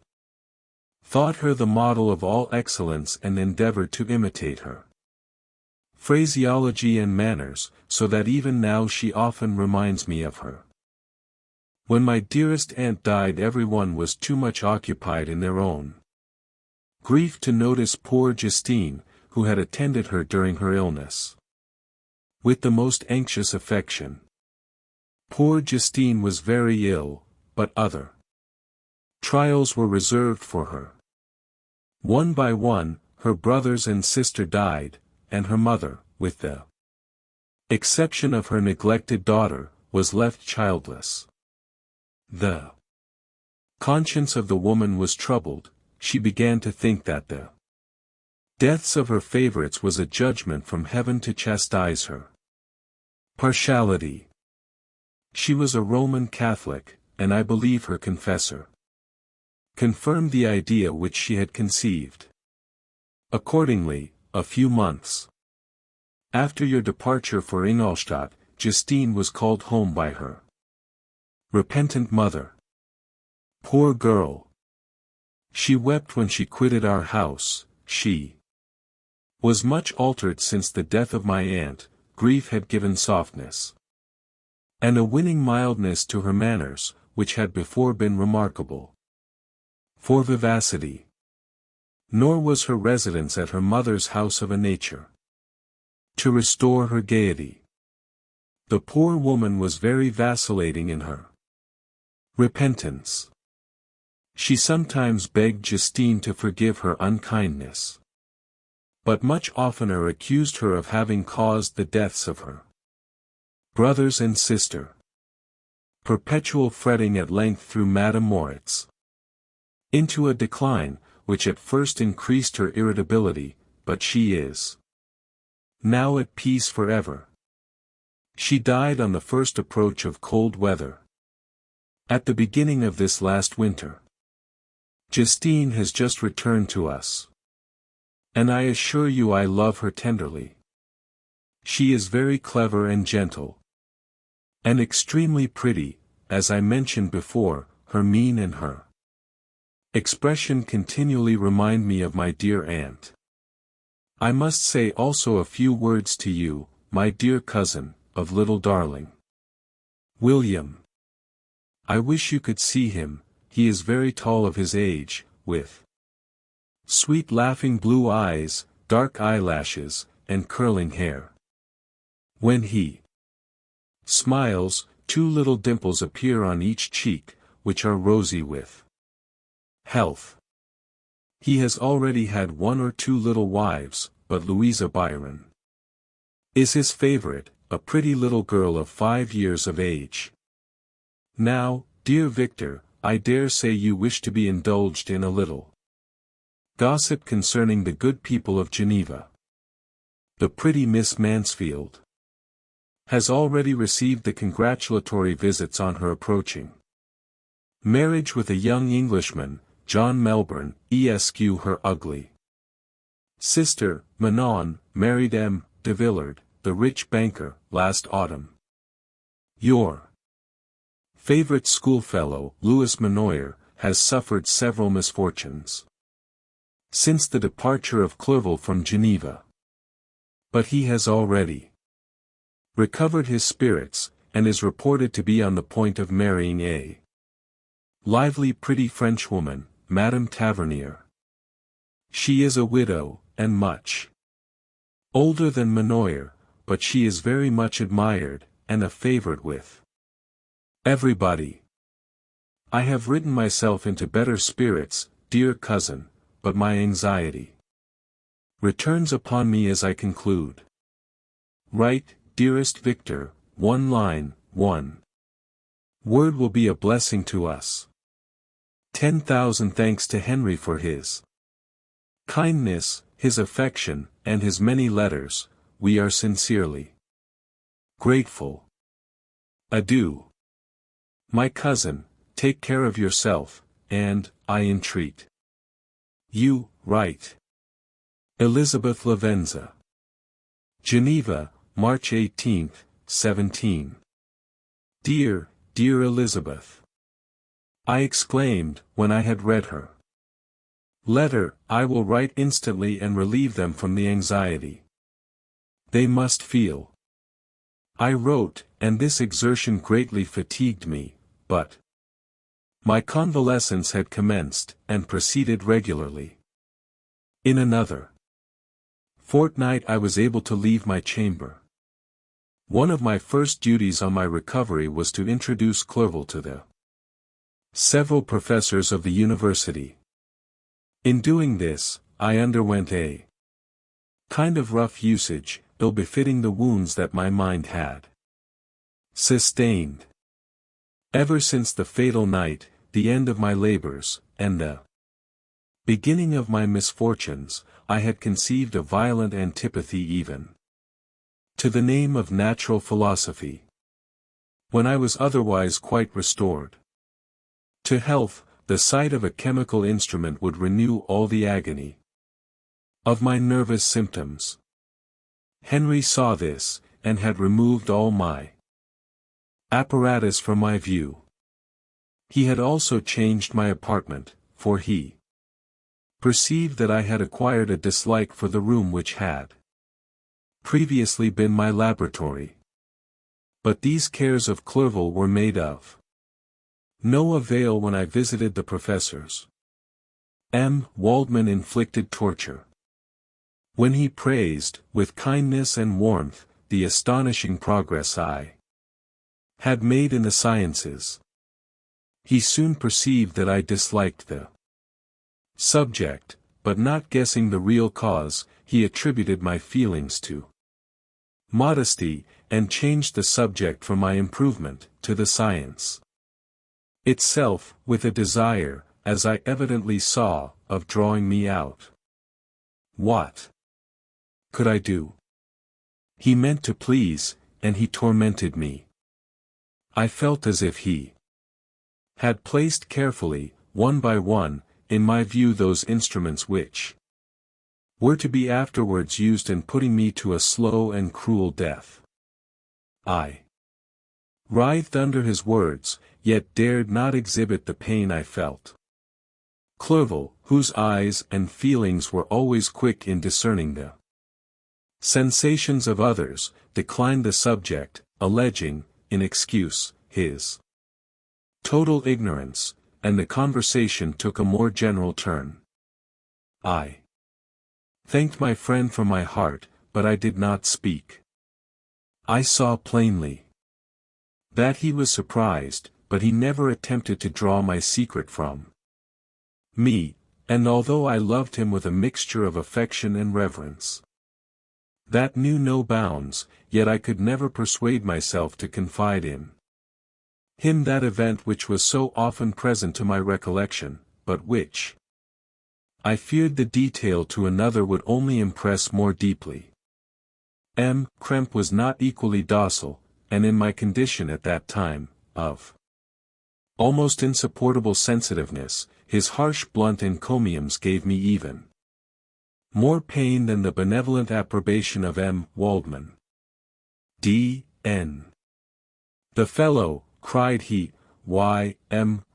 thought her the model of all excellence and endeavored to imitate her phraseology and manners, so that even now she often reminds me of her. When my dearest aunt died, everyone was too much occupied in their own grief to notice poor Justine, who had attended her during her illness with the most anxious affection. Poor Justine was very ill, but other trials were reserved for her. One by one, her brothers and sister died, and her mother, with the exception of her neglected daughter, was left childless. The conscience of the woman was troubled. She began to think that the deaths of her favorites was a judgment from heaven to chastise her partiality. She was a Roman Catholic, and I believe her confessor confirmed the idea which she had conceived. Accordingly, a few months after your departure for Ingolstadt, Justine was called home by her repentant mother. Poor girl! She wept when she quitted our house. She was much altered since the death of my aunt. Grief had given softness and a winning mildness to her manners, which had before been remarkable for vivacity. Nor was her residence at her mother's house of a nature to restore her gaiety. The poor woman was very vacillating in her repentance. She sometimes begged Justine to forgive her unkindness, but much oftener accused her of having caused the deaths of her brothers and sister. Perpetual fretting at length threw Madame Moritz into a decline, which at first increased her irritability, but she is now at peace forever. She died on the first approach of cold weather, at the beginning of this last winter. Justine has just returned to us, and I assure you I love her tenderly. She is very clever and gentle, and extremely pretty. As I mentioned before, her mien and her expression continually remind me of my dear aunt. I must say also a few words to you, my dear cousin, of little darling William. I wish you could see him. He is very tall of his age, with sweet laughing blue eyes, dark eyelashes, and curling hair. When he smiles, two little dimples appear on each cheek, which are rosy with health. He has already had one or two little wives, but Louisa Byron is his favorite, a pretty little girl of 5 years of age. Now, dear Victor, I dare say you wish to be indulged in a little gossip concerning the good people of Geneva. The pretty Miss Mansfield has already received the congratulatory visits on her approaching marriage with a young Englishman, John Melbourne, Esq. Her ugly sister, Manon, married M. de Villard, the rich banker, last autumn. Your favorite schoolfellow, Louis Manoyer, has suffered several misfortunes since the departure of Clerval from Geneva. But he has already recovered his spirits, and is reported to be on the point of marrying a lively pretty Frenchwoman, Madame Tavernier. She is a widow, and much older than Manoyer, but she is very much admired, and a favorite with everybody. I have written myself into better spirits, dear cousin, but my anxiety returns upon me as I conclude. Write, dearest Victor, 1 line, 1 word will be a blessing to us. 10,000 thanks to Henry for his kindness, his affection, and his many letters. We are sincerely grateful. Adieu. My cousin, take care of yourself, and, I entreat you, write. Elizabeth Lavenza. Geneva, March 18, 17. Dear, dear Elizabeth, I exclaimed, when I had read her letter, I will write instantly and relieve them from the anxiety they must feel. I wrote, and this exertion greatly fatigued me, but my convalescence had commenced, and proceeded regularly. In another fortnight I was able to leave my chamber. One of my first duties on my recovery was to introduce Clerval to the several professors of the university. In doing this, I underwent a kind of rough usage, ill-befitting the wounds that my mind had sustained. Ever since the fatal night, the end of my labors, and the beginning of my misfortunes, I had conceived a violent antipathy even to the name of natural philosophy. When I was otherwise quite restored to health, the sight of a chemical instrument would renew all the agony of my nervous symptoms. Henry saw this, and had removed all my apparatus from my view. He had also changed my apartment, for he perceived that I had acquired a dislike for the room which had previously been my laboratory. But these cares of Clerval were made of no avail when I visited the professors. M. Waldman inflicted torture when he praised, with kindness and warmth, the astonishing progress I had made in the sciences. He soon perceived that I disliked the subject, but not guessing the real cause, he attributed my feelings to modesty, and changed the subject from my improvement, to the science itself, with a desire, as I evidently saw, of drawing me out. What could I do? He meant to please, and he tormented me. I felt as if he had placed carefully, one by one, in my view those instruments which were to be afterwards used in putting me to a slow and cruel death. I writhed under his words, yet dared not exhibit the pain I felt. Clerval, whose eyes and feelings were always quick in discerning the Sensations of others, declined the subject, alleging, in excuse, his total ignorance, and the conversation took a more general turn. I thanked my friend from my heart, but I did not speak. I saw plainly that he was surprised, but he never attempted to draw my secret from me, and although I loved him with a mixture of affection and reverence that knew no bounds, yet I could never persuade myself to confide in him that event which was so often present to my recollection, but which I feared the detail to another would only impress more deeply. Kremp was not equally docile, and in my condition at that time, of almost insupportable sensitiveness, his harsh blunt encomiums gave me even more pain than the benevolent approbation of Waldman. D.N. The fellow, cried he, why,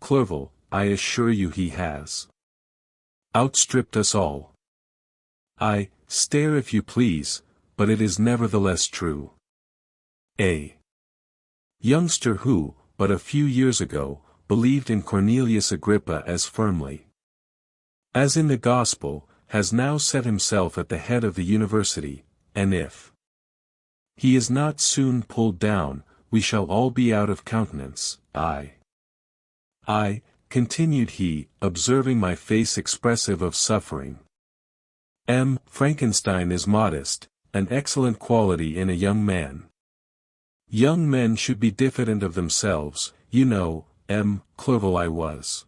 Clerval, I assure you he has outstripped us all. I, stare if you please, but it is nevertheless true. A youngster who, but a few years ago, believed in Cornelius Agrippa as firmly as in the Gospel, has now set himself at the head of the university, and if he is not soon pulled down, we shall all be out of countenance. I, continued he, observing my face expressive of suffering. Frankenstein is modest, an excellent quality in a young man. Young men should be diffident of themselves, you know, Clerval. I was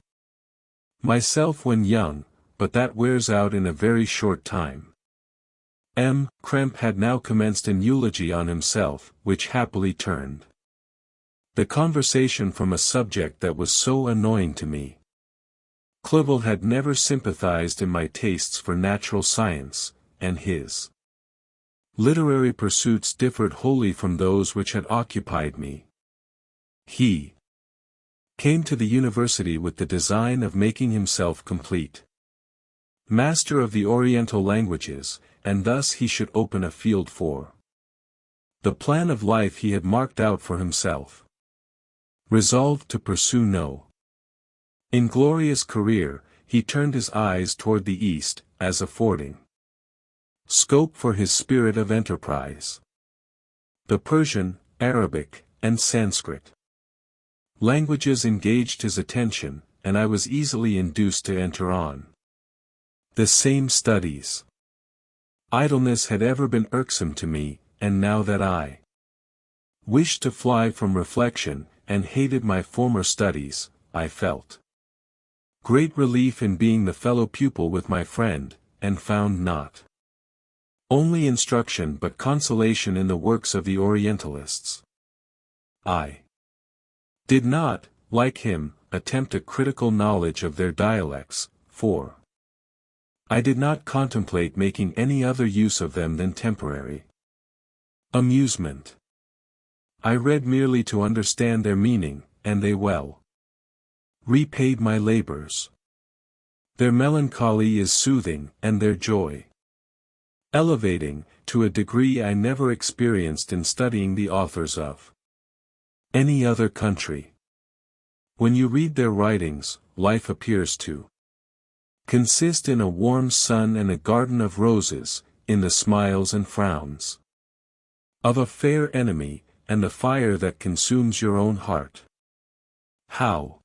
myself when young, but that wears out in a very short time. Kremp had now commenced an eulogy on himself, which happily turned the conversation from a subject that was so annoying to me. Clerval had never sympathized in my tastes for natural science, and his literary pursuits differed wholly from those which had occupied me. He came to the university with the design of making himself complete master of the Oriental languages, and thus he should open a field for the plan of life he had marked out for himself. Resolved to pursue no inglorious career, he turned his eyes toward the East, as affording scope for his spirit of enterprise. The Persian, Arabic, and Sanskrit languages engaged his attention, and I was easily induced to enter on the same studies. Idleness had ever been irksome to me, and now that I wished to fly from reflection, and hated my former studies, I felt great relief in being the fellow pupil with my friend, and found not only instruction but consolation in the works of the Orientalists. I did not, like him, attempt a critical knowledge of their dialects, for I did not contemplate making any other use of them than temporary amusement. I read merely to understand their meaning, and they well repaid my labors. Their melancholy is soothing, and their joy elevating, to a degree I never experienced in studying the authors of any other country. When you read their writings, life appears to consist in a warm sun and a garden of roses, in the smiles and frowns of a fair enemy, and the fire that consumes your own heart. How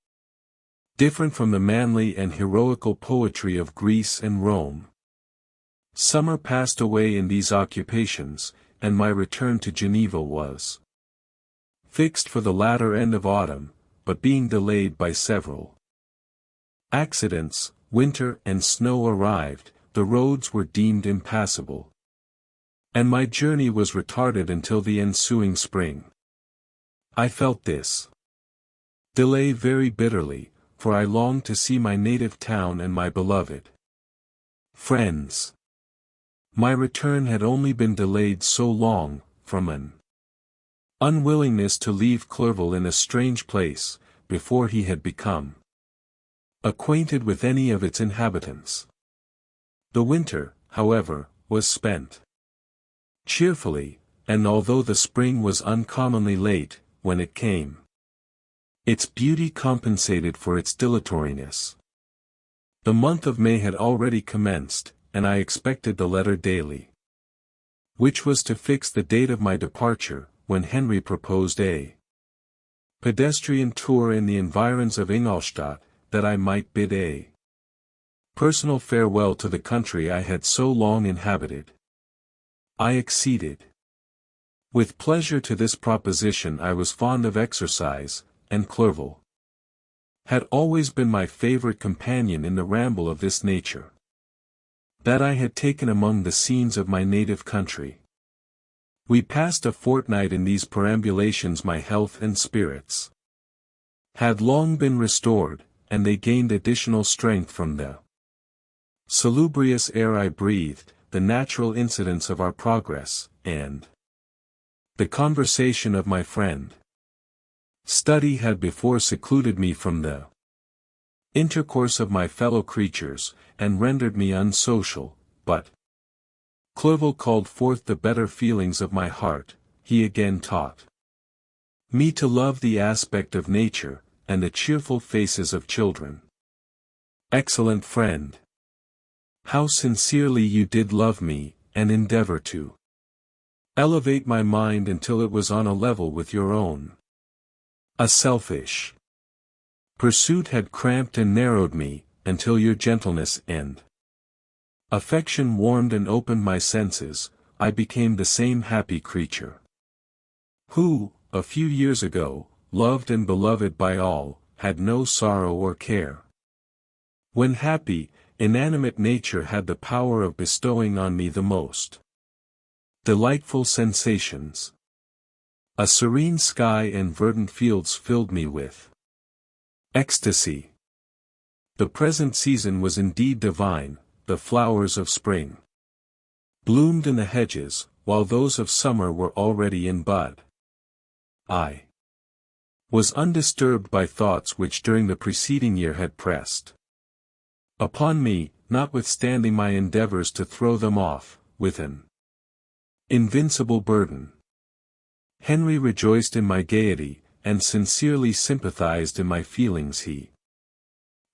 different from the manly and heroical poetry of Greece and Rome! Summer passed away in these occupations, and my return to Geneva was fixed for the latter end of autumn, but being delayed by several accidents, winter and snow arrived, the roads were deemed impassable, and my journey was retarded until the ensuing spring. I felt this delay very bitterly, for I longed to see my native town and my beloved friends. My return had only been delayed so long, from an unwillingness to leave Clerval in a strange place, before he had become acquainted with any of its inhabitants. The winter, however, was spent cheerfully, and although the spring was uncommonly late, when it came, its beauty compensated for its dilatoriness. The month of May had already commenced, and I expected the letter daily, which was to fix the date of my departure, when Henry proposed a pedestrian tour in the environs of Ingolstadt, that I might bid a personal farewell to the country I had so long inhabited. I acceded with pleasure to this proposition. I was fond of exercise, and Clerval had always been my favorite companion in the ramble of this nature that I had taken among the scenes of my native country. We passed a fortnight in these perambulations. My health and spirits had long been restored, and they gained additional strength from the salubrious air I breathed, the natural incidents of our progress, and the conversation of my friend. Study had before secluded me from the intercourse of my fellow creatures, and rendered me unsocial, but Clerval called forth the better feelings of my heart. He again taught me to love the aspect of nature, and the cheerful faces of children. Excellent friend! How sincerely you did love me, and endeavor to elevate my mind until it was on a level with your own. A selfish pursuit had cramped and narrowed me, until your gentleness and affection warmed and opened my senses. I became the same happy creature who, a few years ago, loved and beloved by all, had no sorrow or care. When happy, inanimate nature had the power of bestowing on me the most delightful sensations. A serene sky and verdant fields filled me with ecstasy. The present season was indeed divine. The flowers of spring bloomed in the hedges, while those of summer were already in bud. I was undisturbed by thoughts which during the preceding year had pressed upon me, notwithstanding my endeavors to throw them off, with an invincible burden. Henry rejoiced in my gaiety, and sincerely sympathized in my feelings. He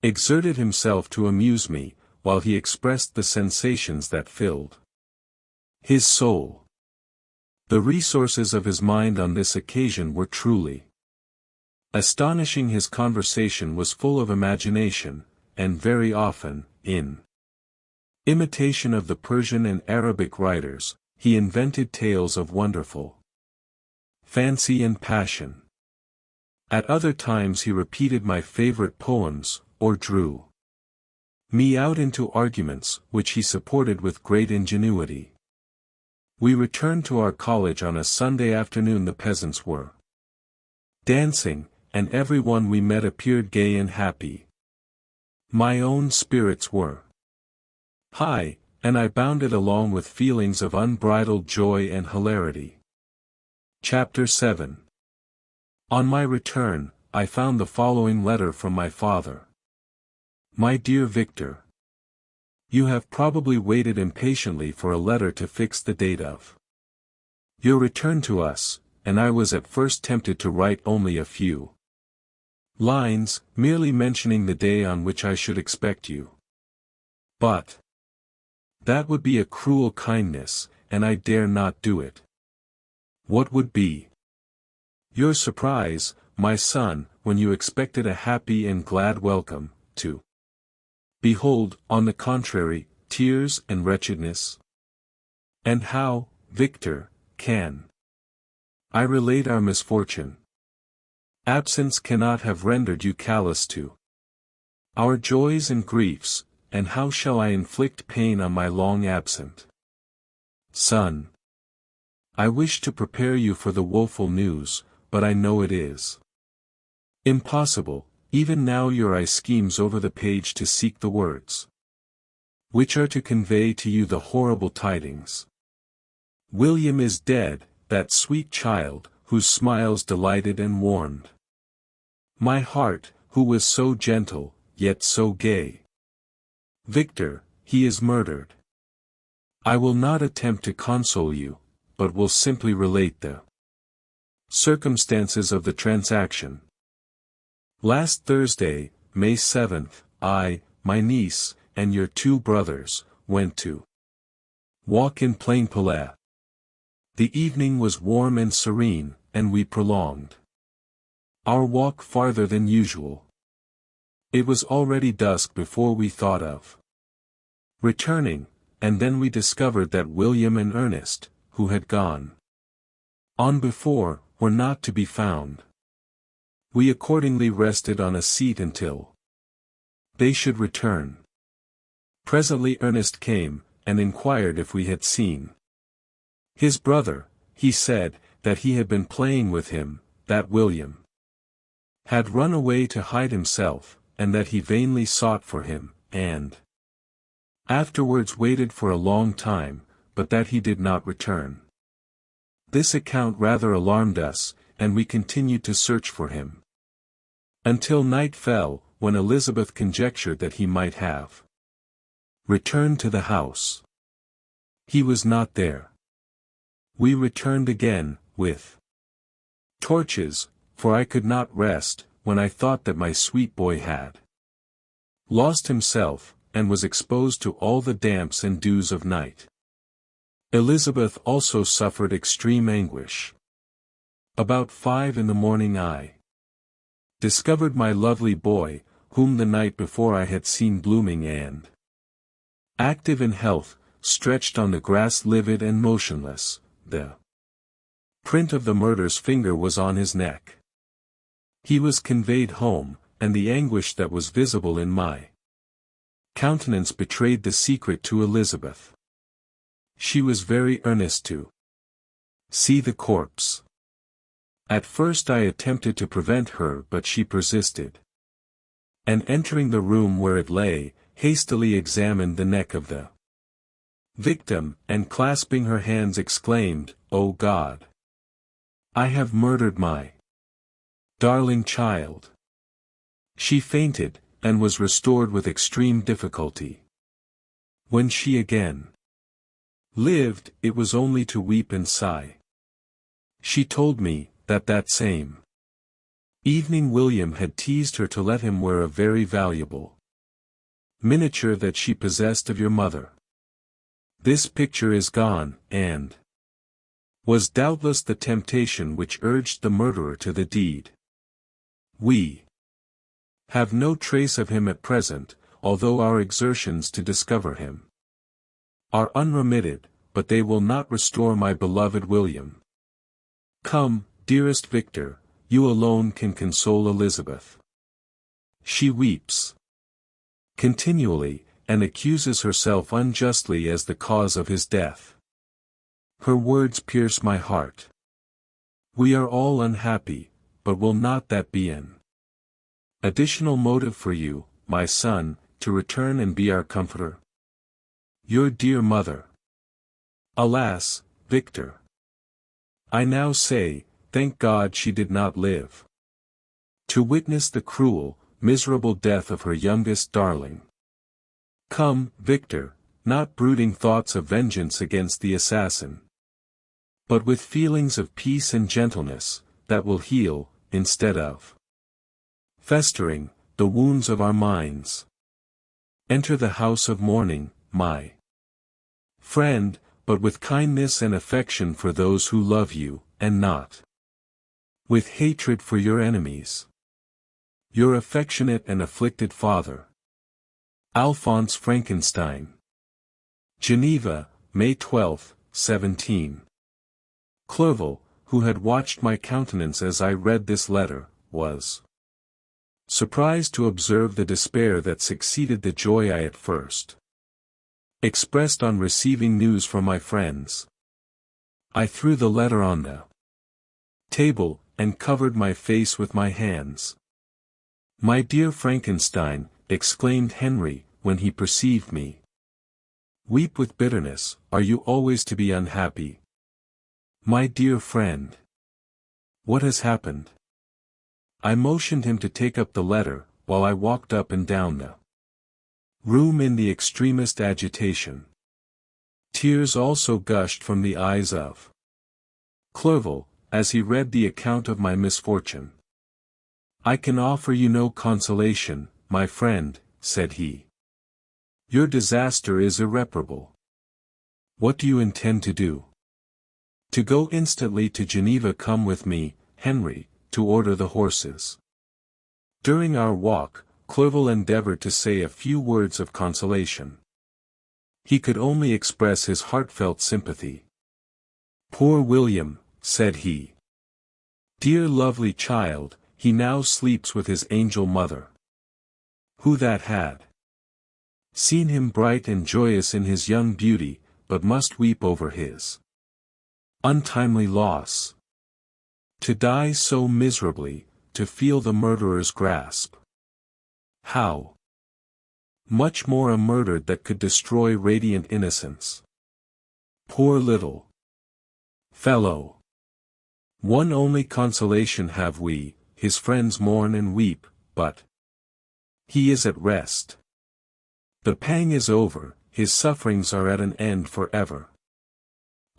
exerted himself to amuse me, while he expressed the sensations that filled his soul. The resources of his mind on this occasion were truly astonishing. His conversation was full of imagination, and very often, in imitation of the Persian and Arabic writers, he invented tales of wonderful fancy and passion. At other times he repeated my favorite poems, or drew me out into arguments, which he supported with great ingenuity. We returned to our college on a Sunday afternoon. The peasants were dancing, and every one we met appeared gay and happy. My own spirits were high, and I bounded along with feelings of unbridled joy and hilarity. Chapter 7. On my return, I found the following letter from my father. My dear Victor, you have probably waited impatiently for a letter to fix the date of your return to us, and I was at first tempted to write only a few lines, merely mentioning the day on which I should expect you. But that would be a cruel kindness, and I dare not do it. What would be your surprise, my son, when you expected a happy and glad welcome, to behold, on the contrary, tears and wretchedness? And how, Victor, can I relate our misfortune? Absence cannot have rendered you callous to our joys and griefs, and how shall I inflict pain on my long absent son? I wish to prepare you for the woeful news, but I know it is impossible. Even now your eye schemes over the page to seek the words which are to convey to you the horrible tidings. William is dead, that sweet child, whose smiles delighted and warmed my heart, who was so gentle, yet so gay. Victor, he is murdered. I will not attempt to console you, but will simply relate the circumstances of the transaction. Last Thursday, May 7th, I, my niece, and your 2 brothers, went to walk in Plainpalais. The evening was warm and serene, and we prolonged our walk farther than usual. It was already dusk before we thought of returning, and then we discovered that William and Ernest, who had gone on before, were not to be found. We accordingly rested on a seat until they should return. Presently Ernest came, and inquired if we had seen his brother. He said, that he had been playing with him, that William had run away to hide himself, and that he vainly sought for him, and afterwards waited for a long time, but that he did not return. This account rather alarmed us, and we continued to search for him until night fell, when Elizabeth conjectured that he might have returned to the house. He was not there. We returned again, with torches, for I could not rest, when I thought that my sweet boy had lost himself, and was exposed to all the damps and dews of night. Elizabeth also suffered extreme anguish. About 5 in the morning I discovered my lovely boy, whom the night before I had seen blooming and active in health, stretched on the grass livid and motionless. The print of the murderer's finger was on his neck. He was conveyed home, and the anguish that was visible in my countenance betrayed the secret to Elizabeth. She was very earnest to see the corpse. At first I attempted to prevent her, but she persisted, and entering the room where it lay, hastily examined the neck of the victim, and clasping her hands exclaimed, "O God! I have murdered my darling child." She fainted, and was restored with extreme difficulty. When she again lived, it was only to weep and sigh. She told me, that same evening William had teased her to let him wear a very valuable miniature that she possessed of your mother. This picture is gone, and was doubtless the temptation which urged the murderer to the deed. We have no trace of him at present, although our exertions to discover him are unremitted, but they will not restore my beloved William. Come, dearest Victor, you alone can console Elizabeth. She weeps continually, and accuses herself unjustly as the cause of his death. Her words pierce my heart. We are all unhappy, but will not that be an additional motive for you, my son, to return and be our comforter? Your dear mother. Alas, Victor. I now say, thank God she did not live to witness the cruel, miserable death of her youngest darling. Come, Victor, not brooding thoughts of vengeance against the assassin, but with feelings of peace and gentleness, that will heal, instead of festering, the wounds of our minds. Enter the house of mourning, my friend, but with kindness and affection for those who love you, and not with hatred for your enemies. Your affectionate and afflicted father, Alphonse Frankenstein. Geneva, May 12, 17. Clerval, who had watched my countenance as I read this letter, was surprised to observe the despair that succeeded the joy I at first expressed on receiving news from my friends. I threw the letter on the table, and covered my face with my hands. My dear Frankenstein, exclaimed Henry, when he perceived me weep with bitterness, are you always to be unhappy? My dear friend. What has happened? I motioned him to take up the letter, while I walked up and down the room in the extremest agitation. Tears also gushed from the eyes of Clerval, as he read the account of my misfortune. "I can offer you no consolation, my friend," said he. "Your disaster is irreparable. What do you intend to do?" "To go instantly to Geneva. Come with me, Henry, to order the horses." During our walk, Clerval endeavored to say a few words of consolation. He could only express his heartfelt sympathy. "Poor William," said he. "Dear lovely child, he now sleeps with his angel mother. Who that had seen him bright and joyous in his young beauty, but must weep over his untimely loss. To die so miserably, to feel the murderer's grasp. How much more a murder that could destroy radiant innocence. Poor little fellow. One only consolation have we, his friends mourn and weep, but he is at rest. The pang is over, his sufferings are at an end for ever.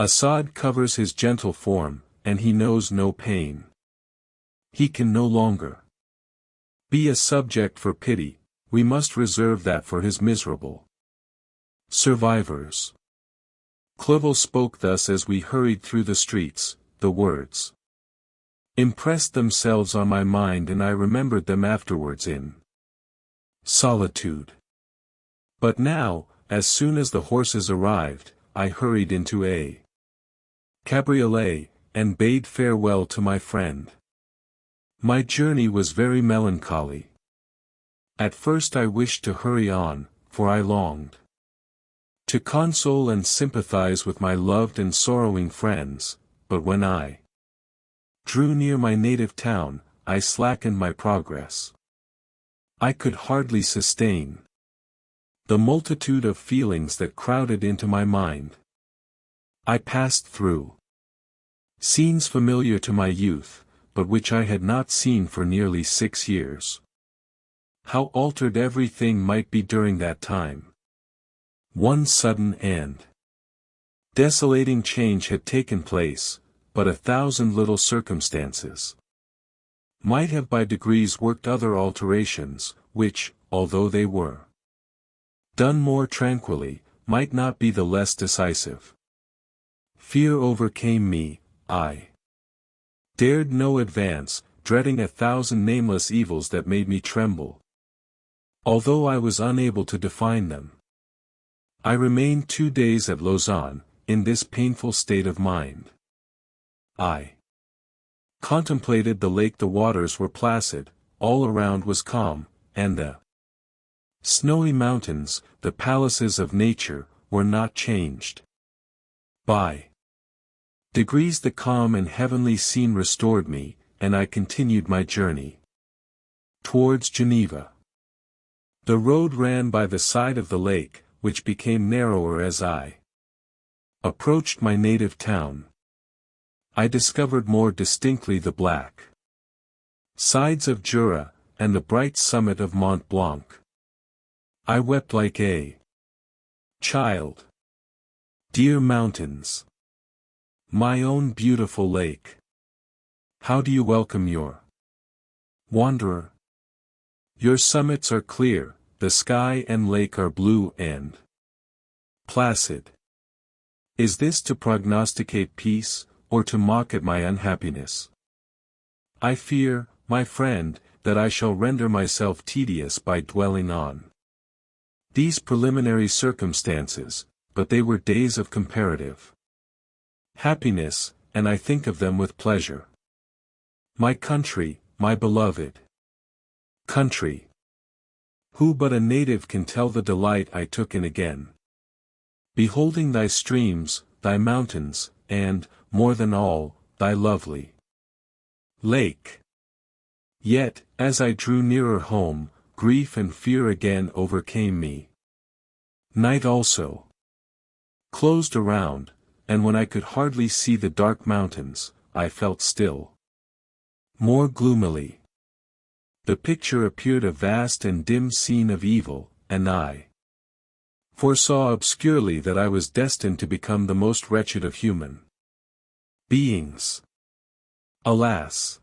A sod covers his gentle form, and he knows no pain. He can no longer be a subject for pity, we must reserve that for his miserable survivors." Clerval spoke thus as we hurried through the streets. The words impressed themselves on my mind and I remembered them afterwards in solitude. But now, as soon as the horses arrived, I hurried into a cabriolet, and bade farewell to my friend. My journey was very melancholy. At first I wished to hurry on, for I longed to console and sympathize with my loved and sorrowing friends, but when I drew near my native town, I slackened my progress. I could hardly sustain the multitude of feelings that crowded into my mind. I passed through scenes familiar to my youth, but which I had not seen for nearly 6 years. How altered everything might be during that time. One sudden and desolating change had taken place, but 1,000 little circumstances might have by degrees worked other alterations, which, although they were done more tranquilly, might not be the less decisive. Fear overcame me, I dared no advance, dreading 1,000 nameless evils that made me tremble. Although I was unable to define them. I remained 2 days at Lausanne, in this painful state of mind. I contemplated the lake. The waters were placid, all around was calm, and the snowy mountains, the palaces of nature, were not changed. By degrees the calm and heavenly scene restored me, and I continued my journey towards Geneva. The road ran by the side of the lake, which became narrower as I approached my native town. I discovered more distinctly the black sides of Jura, and the bright summit of Mont Blanc. I wept like a child. Dear mountains! My own beautiful lake! How do you welcome your wanderer? Your summits are clear, the sky and lake are blue and placid. Is this to prognosticate peace, or to mock at my unhappiness? I fear, my friend, that I shall render myself tedious by dwelling on these preliminary circumstances, but they were days of comparative happiness, and I think of them with pleasure. My country, my beloved country! Who but a native can tell the delight I took in again beholding thy streams, thy mountains, and, more than all, thy lovely lake? Yet, as I drew nearer home, grief and fear again overcame me. Night also closed around, and when I could hardly see the dark mountains, I felt still more gloomily. The picture appeared a vast and dim scene of evil, and I foresaw obscurely that I was destined to become the most wretched of human beings. Alas!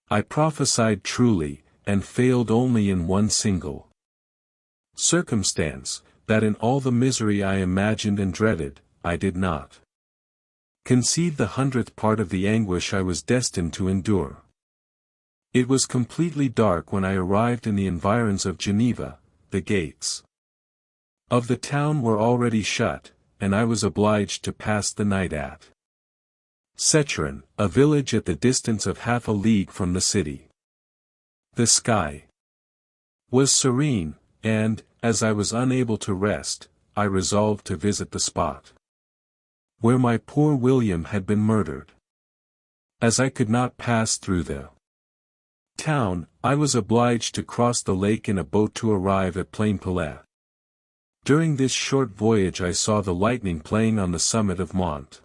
I prophesied truly, and failed only in one single circumstance, that in all the misery I imagined and dreaded, I did not conceive the 100th part of the anguish I was destined to endure. It was completely dark when I arrived in the environs of Geneva. The gates of the town were already shut, and I was obliged to pass the night at Secheron, a village at the distance of half a league from the city. The sky was serene, and, as I was unable to rest, I resolved to visit the spot where my poor William had been murdered. As I could not pass through the town, I was obliged to cross the lake in a boat to arrive at Plainpalais. During this short voyage I saw the lightning playing on the summit of Mont